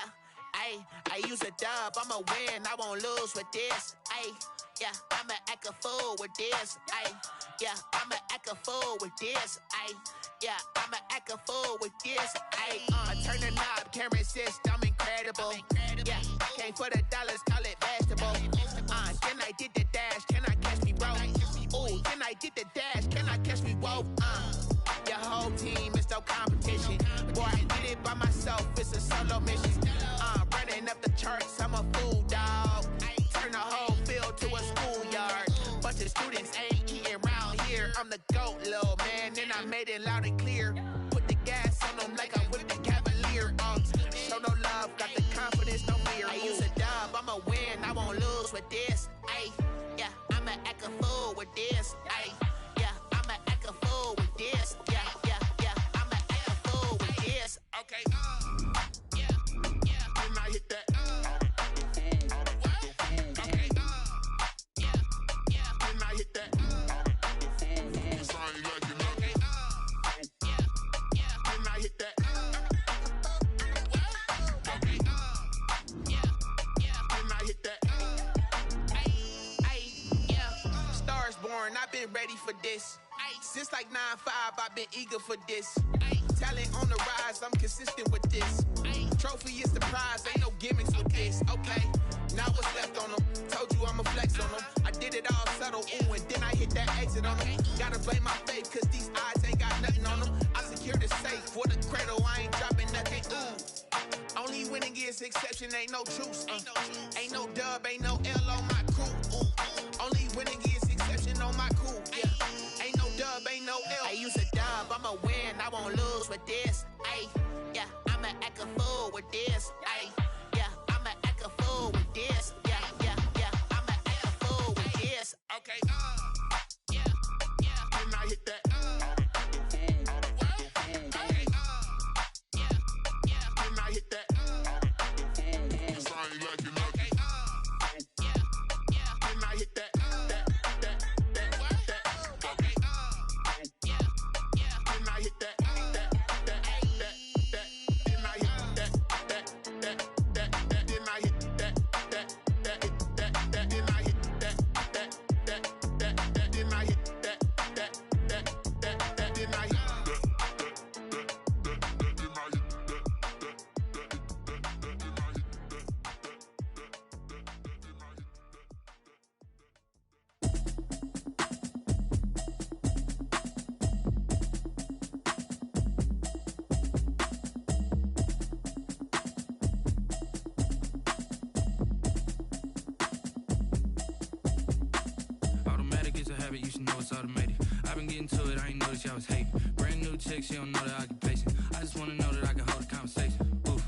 I use a dub, I'ma win, I won't lose with this. Yeah, I'ma act a fool with this. Yeah, I'ma act a fool with this. Yeah, I'ma act a fool with this. I turn the knob, camera assist, I'm incredible. Yeah, came for the dollars, call it vegetable. Then I did the dash, can I catch me, bro? Ooh, then I did the dash, can I catch me, whoa? Your whole team is no competition. Boy, I did it by myself, it's a solo mission. Running up the charts, I'm a fool, dog. Turn the whole field to a schoolyard. Bunch of students ain't eating round here. I'm the GOAT, little man, and I made it loud and clear. Put the gas on them like I whipped the Cavalier. Show no love, got the confidence, no fear. I use a dub, I'ma win, I won't lose with this. Yeah, I'ma act a fool with this. Yeah, I'ma act a fool with this. Yeah, I'ma act a fool with this. Okay. Then I hit that. Okay. Then I hit that. It's all you like, you know. Okay. Then I hit that. Okay. Then I hit that. Yeah. Stars born, I've been ready for this. Since like 9-5, I've been eager for this. Talent on the rise, I'm consistent with this. Trophy is the prize, ain't no gimmicks with this. Okay, now what's left on them? Told you I'ma flex on them. I did it all subtle, ooh, and then I hit that exit on them. Gotta blame my faith, cause these eyes ain't got nothing on them. I secure the safe for the cradle, I ain't dropping nothing, ooh. Only winning is exception, ain't no truce. Ain't no dub, ain't no L on my crew. Only winning is exception on my crew, yeah. Ain't no dub, ain't no L. I use a dub, I'ma win, I won't lose with this. Yeah, I'ma act a fool with this. Yeah, I'ma act a fool with this. Yeah, I'ma act a fool with this. Okay. Then I hit that. Okay. Then I hit that. It's all you like, you know. Okay. Then I hit that. Okay. Then I hit that. You should know it's automated. I've been getting to it, I ain't noticed y'all was hating. Brand new chick, she don't know the occupation. I just wanna know that I can hold a conversation. Oof,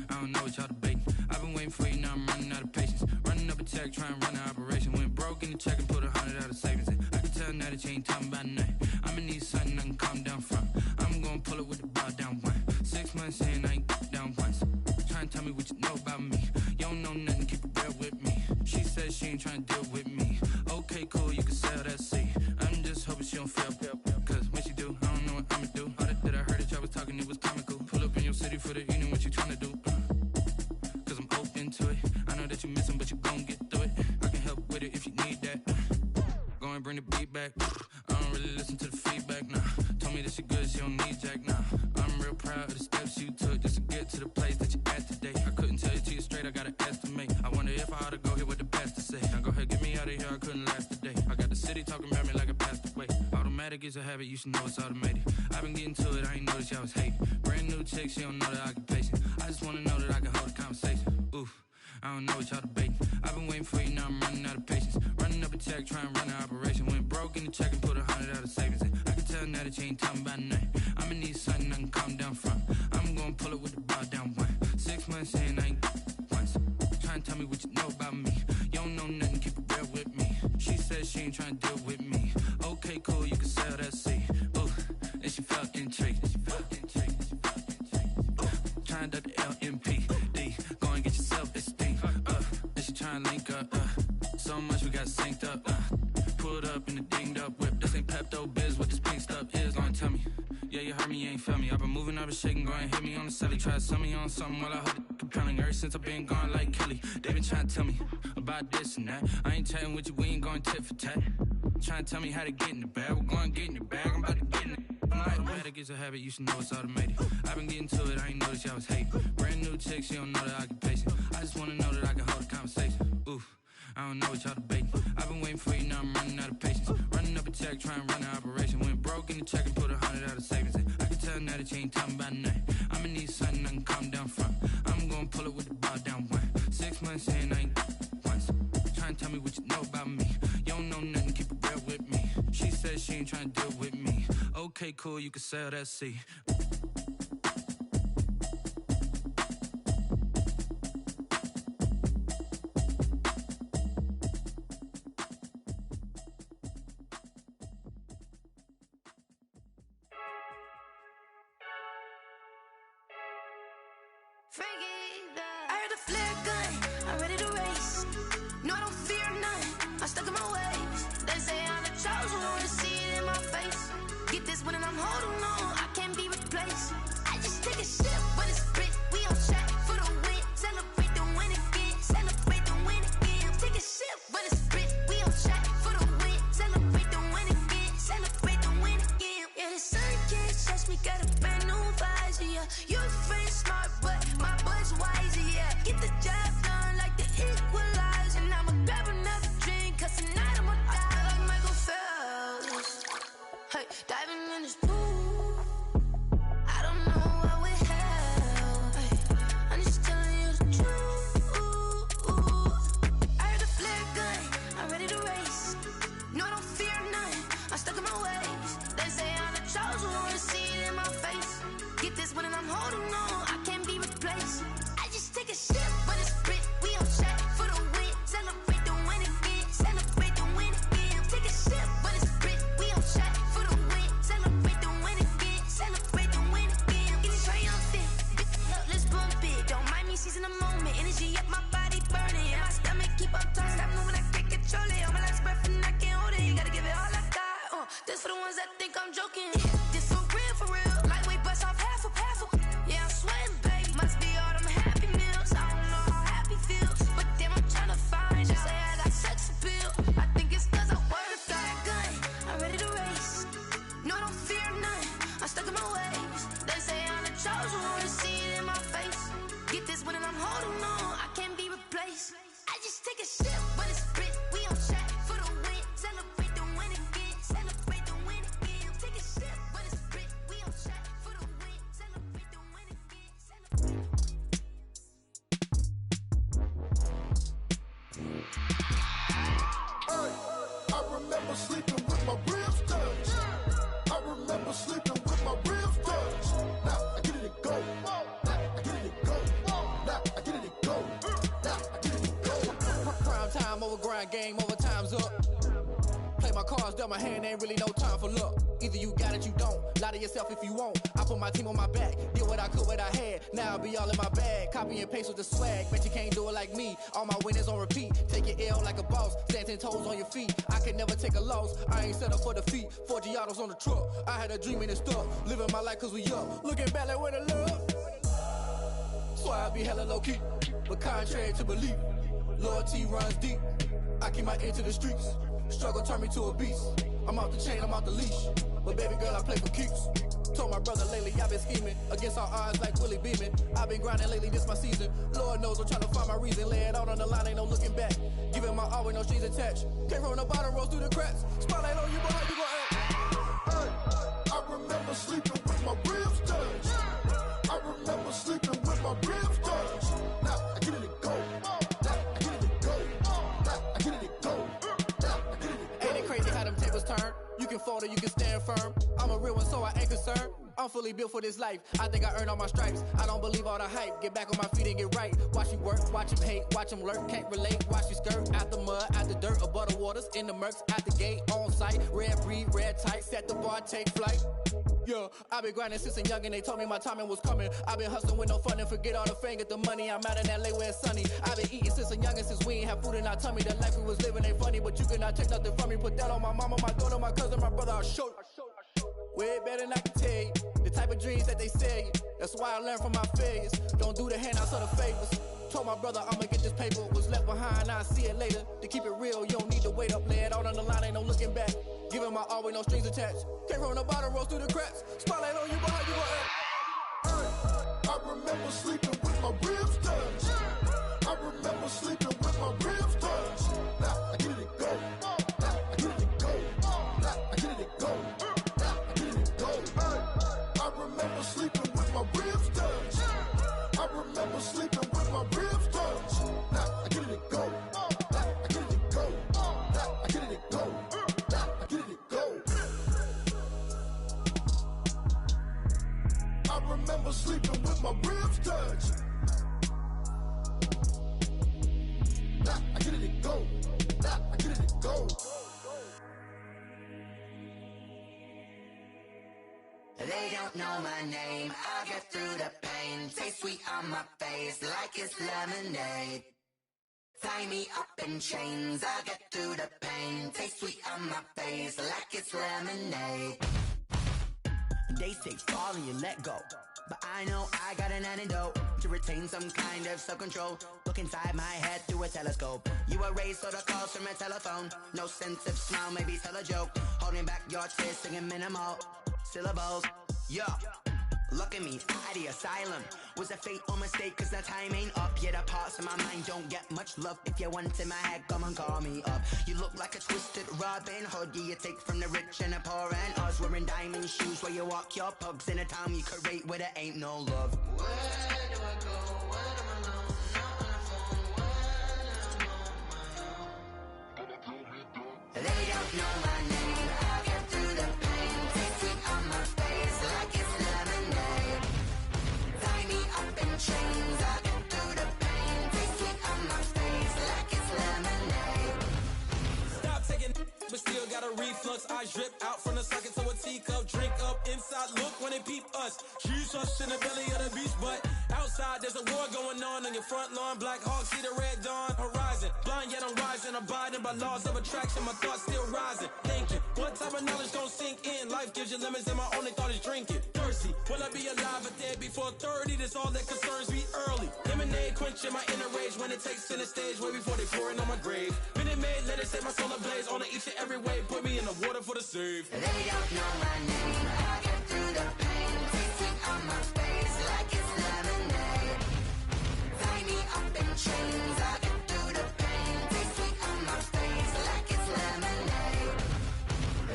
I don't know what y'all debating. I've been waiting for you, now I'm running out of patience. Running up a check, trying to run an operation. Went broke in the check and put 100 out of savings in. I can tell now that you ain't talking about nothing. I'ma need something I can calm down from. I'm gonna pull it with the bow down one. 6 months in, I ain't down once. Trying to tell me what you know about me. You don't know nothing, keep it real with me. She says she ain't trying to deal with me. Okay, cool, you can sell that seat. I'm just hoping she don't fail. Cause when she do, I don't know what I'ma do. All that I heard that y'all was talking, it was comical. Pull up in your city for the evening, what you tryna do? Cause I'm open to it. I know that you missing, but you gon' get through it. I can help with it if you need that. Go and bring the beat back. I don't really listen to the feedback, nah. Told me that she good, she don't need jack, nah. I'm real proud of the steps you took just to get to the place that you at today. I couldn't tell you to you straight, I gotta estimate. I wonder if I ought to go here with the best to say. Now go ahead, get me out of here, I couldn't last today. I got the city talking about me like I passed away. Automatic is a habit, you should know it's automated. I've been getting to it, I ain't noticed y'all was hating. Brand new chick, she don't know the occupation. I just wanna know that I can hold a conversation. Oof, I don't know what y'all debating. I've been waiting for you, now I'm running out of patience. Running up a check, trying to run an operation. Went broke in the check and put 100 out of savings in. I can tell now that you ain't talking about nothing. I'ma need something I can calm down from. I'm gonna pull it with the bow down one. 6 months in, I ain't once. Trying to tell me what you know about me. You don't know nothing, keep it real with me. She says she ain't trying to deal with me. Okay, cool, you can sell that seat. Ooh, and she felt intrigued. Trying to duck the LMPD. Go and get your self-esteem. And she try and link up. So much we got synced up. Pulled up in the dinged up whip. This ain't Pepto Biz, what this pink stuff is. Gonna tell me. Yeah, you heard me, you ain't felt me. I've been moving, I've been shaking, go and hit me on the celly. Try to sell me on something while I heard it compelling. Ever since I've been gone like Kelly. They been trying to tell me about this and that. I ain't chatting with you, we ain't going tit for tat. Trying to tell me how to get in the bag. We're going to get in your bag, I'm about to get in it. I'm like, the better gets a habit, you should know it's automated. I've been getting to it, I ain't noticed y'all was hating. Brand new chick, she don't know that I can pace it. I just wanna know that I can hold a conversation. Oof, I don't know what y'all debating. I've been waiting for you, now I'm running out of patience. Running up a check, trying to run an operation. Went broke in the check and put 100 out of savings in. I can tell now that you ain't talking about nothing. I'ma need something I can calm down from. I'm gonna pull it with the ball down one. 6 months in, I ain't once. Trying to tell me what you know about me. You don't know nothing, keep it real with me. She said she ain't trying to deal with me. Okay, cool, you can sell that C. I heard the flare gun, I'm ready to race. No, I don't fear none, I'm stuck in my ways. They say I'm the chosen one, to see it in my face. Get this one and I'm holding on, I can't be replaced. I just take a sip, but it's split, we on track for the win. Celebrate the win again, celebrate the win again. Take a sip, but it's split, we on track for the win. Celebrate the win again, celebrate the win again. Yeah, the sun can't touch me, got a brand new visor, yeah. You're friend smart, but my boy's wiser, yeah. Get the job done like the equalizer. And I'ma grab another drink, cause tonight I'ma die like Michael Phelps. Hey, diving in this pool, I don't know what would help. Hey, I'm just telling you the truth. I heard the flare gun, I'm ready to race. No, I don't fear none, I'm stuck in my ways. They say I'm the chosen one, to see it in my face. Get this one and I'm holding on, I can't be replaced. I just take a sip, but it's split, we on track for the win. Celebrate the win again, celebrate the win again. Take a sip, but it's split, we on track for the win. Celebrate the win again, celebrate the win again. Get it triumphant, look, let's bump it. Don't mind me seizing the moment, energy up my body burning. And my stomach keep on turning, stop moving, I can't control it. On my last breath and I can't hold it, you gotta give it all I got. This for the ones that think I'm joking. This for real, lightweight bust off half a. Yeah, I'm sweating, baby, must be all them happy meals. I don't know how happy feels, but damn, I'm trying to find you. Say I got sex appeal, I think it's cause I work that gun. I'm ready to race, no, I don't fear none, I'm stuck in my ways. They say I'm the chosen one, to see it in my face. Get this one and I'm holding on, I can't be replaced. I just take a sip, but it's split, we on track for the win. Celebrate the win again, celebrate the win again. Take a sip, but it's split, we on track for the win. Celebrate the win again, celebrate. I remember sleeping with my ribs touched. I remember sleeping with my ribs touched. Now I get it and go. Now I get it and go. Now I get it and go. Now I get it and go. Prime time over grind game, over time's up. Play my cards, dealt my hand, ain't really no time for luck. Either you got it, you don't. Lie to yourself if you won't. I put my team on my back, did what I could, what I had. Now I'll be all in my bag. Copy and paste with the swag. Bet you can't do it like me. All my winners on repeat. Take your L like a boss. Stand 10 toes on your feet. I can never take a loss. I ain't set up for defeat. 4 Giottos on the truck. I had a dream and it stuck. Living my life cause we up. Looking back like where the love. So I be hella low key. But contrary to belief, loyalty runs deep. I keep my ear to the streets. Struggle turned me to a beast. I'm off the chain, I'm off the leash. But baby girl, I play for keeps. Told my brother lately, I've been scheming. Against all odds like Willie Beeman. I've been grinding lately, this my season. Lord knows I'm trying to find my reason. Lay it out on the line, ain't no looking back. Giving my all with no strings attached. Came from the bottom, rose through the cracks. Spotlight on you, boy, how you gon' act? Hey, I remember sleeping with my ribs touched. I remember sleeping with my ribs touched. Now I get it and go. Now I get it and go. Now I get it and go. Now I get it and go. Ain't it crazy how them tables turn? You can fold or you can stand firm. I'm a real one, so I ain't concerned. I'm fully built for this life. I think I earned all my stripes. I don't believe all the hype. Get back on my feet and get right. Watch you work, watch him hate, watch him lurk. Can't relate, watch you skirt. Out the mud, out the dirt, above the waters, in the murks, out the gate, on site. Red breed, red tight, set the bar, take flight. Yeah, I been grinding since a young and they told me my timing was coming. I been hustling with no fun and forget all the fame, get the money. I'm out in LA where it's sunny. I been eating since a young and since we ain't have food in our tummy. The life we was living ain't funny, but you cannot take nothing from me. Put that on my mama, my daughter, my cousin, my brother, I'll show you. Way better than I can tell you. The type of dreams that they sell you. That's why I learned from my failures. Don't do the handouts or the favors. Told my brother I'ma get this paper. Was left behind, I'll see it later. To keep it real, you don't need to wait up. Lay it out on the line, ain't no looking back. Giving my all with no strings attached. Came from the bottom, rose through the cracks. Spotlight on you, but how you gon' act? I remember sleeping with my ribs touched. I remember sleeping with my ribs touched. Now I get it go. Now I get it go. Now I get it go. Now I get it go. I remember sleeping with my ribs touched. I remember sleeping with my ribs touched. Now I get it go. Now I get it go. Now I get it go. Now I get it go. I remember sleeping with my ribs touched. Now I get it go. Now I get it go. They don't know my name, I get through the pain. Taste sweet on my face like it's lemonade. Tie me up in chains, I get through the pain. Taste sweet on my face like it's lemonade. They say fall and you let go, but I know I got an antidote to retain some kind of self-control. Look inside my head through a telescope. You erase all the calls from a telephone. No sense of smile, maybe tell a joke. Holding back your tears, singing minimal syllables. Yeah, look at me, out the asylum. Was a fate or mistake, cause the time ain't up. Yet the parts of my mind don't get much love. If you want in my head, come and call me up. You look like a twisted Robin Hood. Yeah, you take from the rich and the poor and us. Wearing diamond shoes where you walk your pugs. In a town you create where there ain't no love. Where do I go? When I'm alone, not on the phone. When I'm on my own. They don't know my name, I get through the pain. Taste sweet on my face like it's lemonade. Tie me up in chains, I get through the pain. Taste sweet on my face like it's lemonade. Stop taking but still got a reflux. Eyes drip out from the socket to a teacup. Drink up inside, look when they peep us. She's us in the belly of the beast, but outside there's a war going on your front lawn. Black Hawk, see the red dawn horizon. Blind yet I'm rising, abiding by laws of attraction. My thoughts still rising, thinking what type of knowledge gon' sink in? Life gives you lemons and my only thought is drinking. Thirsty, will I be alive or dead before 30? That's all that concerns me early. Lemonade quenching my inner rage when it takes center stage way before they pour it on my grave. Minute Maid, let it set my soul ablaze on each and every way. Put me in the water for the save. They don't know my name, I get through the pain. Taste sweet on my face like it's lemonade. Tie me up in chains, I get through the pain. Taste sweet on my face like it's lemonade.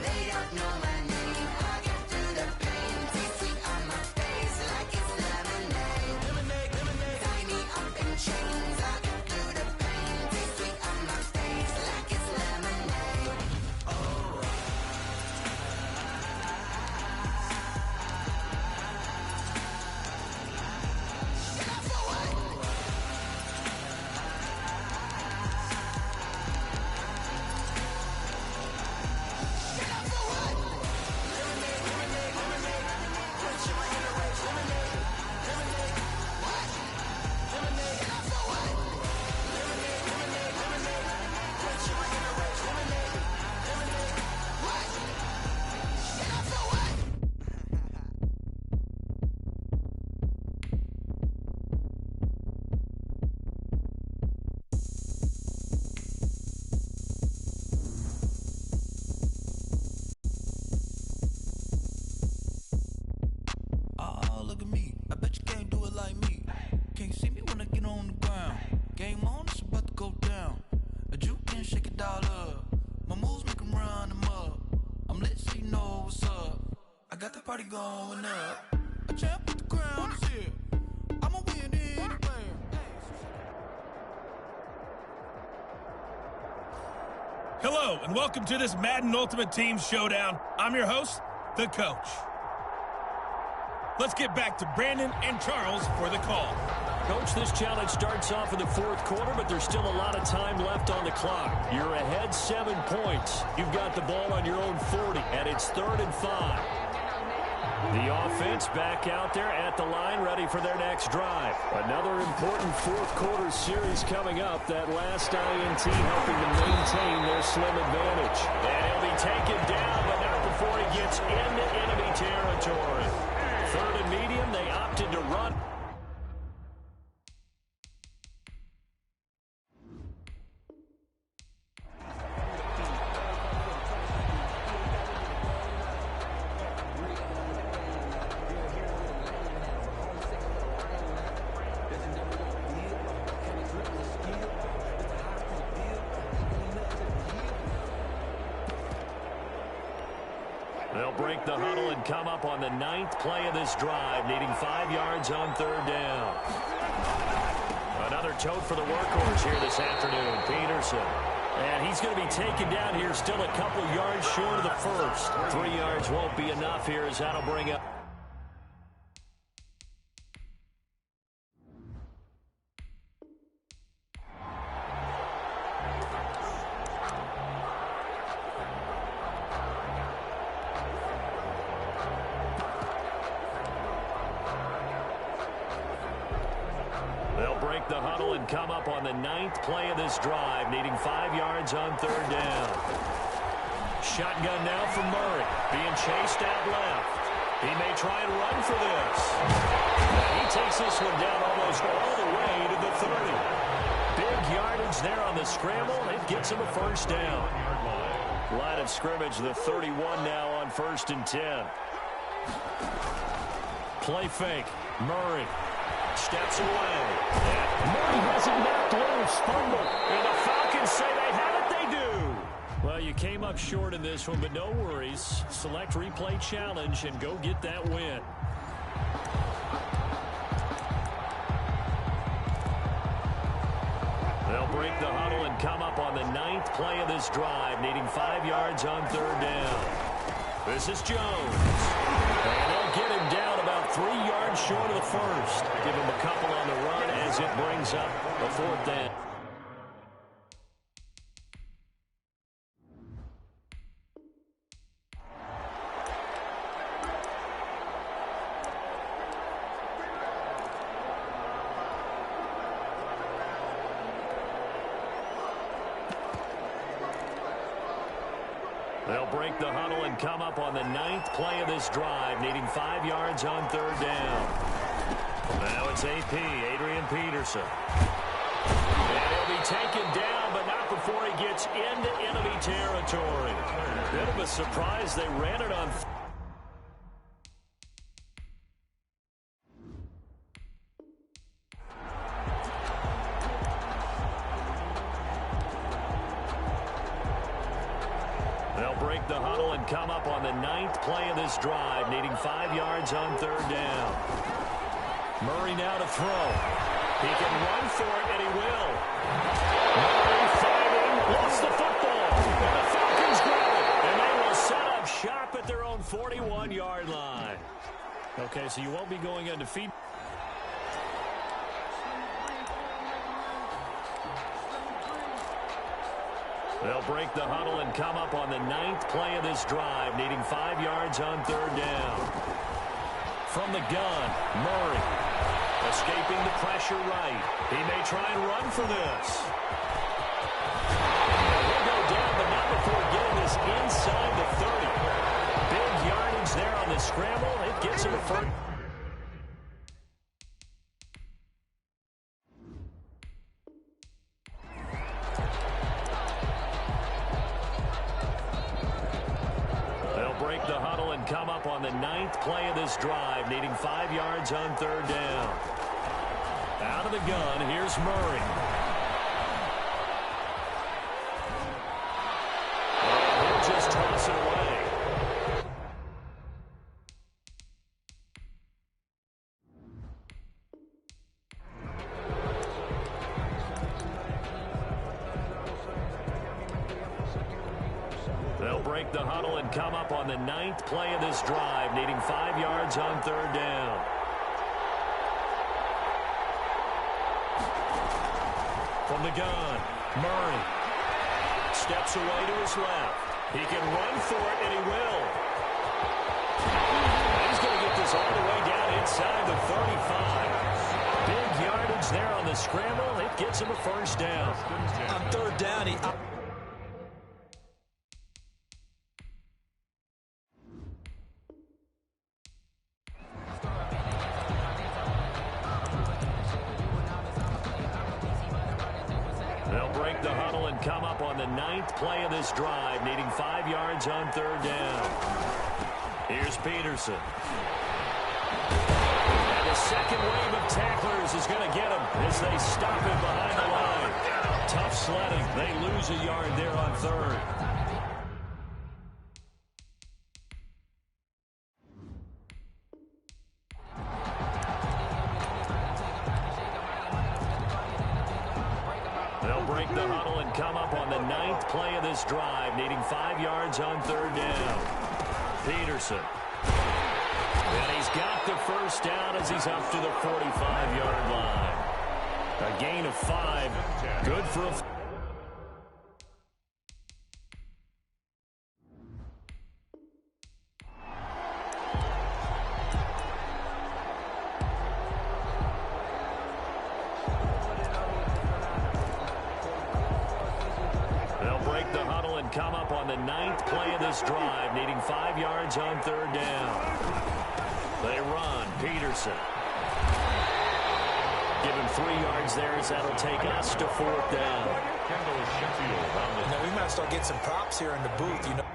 They don't know my name, I get through the pain. Taste sweet on my face like it's lemonade. Lemonade, lemonade. Tie me up in chains, I get through the pain. Taste sweet on my face like it's lemonade. Oh. Oh, look at me. I bet you can't do it like me. Can't see me when I get on the ground. Game on, it's about to go down. A juke and shake it all up. My moves make 'em run them up. I'm lit so you know what's up. I got the party going up. A champ with the crown is here. I'ma win anywhere. Hello, and welcome to this Madden Ultimate Team Showdown. I'm your host, the Coach. Let's get back to Brandon and Charles for the call. Coach, this challenge starts off in the fourth quarter, but there's still a lot of time left on the clock. You're ahead 7 points. You've got the ball on your own 40, and it's 3rd and 5. The offense back out there at the line, ready for their next drive. Another important fourth quarter series coming up. That last INT helping to maintain their slim advantage. And he'll be taken down, but not before he gets into enemy territory. 3rd and medium, they opted to run. They'll break the huddle and come up on the 9th play of this drive, needing 5 yards on 3rd down. Another tote for the workhorse here this afternoon, Peterson. And he's going to be taken down here, still a couple yards short of the first. 3 yards won't be enough here as that'll bring up. The huddle and come up on the 9th play of this drive, needing 5 yards on 3rd down. Shotgun now from Murray, being chased out left. He may try and run for this. He takes this one down almost all the way to the 30. Big yardage there on the scramble. It gets him a 1st down. Line of scrimmage, the 31 now on 1st and 10. Play fake. Murray steps away. Murray has it knocked loose. Fumble. And the Falcons say they have it. They do. Well, you came up short in this one, but no worries. Select replay challenge and go get that win. They'll break the huddle and come up on the 9th play of this drive, needing 5 yards on 3rd down. This is Jones. And they'll get him down about 3 yards short of the first. Give him a couple on the run as it brings up the 4th down. They'll break the huddle and come up on the 9th play of this drive, needing 5 yards on 3rd down. Now it's AP, Adrian Peterson. And he'll be taken down, but not before he gets into enemy territory. Bit of a surprise they ran it on. They'll break the huddle and come up on the 9th play of this drive, needing 5 yards on 3rd down. Murray now to throw. He can run for it, and he will. Murray fighting, lost the football, and the Falcons grab it, and they will set up shop at their own 41-yard line. Okay, so you won't be going undefeated. They'll break the huddle and come up on the 9th play of this drive, needing 5 yards on 3rd down. From the gun, Murray escaping the pressure right. He may try and run for this. He'll go down, but not before getting this inside the 30. Big yardage there on the scramble. It gets him a first. Break the huddle and come up on the 9th play of this drive, needing 5 yards on 3rd down. Out of the gun, here's Murray. And he'll just toss it away. They'll break the huddle and come up on the 9th play of this drive, needing 5 yards on 3rd down. From the gun, Murray steps away to his left. He can run for it, and he will. He's going to get this all the way down inside the 35. Big yardage there on the scramble. It gets him a 1st down. On 3rd down, They'll break the huddle and come up on the 9th play of this drive, needing 5 yards on 3rd down. Here's Peterson. And the second wave of tacklers is going to get him as they stop him behind the line. Tough sledding. They lose a yard there on 3rd. They'll break the huddle and come up on the 9th play of this drive, needing 5 yards on 3rd down. Peterson. And he's got the 1st down as he's up to the 45-yard line. A gain of 5. Good for a... come up on the 9th play of this drive, needing 5 yards on 3rd down. They run. Peterson. Give him 3 yards there as that'll take us to 4th down. Now we might start getting some props here in the booth, you know.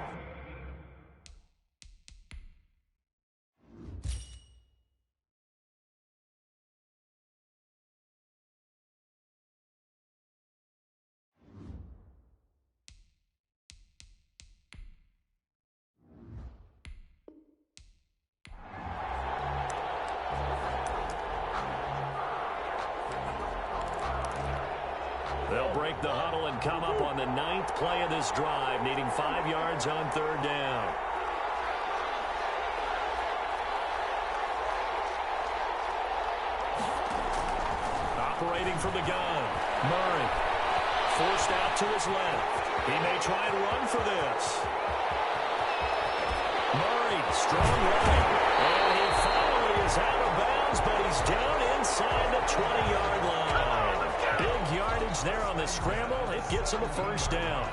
They'll break the huddle and come up on the 9th play of this drive, needing 5 yards on 3rd down. Operating from the gun, Murray. Forced out to his left. He may try and run for this. Murray, strong right. And he finally is out of bounds, but he's down inside the 20-yard line. Big yardage there on the scramble. It gets him a 1st down.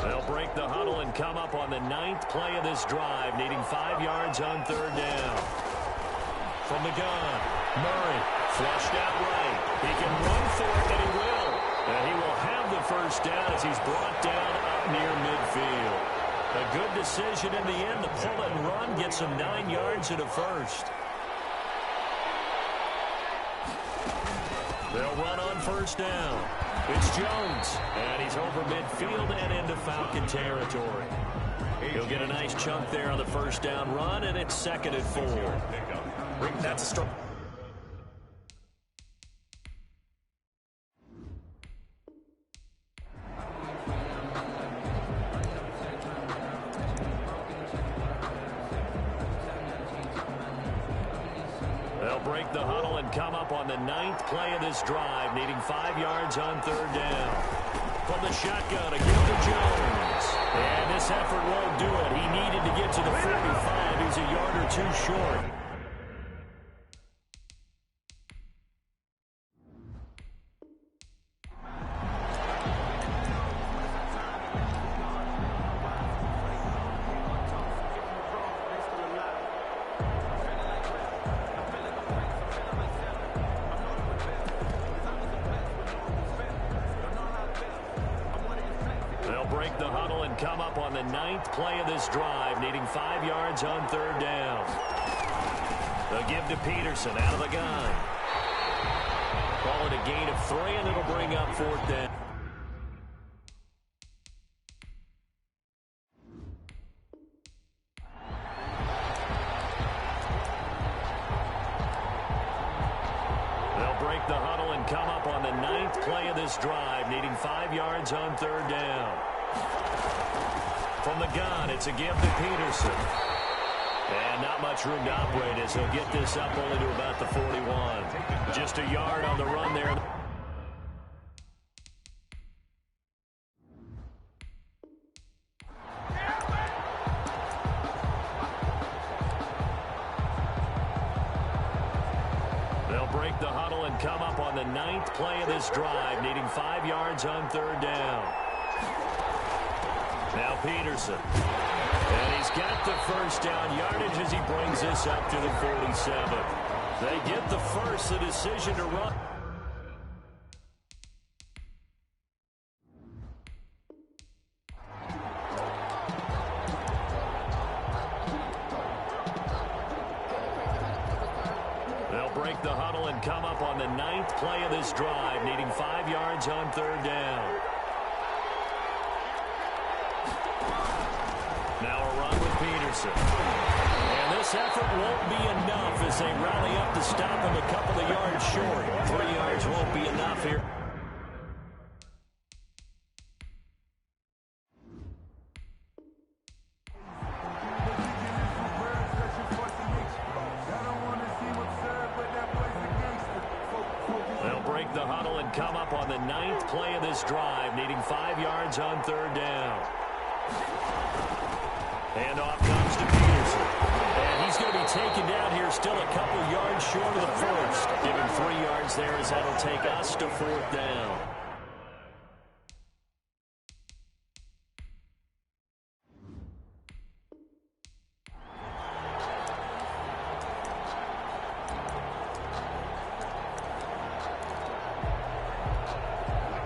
They'll break the huddle and come up on the 9th play of this drive, needing 5 yards on 3rd down. From the gun, Murray, flushed out right. He can run for it, and he will. And he will have the 1st down as he's brought down up near midfield. A good decision in the end to pull and run, gets him 9 yards and a 1st. They'll run on 1st down. It's Jones, and he's over midfield and into Falcon territory. He'll get a nice chunk there on the 1st down run, and it's 2nd and 4. That's a strong... They'll break the huddle and come up on the 9th play of this drive, needing 5 yards on 3rd down. From the shotgun, a give to Jones. And this effort won't do it. He needed to get to the 45. He's a yard or 2 short. Break the huddle and come up on the 9th play of this drive, needing 5 yards on 3rd down. They'll give to Peterson out of the gun. Call it a gain of 3, and it'll bring up 4th down. ninth play of this drive, needing 5 yards on third down. From the gun, it's a give to Peterson. And not much room to operate as he'll get this up only to about the 41. Just a yard on the run there. They'll break the huddle and come up on the ninth play of this drive, needing 5 yards on third down. Now Peterson. And he's got the first down yardage as he brings this up to the 47. They get the first, the decision to run. They'll break the huddle and come up on the ninth play of this drive, needing 5 yards on third down. Now a run with Peterson. And this effort won't be enough as they rally up to stop him a couple of yards short. 3 yards won't be enough here. They'll break the huddle and come up on the ninth play of this drive, needing 5 yards on third down. And off comes to Peterson. And he's going to be taken down here still a couple yards short of the first. Give him 3 yards there as that'll take us to fourth down.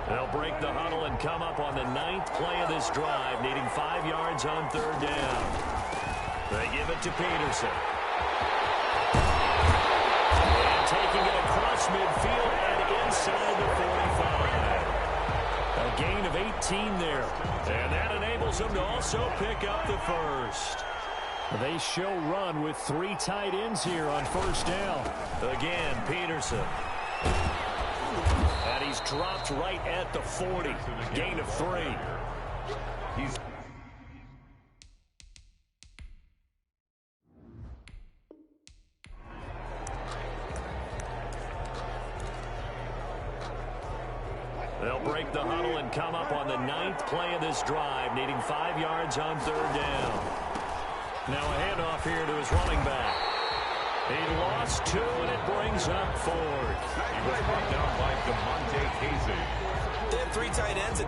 They'll break the huddle and come up on the ninth play of this drive, needing 5 yards on third down. They give it to Peterson. And taking it across midfield and inside the 45. A gain of 18 there. And that enables them to also pick up the first. They show run with 3 tight ends here on first down. Again, Peterson. And he's dropped right at the 40. Gain of 3. They'll break the huddle and come up on the ninth play of this drive, needing 5 yards on third down. Now a handoff here to his running back. He lost 2, and it brings up 4. He was brought down by DeMonte Casey. They have 3 tight ends.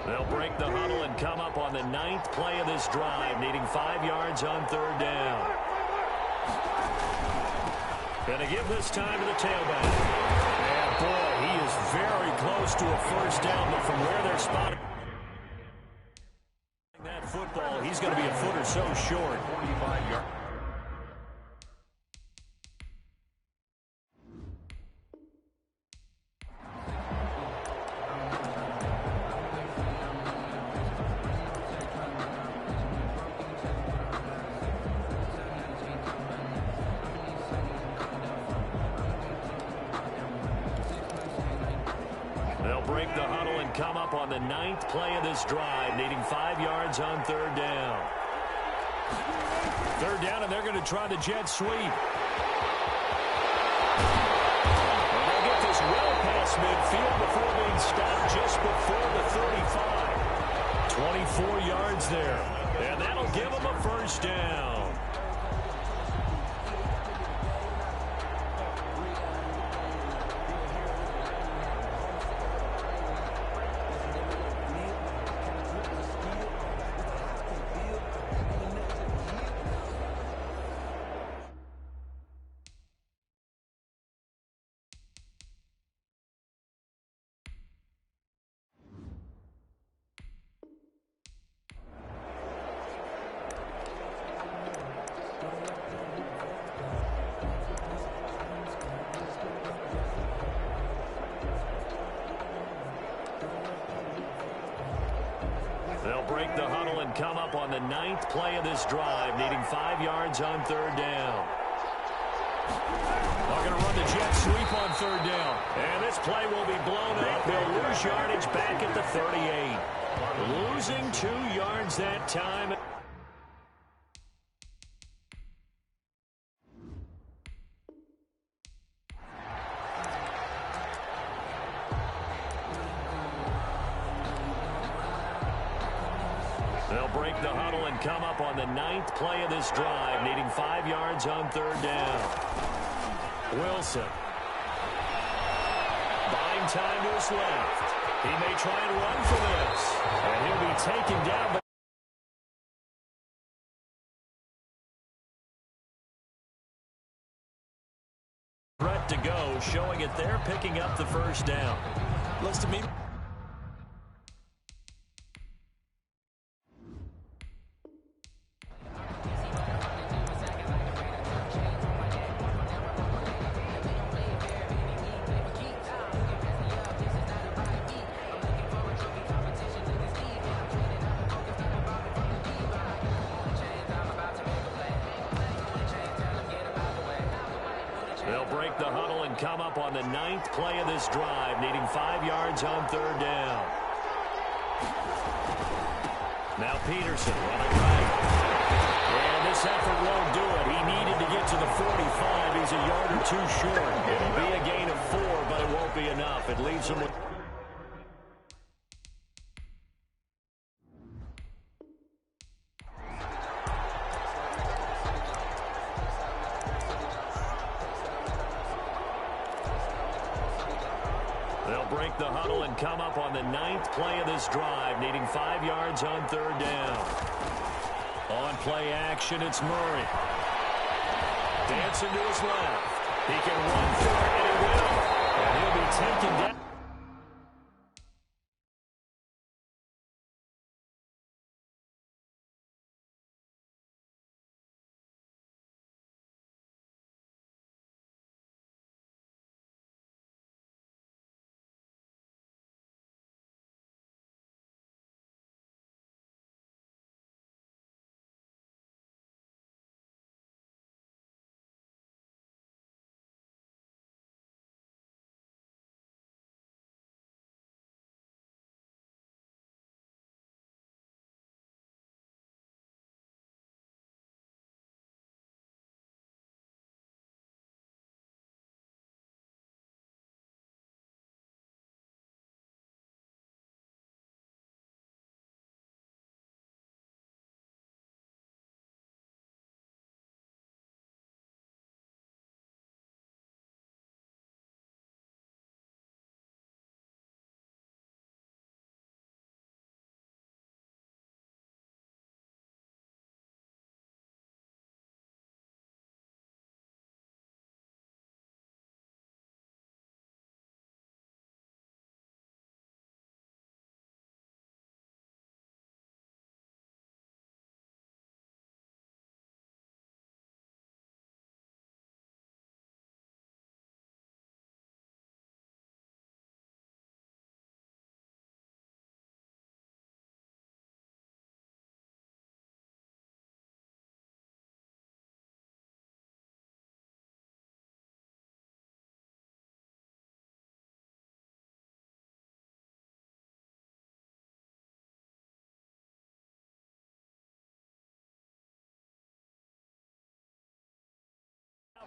They'll break the huddle and come up on the ninth play of this drive, needing 5 yards on third down. Going to give this time to the tailback. And boy, he is very close to a first down, but from where they're spotted that football, he's going to be a foot or so short. 45 yards. Break the huddle and come up on the ninth play of this drive, needing 5 yards on third down. Third down, and they're going to try the jet sweep. And they'll get this well past midfield before being stopped just before the 35. 24 yards there, and that'll give them a first down. break the huddle and come up on the 9th play of this drive, needing 5 yards on 3rd down. They're going to run the jet sweep on 3rd down. And this play will be blown up. They'll lose yardage back at the 38. Losing 2 yards that time. They'll break the huddle and come up on the 9th play of this drive, needing 5 yards on 3rd down. Wilson. Buying time to his left. He may try and run for this. And he'll be taken down. Threat to go, showing it there, picking up the 1st down. Looks to me. They'll break the huddle and come up on the 9th play of this drive, needing 5 yards on 3rd down. Now Peterson running right. And this effort won't do it. He needed to get to the 45. He's a yard or 2 short. It'll be a gain of 4, but it won't be enough. It leaves him with... They'll break the huddle and come up on the 9th play of this drive, needing 5 yards on 3rd down. On play action, it's Murray. Dancing to his left. He can run for it, and he will. And he'll be taken down.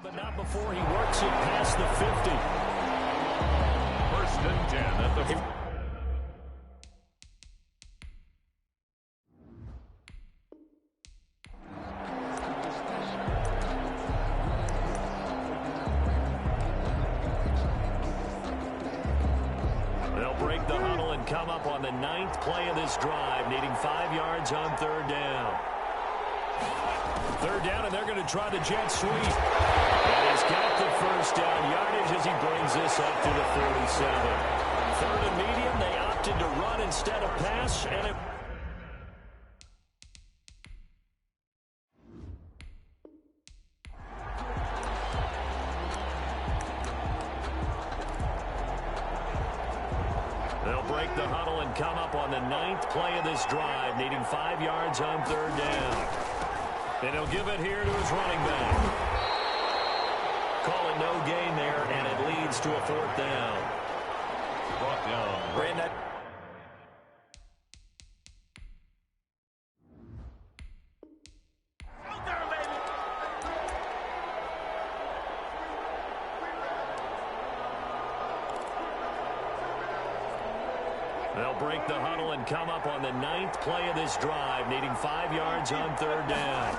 But not before he works it past the 50. 1st and 10 at the... They'll break the huddle and come up on the 9th play of this drive, needing 5 yards on 3rd down. 3rd down, and they're going to try the jet sweep. And he's got the 1st down yardage as he brings this up to the 47. 3rd and medium, they opted to run instead of pass, and it... They'll break break the huddle and come up on the 9th play of this drive, needing 5 yards on 3rd down. And he'll give it here to his running back. Call it no gain there, and it leads to a 4th down. Brought down. Brandon. They'll break the huddle and come up on the 9th play of this drive, needing 5 yards on 3rd down.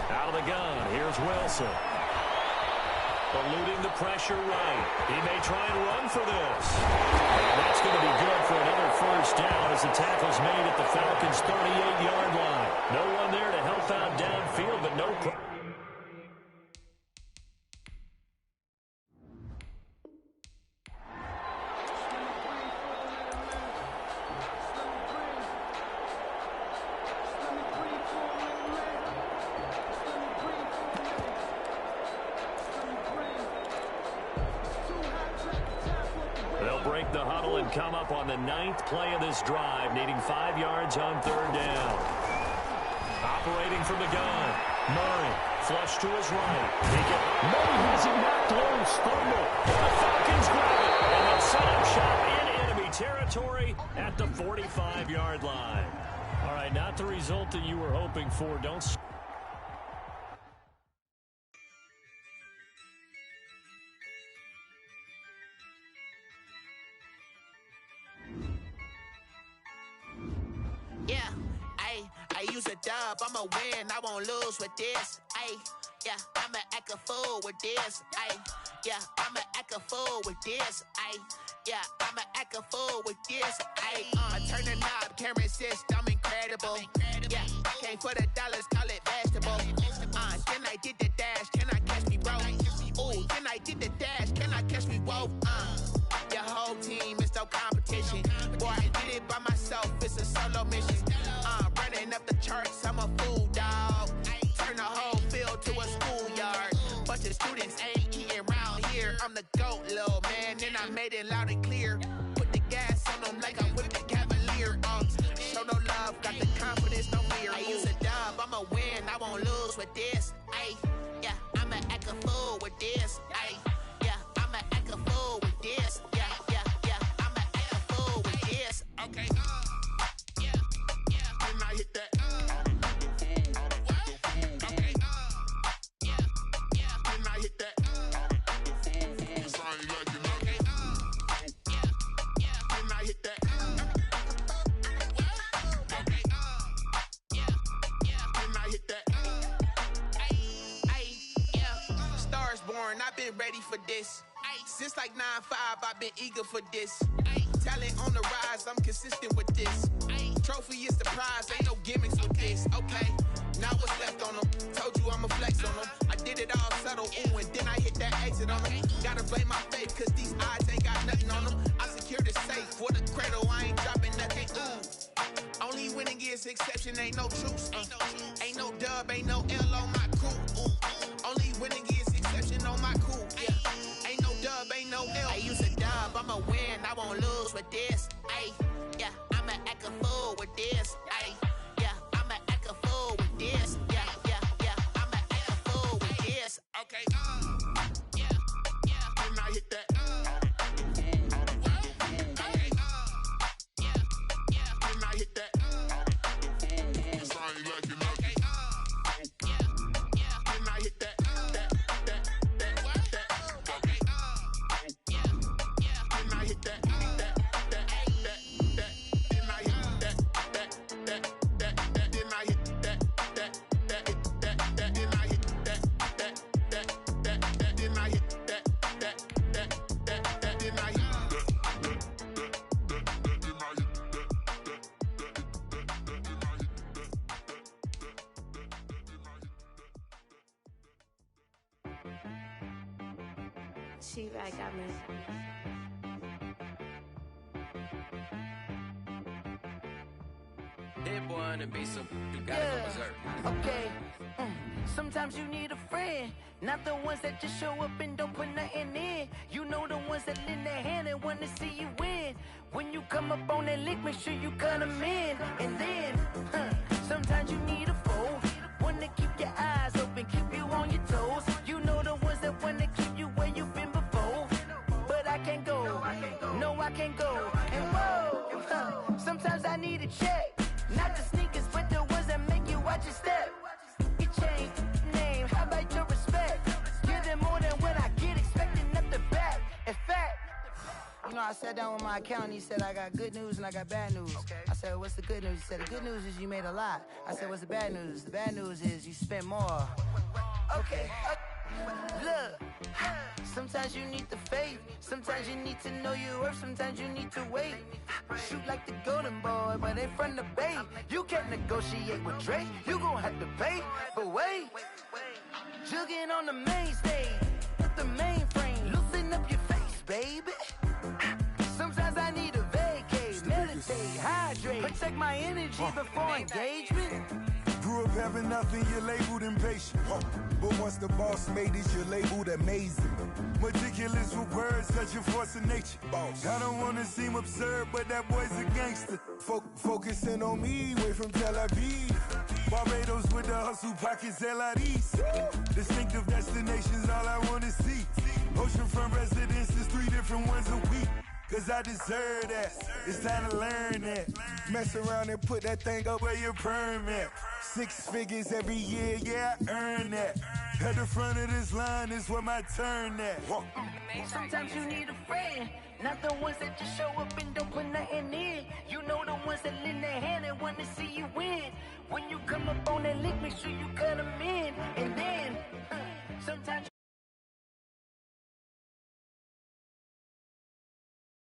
Out of the gun, here's Wilson. Eluding the pressure right. He may try and run for this. And that's going to be good for another 1st down as the tackle's made at the Falcons' 38-yard line. No one there to help out downfield, but no problem. Break the huddle and come up on the 9th play of this drive, needing 5 yards on 3rd down. Operating from the gun, Murray, flush to his right. Murray has it knocked loose, fumble. The Falcons grab it, and they'll set up shop in enemy territory at the 45-yard line. All right, not the result that you were hoping for. Don't. I'ma win, I won't lose with this. Ay, yeah, I'ma act a fool with this. Ay, yeah, I'ma act a fool with this. Ay, yeah, I'ma act a fool with this. Ay, turn the knob, camera assist, I'm incredible. Yeah, came for the dollars, call it vegetable. Then I did the dash, can I catch me, bro? Ooh, then I did the dash, can I catch me, whoa? Your whole team is no competition. Boy, I did it by myself, it's a solo mission. Running up the charts, I'm a fool, dog. Turn the whole field to a schoolyard. Bunch of students ain't eating round here. I'm the GOAT, little man, and I made it loud and clear. Put the gas on them like I'm with the Cavalier. Show no love, got the confidence, no fear. I use a dub, I'ma win, I won't lose with this. Ay, yeah, I'ma act a fool with this. Ay, yeah, I'ma act a fool with this. Yeah, yeah, yeah, I'ma act a fool with this. Okay, hit that. Okay. Yeah. Then I hit that. Cause I ain't like it. Okay. Yeah. Then I hit that. Okay. Yeah. Then I hit that. Ay, yeah. Stars born, I've been ready for this. Since like 9-5, I've been eager for this. Talent on the rise, I'm consistent with this. Trophy is the prize, ain't no gimmicks with this. Okay, now what's left on them? Told you I'ma flex on them. I did it all subtle, ooh, and then I hit that exit on them. Gotta blame my faith, cause these odds ain't got nothing on them. I secure the safe for the cradle, I ain't dropping nothing, ooh. Only winning is exception, ain't no truce. Ain't no dub, ain't no L on my crew. Only winning is exception on my crew, yeah. Ain't no dub, ain't no L. I use a dub, I'ma win, I won't lose with this. Ay, yeah, I'ma act a fool with this. Ay, yeah, I'ma act a fool with this. Yeah, yeah, yeah, I'ma act a fool with this. Okay, yeah, then I hit that. Okay, yeah, then I hit that. Cause I ain't like it. Okay, yeah, then I hit that. T-Rag got me. That boy on the beat, so you gotta go berserk. Okay. Sometimes you need a friend, not the ones that just show up and don't put nothing in. You know the ones that lend their hand and want to see you win. When you come up on that lick, make sure you cut 'em in. And then, sometimes you need a foe. One to keep your eyes open, keep you on your toes. You know the ones that want to keep you where you've been before. But I can't go, no I can't go. And whoa, sometimes I need a check. Not the sneakers, but the ones that make you watch your step. You change name, how about your respect? Give them more than what I get, expecting nothing back. In fact, you know, I sat down with my accountant. He said, I got good news and I got bad news. Okay. I said, what's the good news? He said, the good news is you made a lot. I said, what's the bad news? The bad news is you spent more. Okay. Look, sometimes you need the faith. Sometimes you need to know your worth. Sometimes you need to wait. Shoot like the golden boy, but ain't from the bay. You can't negotiate with Drake. You gon' have to pay. But wait, jugging on the main stage with the mainframe. Loosen up your face, baby. Sometimes I need a vacate, meditate, hydrate, protect my energy before engagement. Grew up having nothing, you're labeled impatient. But once the boss made it, you're labeled amazing. Meticulous with words, such a force of nature. I don't want to seem absurd, but that boy's a gangster. Focusing on me, way from Tel Aviv. Barbados with the hustle pockets, LIDs. Distinctive destinations, all I want to see. Oceanfront residences, 3 different ones a week. Cause I deserve that, it's time to learn that. Mess around and put that thing up where your permit. 6 figures every year, yeah, I earn that. At the front of this line is where my turn at. Sometimes you need a friend, not the ones that just show up and don't put nothing in. You know the ones that lend their hand and want to see you win. When you come up on that lick, make sure you cut 'em in. And then, sometimes